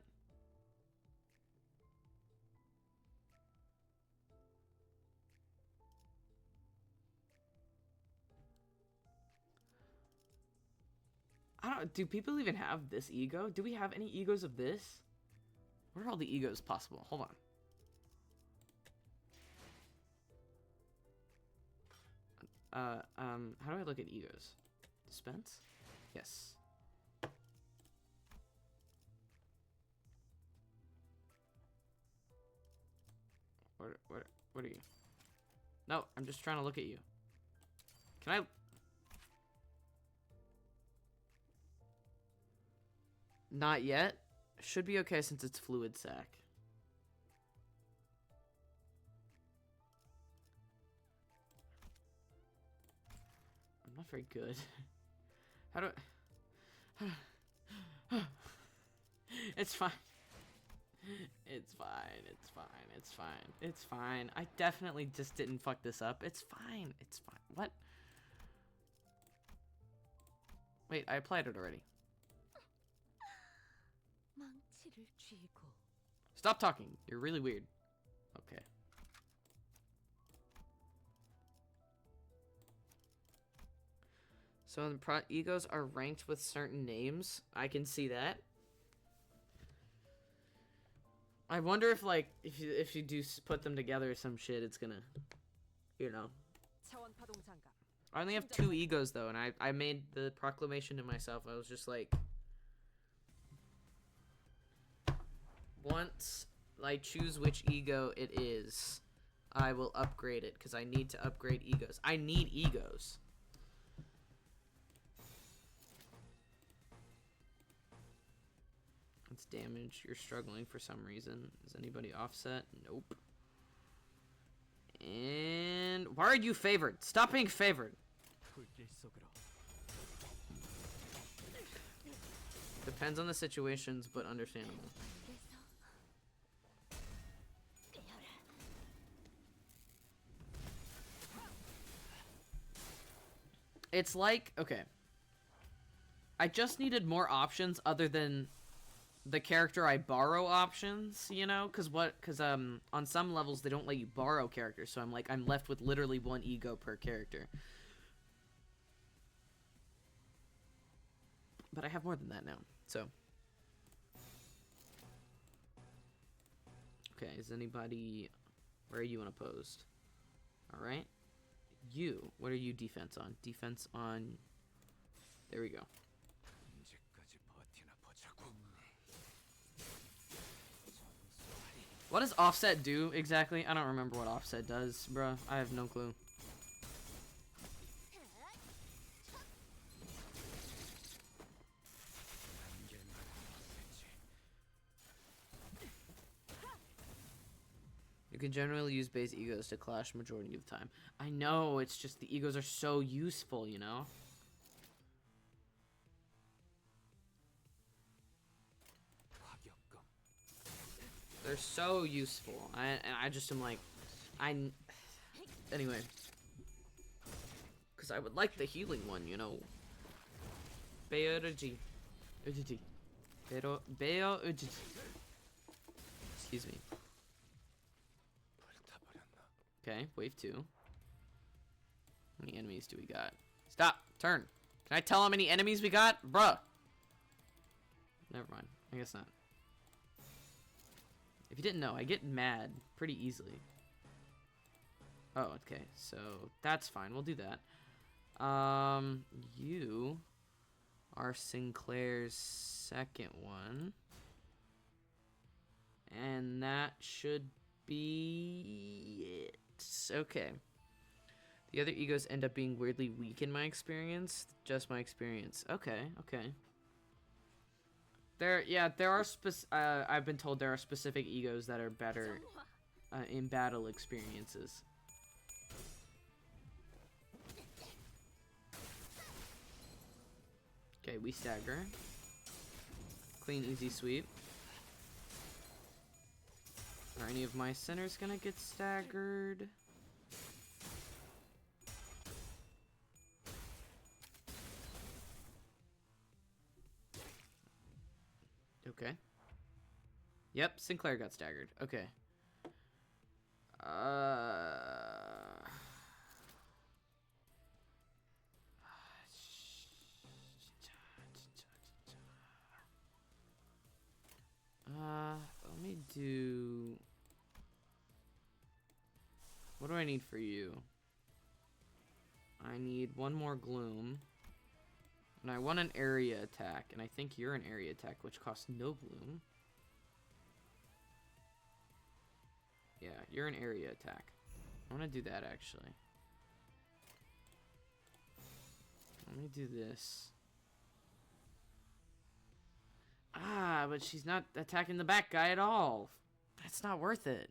Speaker 1: Do people even have this ego? Do we have any egos of this? What are all the egos possible? Hold on. How do I look at egos? Dispense? Yes. What are you? No, I'm just trying to look at you. Can I... Not yet. Should be okay since it's Fluid Sac. I'm not very good. How do I... It's fine. It's fine. I definitely just didn't fuck this up. It's fine. What? Wait, I applied it already. Stop talking. You're really weird. Okay. So the egos are ranked with certain names. I can see that. I wonder if like if you do put them together or some shit, it's gonna, you know. I only have 2 egos though, and I made the proclamation to myself. I was just like, once I choose which ego it is, I will upgrade it, because I need to upgrade egos. I need egos. It's damage. You're struggling for some reason. Is anybody offset? Nope. And why are you favored? Stop being favored. Depends on the situations, but understandable. It's like, okay. I just needed more options other than the character I borrow options, you know? Because on some levels they don't let you borrow characters, so I'm left with literally 1 ego per character. But I have more than that now, so. Okay, is anybody... Where are you unopposed? Alright. You. What are you defense on? Defense on... There we go. What does offset do exactly? I don't remember what offset does, bruh. I have no clue. You can generally use base egos to clash majority of the time. I know, it's just the egos are so useful, you know? They're so useful. I just am like... Anyway. Because I would like the healing one, you know. Beo Uji. Uji. Beo Uji. Excuse me. Okay, wave 2. How many enemies do we got? Stop! Turn! Can I tell how many enemies we got? Bruh! Never mind. I guess not. If you didn't know, I get mad pretty easily. Oh, okay. So, that's fine. We'll do that. You are Sinclair's second one. And that should be it. Okay. The other egos end up being weirdly weak in my experience. Just my experience. Okay, okay. There are I've been told there are specific egos that are better in battle experiences. Okay, we stagger. Clean, easy sweep. Are any of my centers gonna get staggered? Okay. Yep, Sinclair got staggered. Okay. Let me do... What do I need for you? I need one more gloom. And I want an area attack, and I think you're an area attack, which costs no gloom. Yeah, you're an area attack. I want to do that, actually. Let me do this. Ah, but she's not attacking the back guy at all. That's not worth it.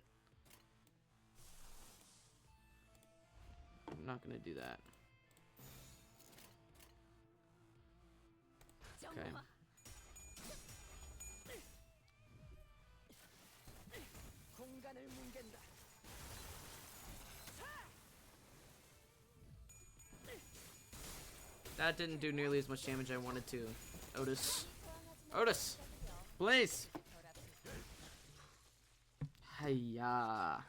Speaker 1: I'm not gonna do that. Okay. That didn't do nearly as much damage I wanted to. Otis. Otis! Blaze! Hiya.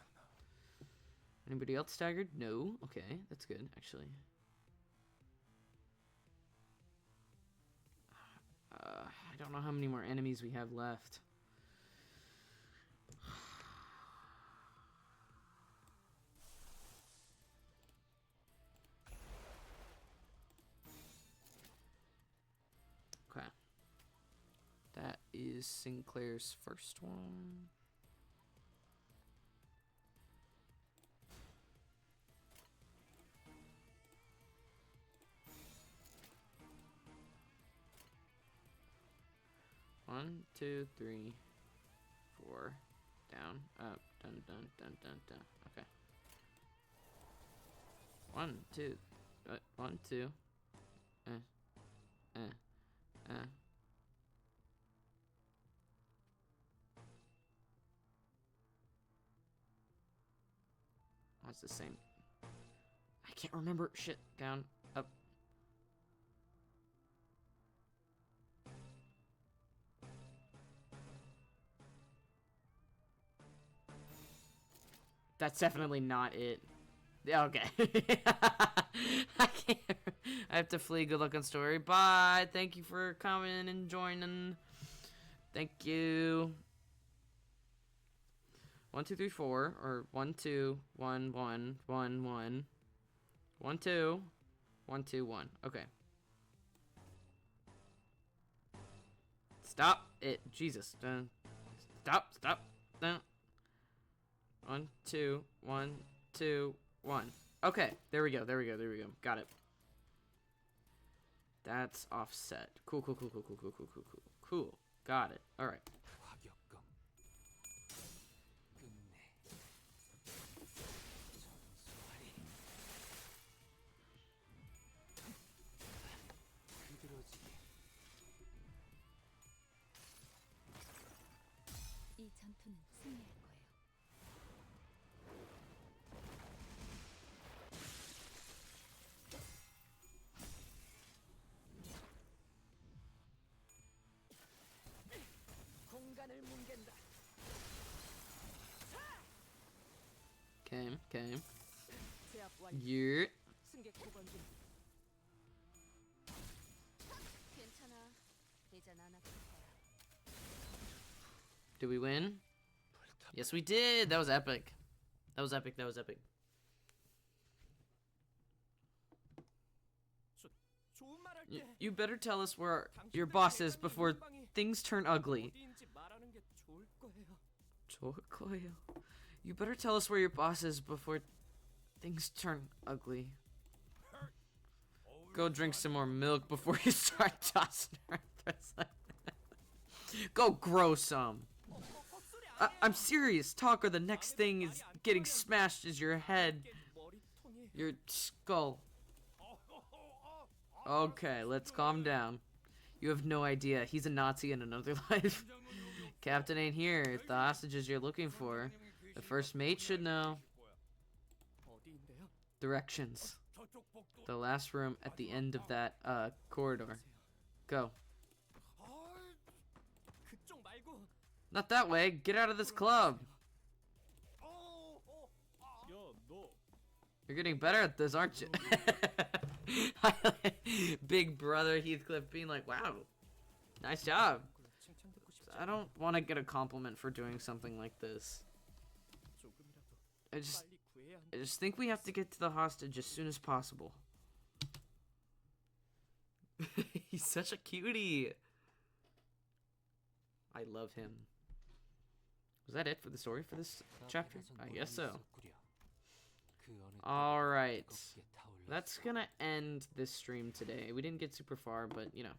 Speaker 1: Anybody else staggered? No? Okay, that's good, actually. I don't know how many more enemies we have left. Okay. That is Sinclair's first one. One, two, three, 4. Down, up, dun, dun, dun, dun, dun. Okay. 1, 2, 1, 2. That's the same. I can't remember. Shit. Down, up. That's definitely not it. Okay. I can't. I have to flee. Good luck on story. Bye. Thank you for coming and joining. Thank you. 1, 2, 3, 4, or 1, 2, 1, 1, 1, 1. 1, 2, 1, 2, 1. Okay. Stop it. Jesus. Stop. Stop. 1, 2, 1, 2, 1. Okay. There we go. There we go. There we go. Got it. That's offset. Cool. Cool. Got it. All right.
Speaker 3: 이 전투는 승리할 거예요.
Speaker 1: Okay.
Speaker 2: 제압 완료.
Speaker 1: Yeah.
Speaker 2: 승객 보관 중.
Speaker 3: 괜찮아. 대잔 안 아플 거야.
Speaker 1: Did we win? Yes, we did. That was epic. That was epic. That was epic.
Speaker 2: 좋은 말 할게.
Speaker 1: You better tell us where your boss is before things turn ugly.
Speaker 2: 어디인지 말하는 게 좋을 거예요.
Speaker 1: 좋을 거예요. You better tell us where your boss is before things turn ugly. Go drink some more milk before you start tossing her threats like that. Go grow some. I'm serious. Talk or the next thing is getting smashed is your head.
Speaker 2: 머리통이.
Speaker 1: Your skull. Okay, let's calm down. You have no idea. He's a Nazi in another life. Captain ain't here. If the hostages you're looking for, the first mate should know.
Speaker 2: 어디인데요?
Speaker 1: Directions. The last room at the end of that corridor. Go.
Speaker 2: 그쪽 말고.
Speaker 1: Not that way. Get out of this club.
Speaker 2: 야, 너.
Speaker 1: You're getting better at this, aren't you? Big brother Heathcliff being like, wow, nice job.
Speaker 2: 칭찬듣고 싶지.
Speaker 1: I don't want to get a compliment for doing something like this.
Speaker 2: 조금이라도
Speaker 1: I
Speaker 2: 빨리 구해야 한다.
Speaker 1: just think we have to get to the hostage as soon as possible. He's such a cutie. I love him. Was that it for the story for this chapter? I guess so. Alright. That's gonna end this stream today. We didn't get super far, but you know.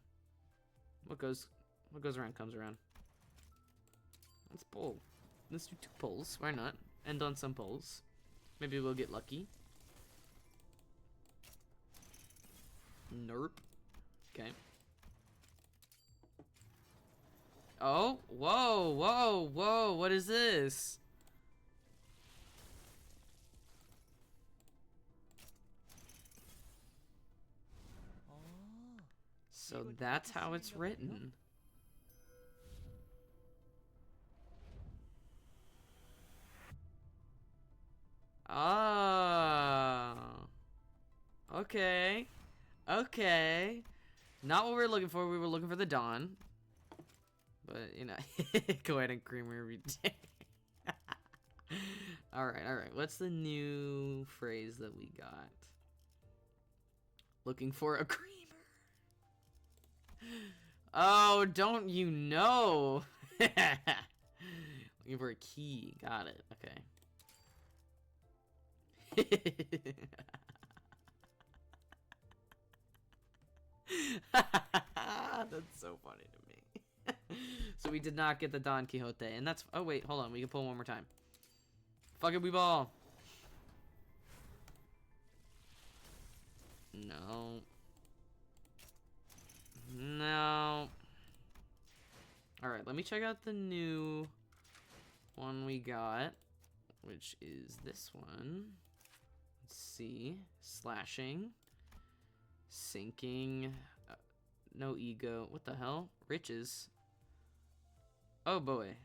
Speaker 1: What goes around comes around. Let's pull. Let's do 2 pulls. Why not? End on some pulls. Maybe we'll get lucky. Nerp. Okay. Oh, whoa, whoa, whoa, what is this? So that's how it's written. Ah. Okay. Okay. Not what we were looking for. We were looking for the dawn. But, you know, go ahead and creamer every day. Alright, alright. What's the new phrase that we got? Looking for a creamer. Oh, don't you know? Looking for a key. Got it. Okay. That's so funny to me. So we did not get the Don Quixote, and that's... Oh, wait, hold on. We can pull one more time. Fuck it, we ball. No. No. Alright, let me check out the new one we got, which is this one. Let's see. Slashing. Sinking. No ego. What the hell? Riches. Oh boy.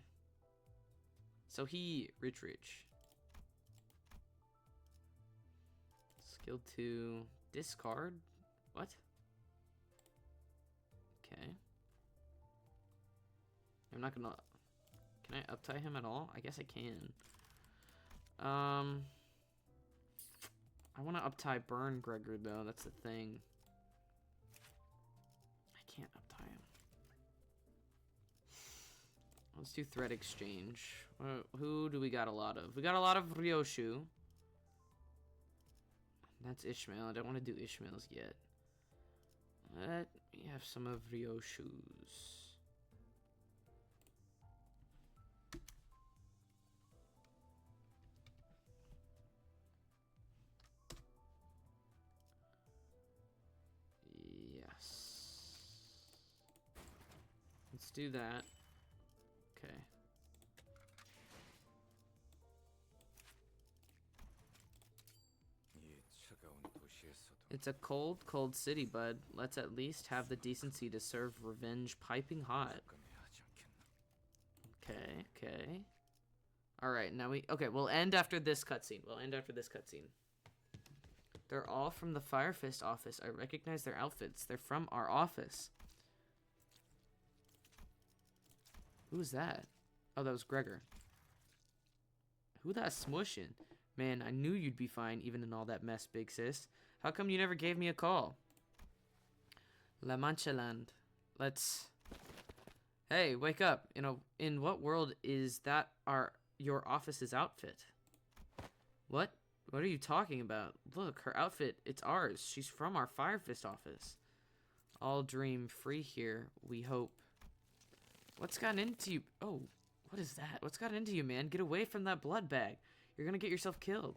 Speaker 1: So he rich. Skill 2. Discard? What? Okay. I'm not gonna... Can I uptie him at all? I guess I can. I want to uptie Burn Gregor though, that's the thing. I can't uptie him. Let's do thread exchange. Who do we got a lot of? We got a lot of Ryoshu. That's Ishmael. I don't want to do Ishmael's yet. Let me have some of Ryoshu's. Yes. Let's do that. Okay. It's a cold, cold city, bud. Let's at least have the decency to serve revenge piping hot. Okay, okay. Alright, now okay, we'll end after this cutscene. They're all from the Fire Fist office. I recognize their outfits. They're from our office. Who was that? Oh, that was Gregor. Who that smushing? Man, I knew you'd be fine even in all that mess, big sis. How come you never gave me a call? La Mancha Land. Let's... Hey, wake up. In what world is that your office's outfit? What? What are you talking about? Look, her outfit, it's ours. She's from our Fire Fist office. All dream free here, we hope. What's gotten into you? Oh, what is that? What's gotten into you, man? Get away from that blood bag. You're gonna get yourself killed.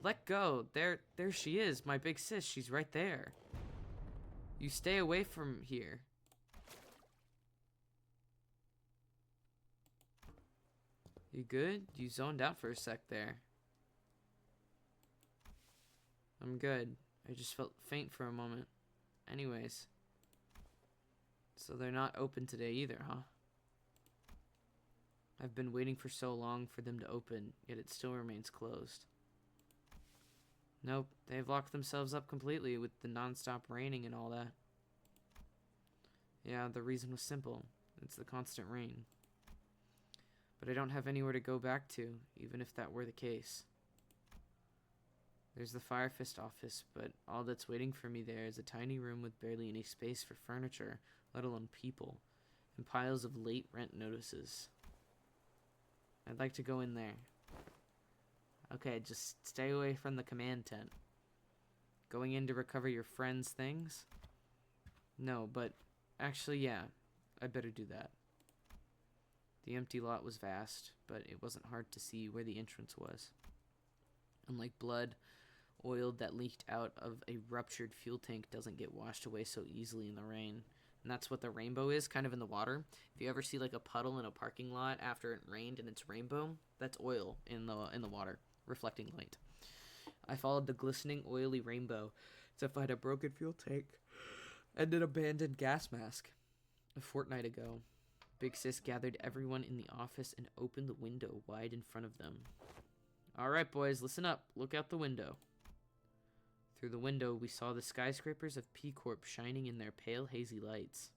Speaker 1: Let go. There she is, my big sis. She's right there. You stay away from here. You good? You zoned out for a sec there. I'm good. I just felt faint for a moment. Anyways. So they're not open today either, huh? I've been waiting for so long for them to open, yet it still remains closed. Nope, they've locked themselves up completely with the non-stop raining and all that. Yeah, the reason was simple. It's the constant rain. But I don't have anywhere to go back to, even if that were the case. There's the Fire Fist office, but all that's waiting for me there is a tiny room with barely any space for furniture, let alone people, and piles of late rent notices. I'd like to go in there. Okay, just stay away from the command tent. Going in to recover your friend's things? No, but actually, yeah, I better do that. The empty lot was vast, but it wasn't hard to see where the entrance was. Unlike blood, oil that leaked out of a ruptured fuel tank doesn't get washed away so easily in the rain. And that's what the rainbow is, kind of in the water. If you ever see like a puddle in a parking lot after it rained and it's rainbow, that's oil in the water, reflecting light. I followed the glistening, oily rainbow to find a broken fuel tank and an abandoned gas mask. A fortnight ago, Big Sis gathered everyone in the office and opened the window wide in front of them. All right, boys, listen up. Look out the window. Through the window, we saw the skyscrapers of P-Corp shining in their pale, hazy lights.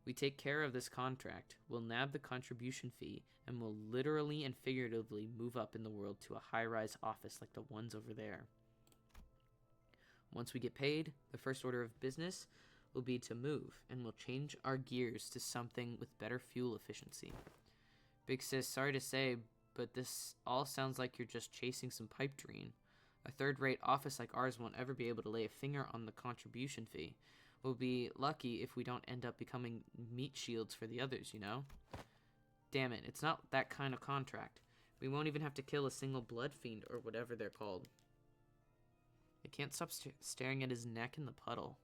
Speaker 1: We take care of this contract, we'll nab the contribution fee, and we'll literally and figuratively move up in the world to a high-rise office like the ones over there. Once we get paid, the first order of business will be to move, and we'll change our gears to something with better fuel efficiency. Big Sis, sorry to say, but this all sounds like you're just chasing some pipe dream. A third-rate office like ours won't ever be able to lay a finger on the contribution fee. We'll be lucky if we don't end up becoming meat shields for the others, you know? Damn it, it's not that kind of contract. We won't even have to kill a single blood fiend or whatever they're called. I can't stop staring at his neck in the puddle.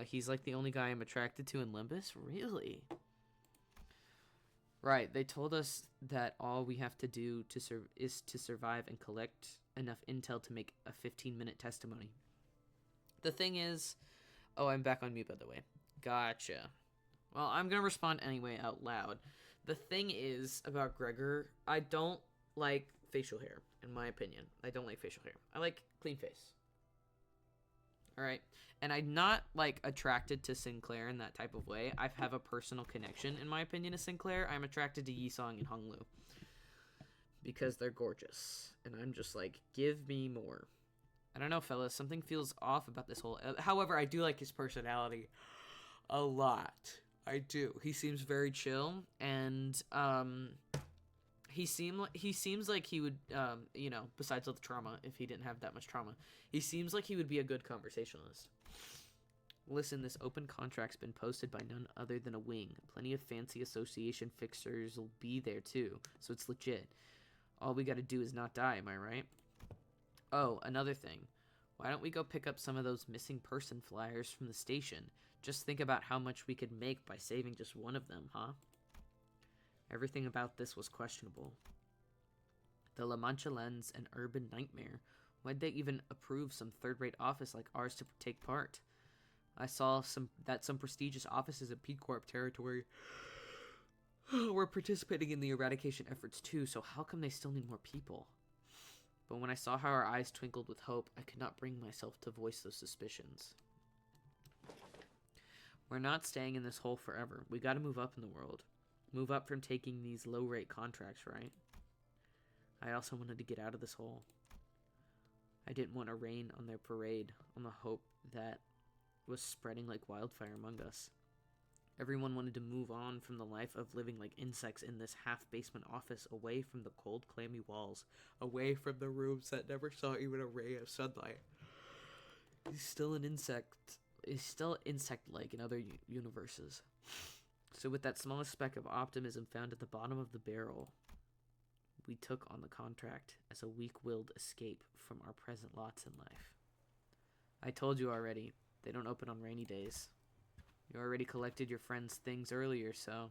Speaker 1: He's like the only guy I'm attracted to in Limbus? Really? Right, they told us that all we have to do is to survive and collect enough intel to make a 15-minute testimony. The thing is... Oh, I'm back on mute, by the way. Gotcha. Well, I'm going to respond anyway out loud. The thing is about Gregor, I don't like facial hair, in my opinion. I don't like facial hair. I like clean face. Alright? And I'm not, like, attracted to Sinclair in that type of way. I have a personal connection, in my opinion, to Sinclair. I'm attracted to Yisong and Honglu. Because they're gorgeous. And I'm just like, give me more. I don't know, fellas. Something feels off about this whole... However, I do like his personality a lot. I do. He seems very chill. And, He seems like he would, you know, besides all the trauma, if he didn't have that much trauma, he seems like he would be a good conversationalist. Listen, this open contract's been posted by none other than a wing. Plenty of fancy association fixers will be there, too, so it's legit. All we gotta do is not die, am I right? Oh, another thing. Why don't we go pick up some of those missing person flyers from the station? Just think about how much we could make by saving just one of them, huh? Everything about this was questionable. The La Mancha Lens, an urban nightmare. Why'd they even approve some third-rate office like ours to take part? I saw some prestigious offices in P-Corp territory We're participating in the eradication efforts too, so how come they still need more people? But when I saw how our eyes twinkled with hope, I could not bring myself to voice those suspicions. We're not staying in this hole forever. We gotta move up in the world. Move up from taking these low-rate contracts, right? I also wanted to get out of this hole. I didn't want to rain on their parade on the hope that was spreading like wildfire among us. Everyone wanted to move on from the life of living like insects in this half-basement office, away from the cold, clammy walls, away from the rooms that never saw even a ray of sunlight. He's still an insect. He's still insect-like in other universes. So with that smallest speck of optimism found at the bottom of the barrel, we took on the contract as a weak-willed escape from our present lots in life. I told you already, they don't open on rainy days. You already collected your friend's things earlier, so...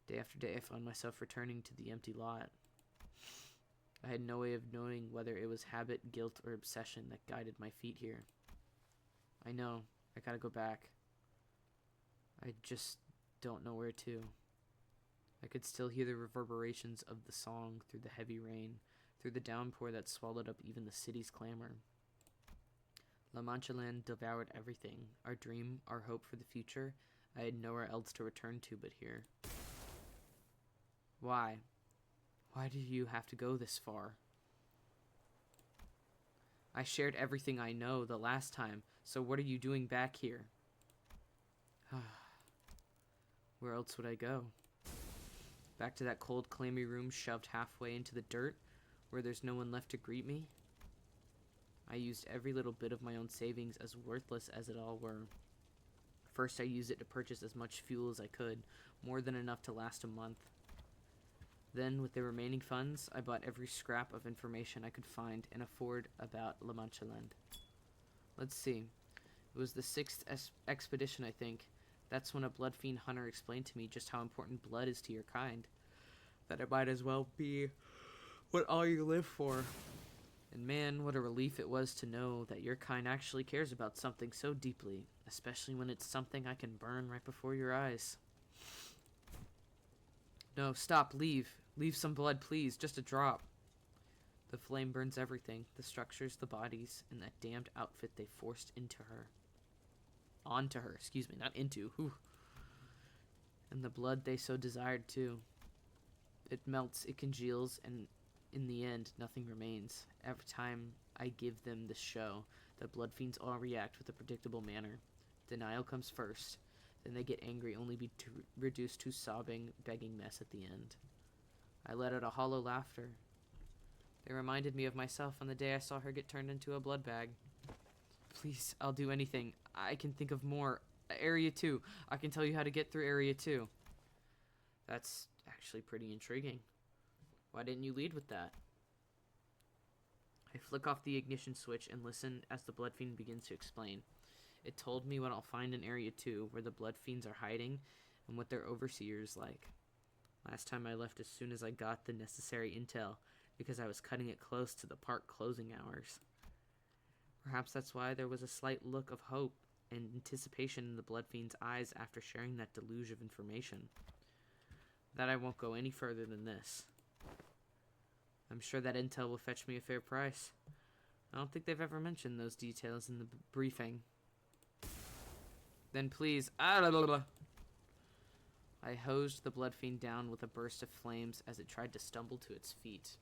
Speaker 1: Day after day, I found myself returning to the empty lot. I had no way of knowing whether it was habit, guilt, or obsession that guided my feet here. I know, I gotta go back. I just don't know where to. I could still hear the reverberations of the song through the heavy rain, through the downpour that swallowed up even the city's clamor. La Mancha Land devoured everything. Our dream, our hope for the future. I had nowhere else to return to but here. Why? Why do you have to go this far? I shared everything I know the last time, so what are you doing back here? Where else would I go? Back to that cold, clammy room shoved halfway into the dirt, where there's no one left to greet me? I used every little bit of my own savings, as worthless as it all were. First, I used it to purchase as much fuel as I could, more than enough to last a month. Then, with the remaining funds, I bought every scrap of information I could find and afford about La Mancha Land. Let's see. It was the 6th expedition, I think. That's when a blood fiend hunter explained to me just how important blood is to your kind. That it might as well be what all you live for. And man, what a relief it was to know that your kind actually cares about something so deeply, especially when it's something I can burn right before your eyes. No, stop, leave. Leave some blood, please, just a drop. The flame burns everything, the structures, the bodies, and that damned outfit they forced into her. Onto her, excuse me, not into. Whew. And the blood they so desired too. It melts, it congeals, and in the end, nothing remains. Every time I give them this show, the blood fiends all react with a predictable manner. Denial comes first, then they get angry, only be reduced to sobbing, begging mess at the end. I let out a hollow laughter. They reminded me of myself on the day I saw her get turned into a blood bag. Please, I'll do anything. I can think of more. Area 2. I can tell you how to get through Area 2. That's actually pretty intriguing. Why didn't you lead with that? I flick off the ignition switch and listen as the blood fiend begins to explain. It told me what I'll find in Area 2, where the blood fiends are hiding, and what their overseer is like. Last time I left as soon as I got the necessary intel, because I was cutting it close to the park closing hours. Perhaps that's why there was a slight look of hope and anticipation in the blood fiend's eyes after sharing that deluge of information. That I won't go any further than this. I'm sure that intel will fetch me a fair price. I don't think they've ever mentioned those details in the briefing. Then please, I hosed the blood fiend down with a burst of flames as it tried to stumble to its feet.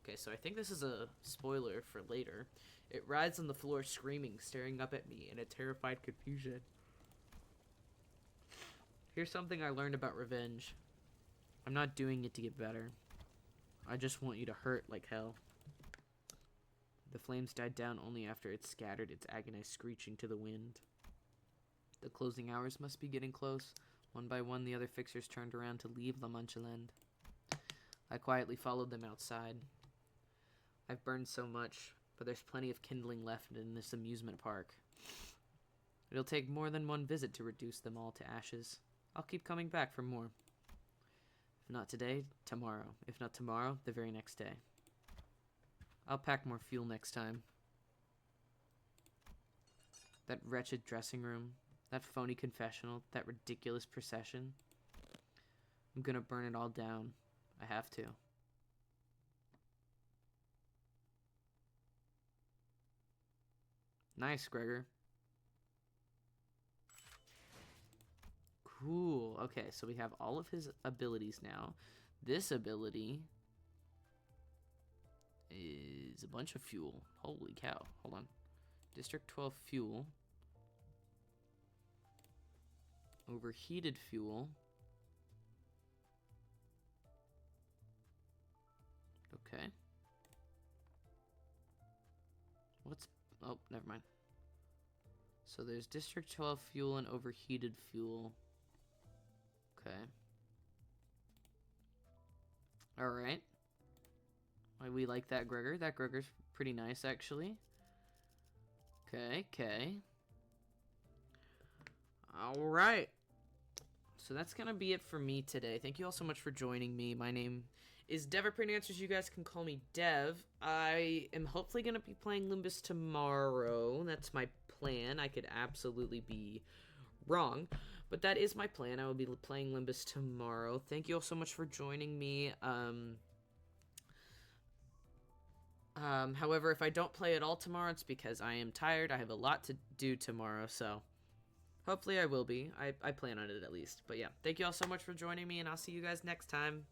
Speaker 1: Okay, so I think this is a spoiler for later. It rides on the floor screaming, staring up at me in a terrified confusion. Here's something I learned about revenge. I'm not doing it to get better. I just want you to hurt like hell. The flames died down only after it scattered its agonized screeching to the wind. The closing hours must be getting close. One by one, the other fixers turned around to leave La Mancha Land. I quietly followed them outside. I've burned so much, but there's plenty of kindling left in this amusement park. It'll take more than one visit to reduce them all to ashes. I'll keep coming back for more. If not today, tomorrow. If not tomorrow, the very next day. I'll pack more fuel next time. That wretched dressing room, that phony confessional, that ridiculous procession. I'm gonna burn it all down. I have to. Nice, Gregor. Cool. Okay, so we have all of his abilities now. This ability is a bunch of fuel. Holy cow. Hold on. District 12 fuel. Overheated fuel. Okay. What's... Oh, never mind. So there's District 12 fuel and overheated fuel. Okay. Alright. We like that Gregor. That Gregor's pretty nice, actually. Okay, okay. Alright. So that's gonna be it for me today. Thank you all so much for joining me. My name is Dev at Pretty Answers. You guys can call me Dev. I am hopefully gonna be playing Limbus tomorrow. That's my plan. I could absolutely be wrong, but that is my plan. I will be playing Limbus tomorrow. Thank you all so much for joining me. However, if I don't play at all tomorrow, it's because I am tired. I have a lot to do tomorrow, so hopefully I will be. I plan on it at least. But yeah, thank you all so much for joining me, and I'll see you guys next time.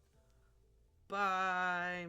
Speaker 1: Bye!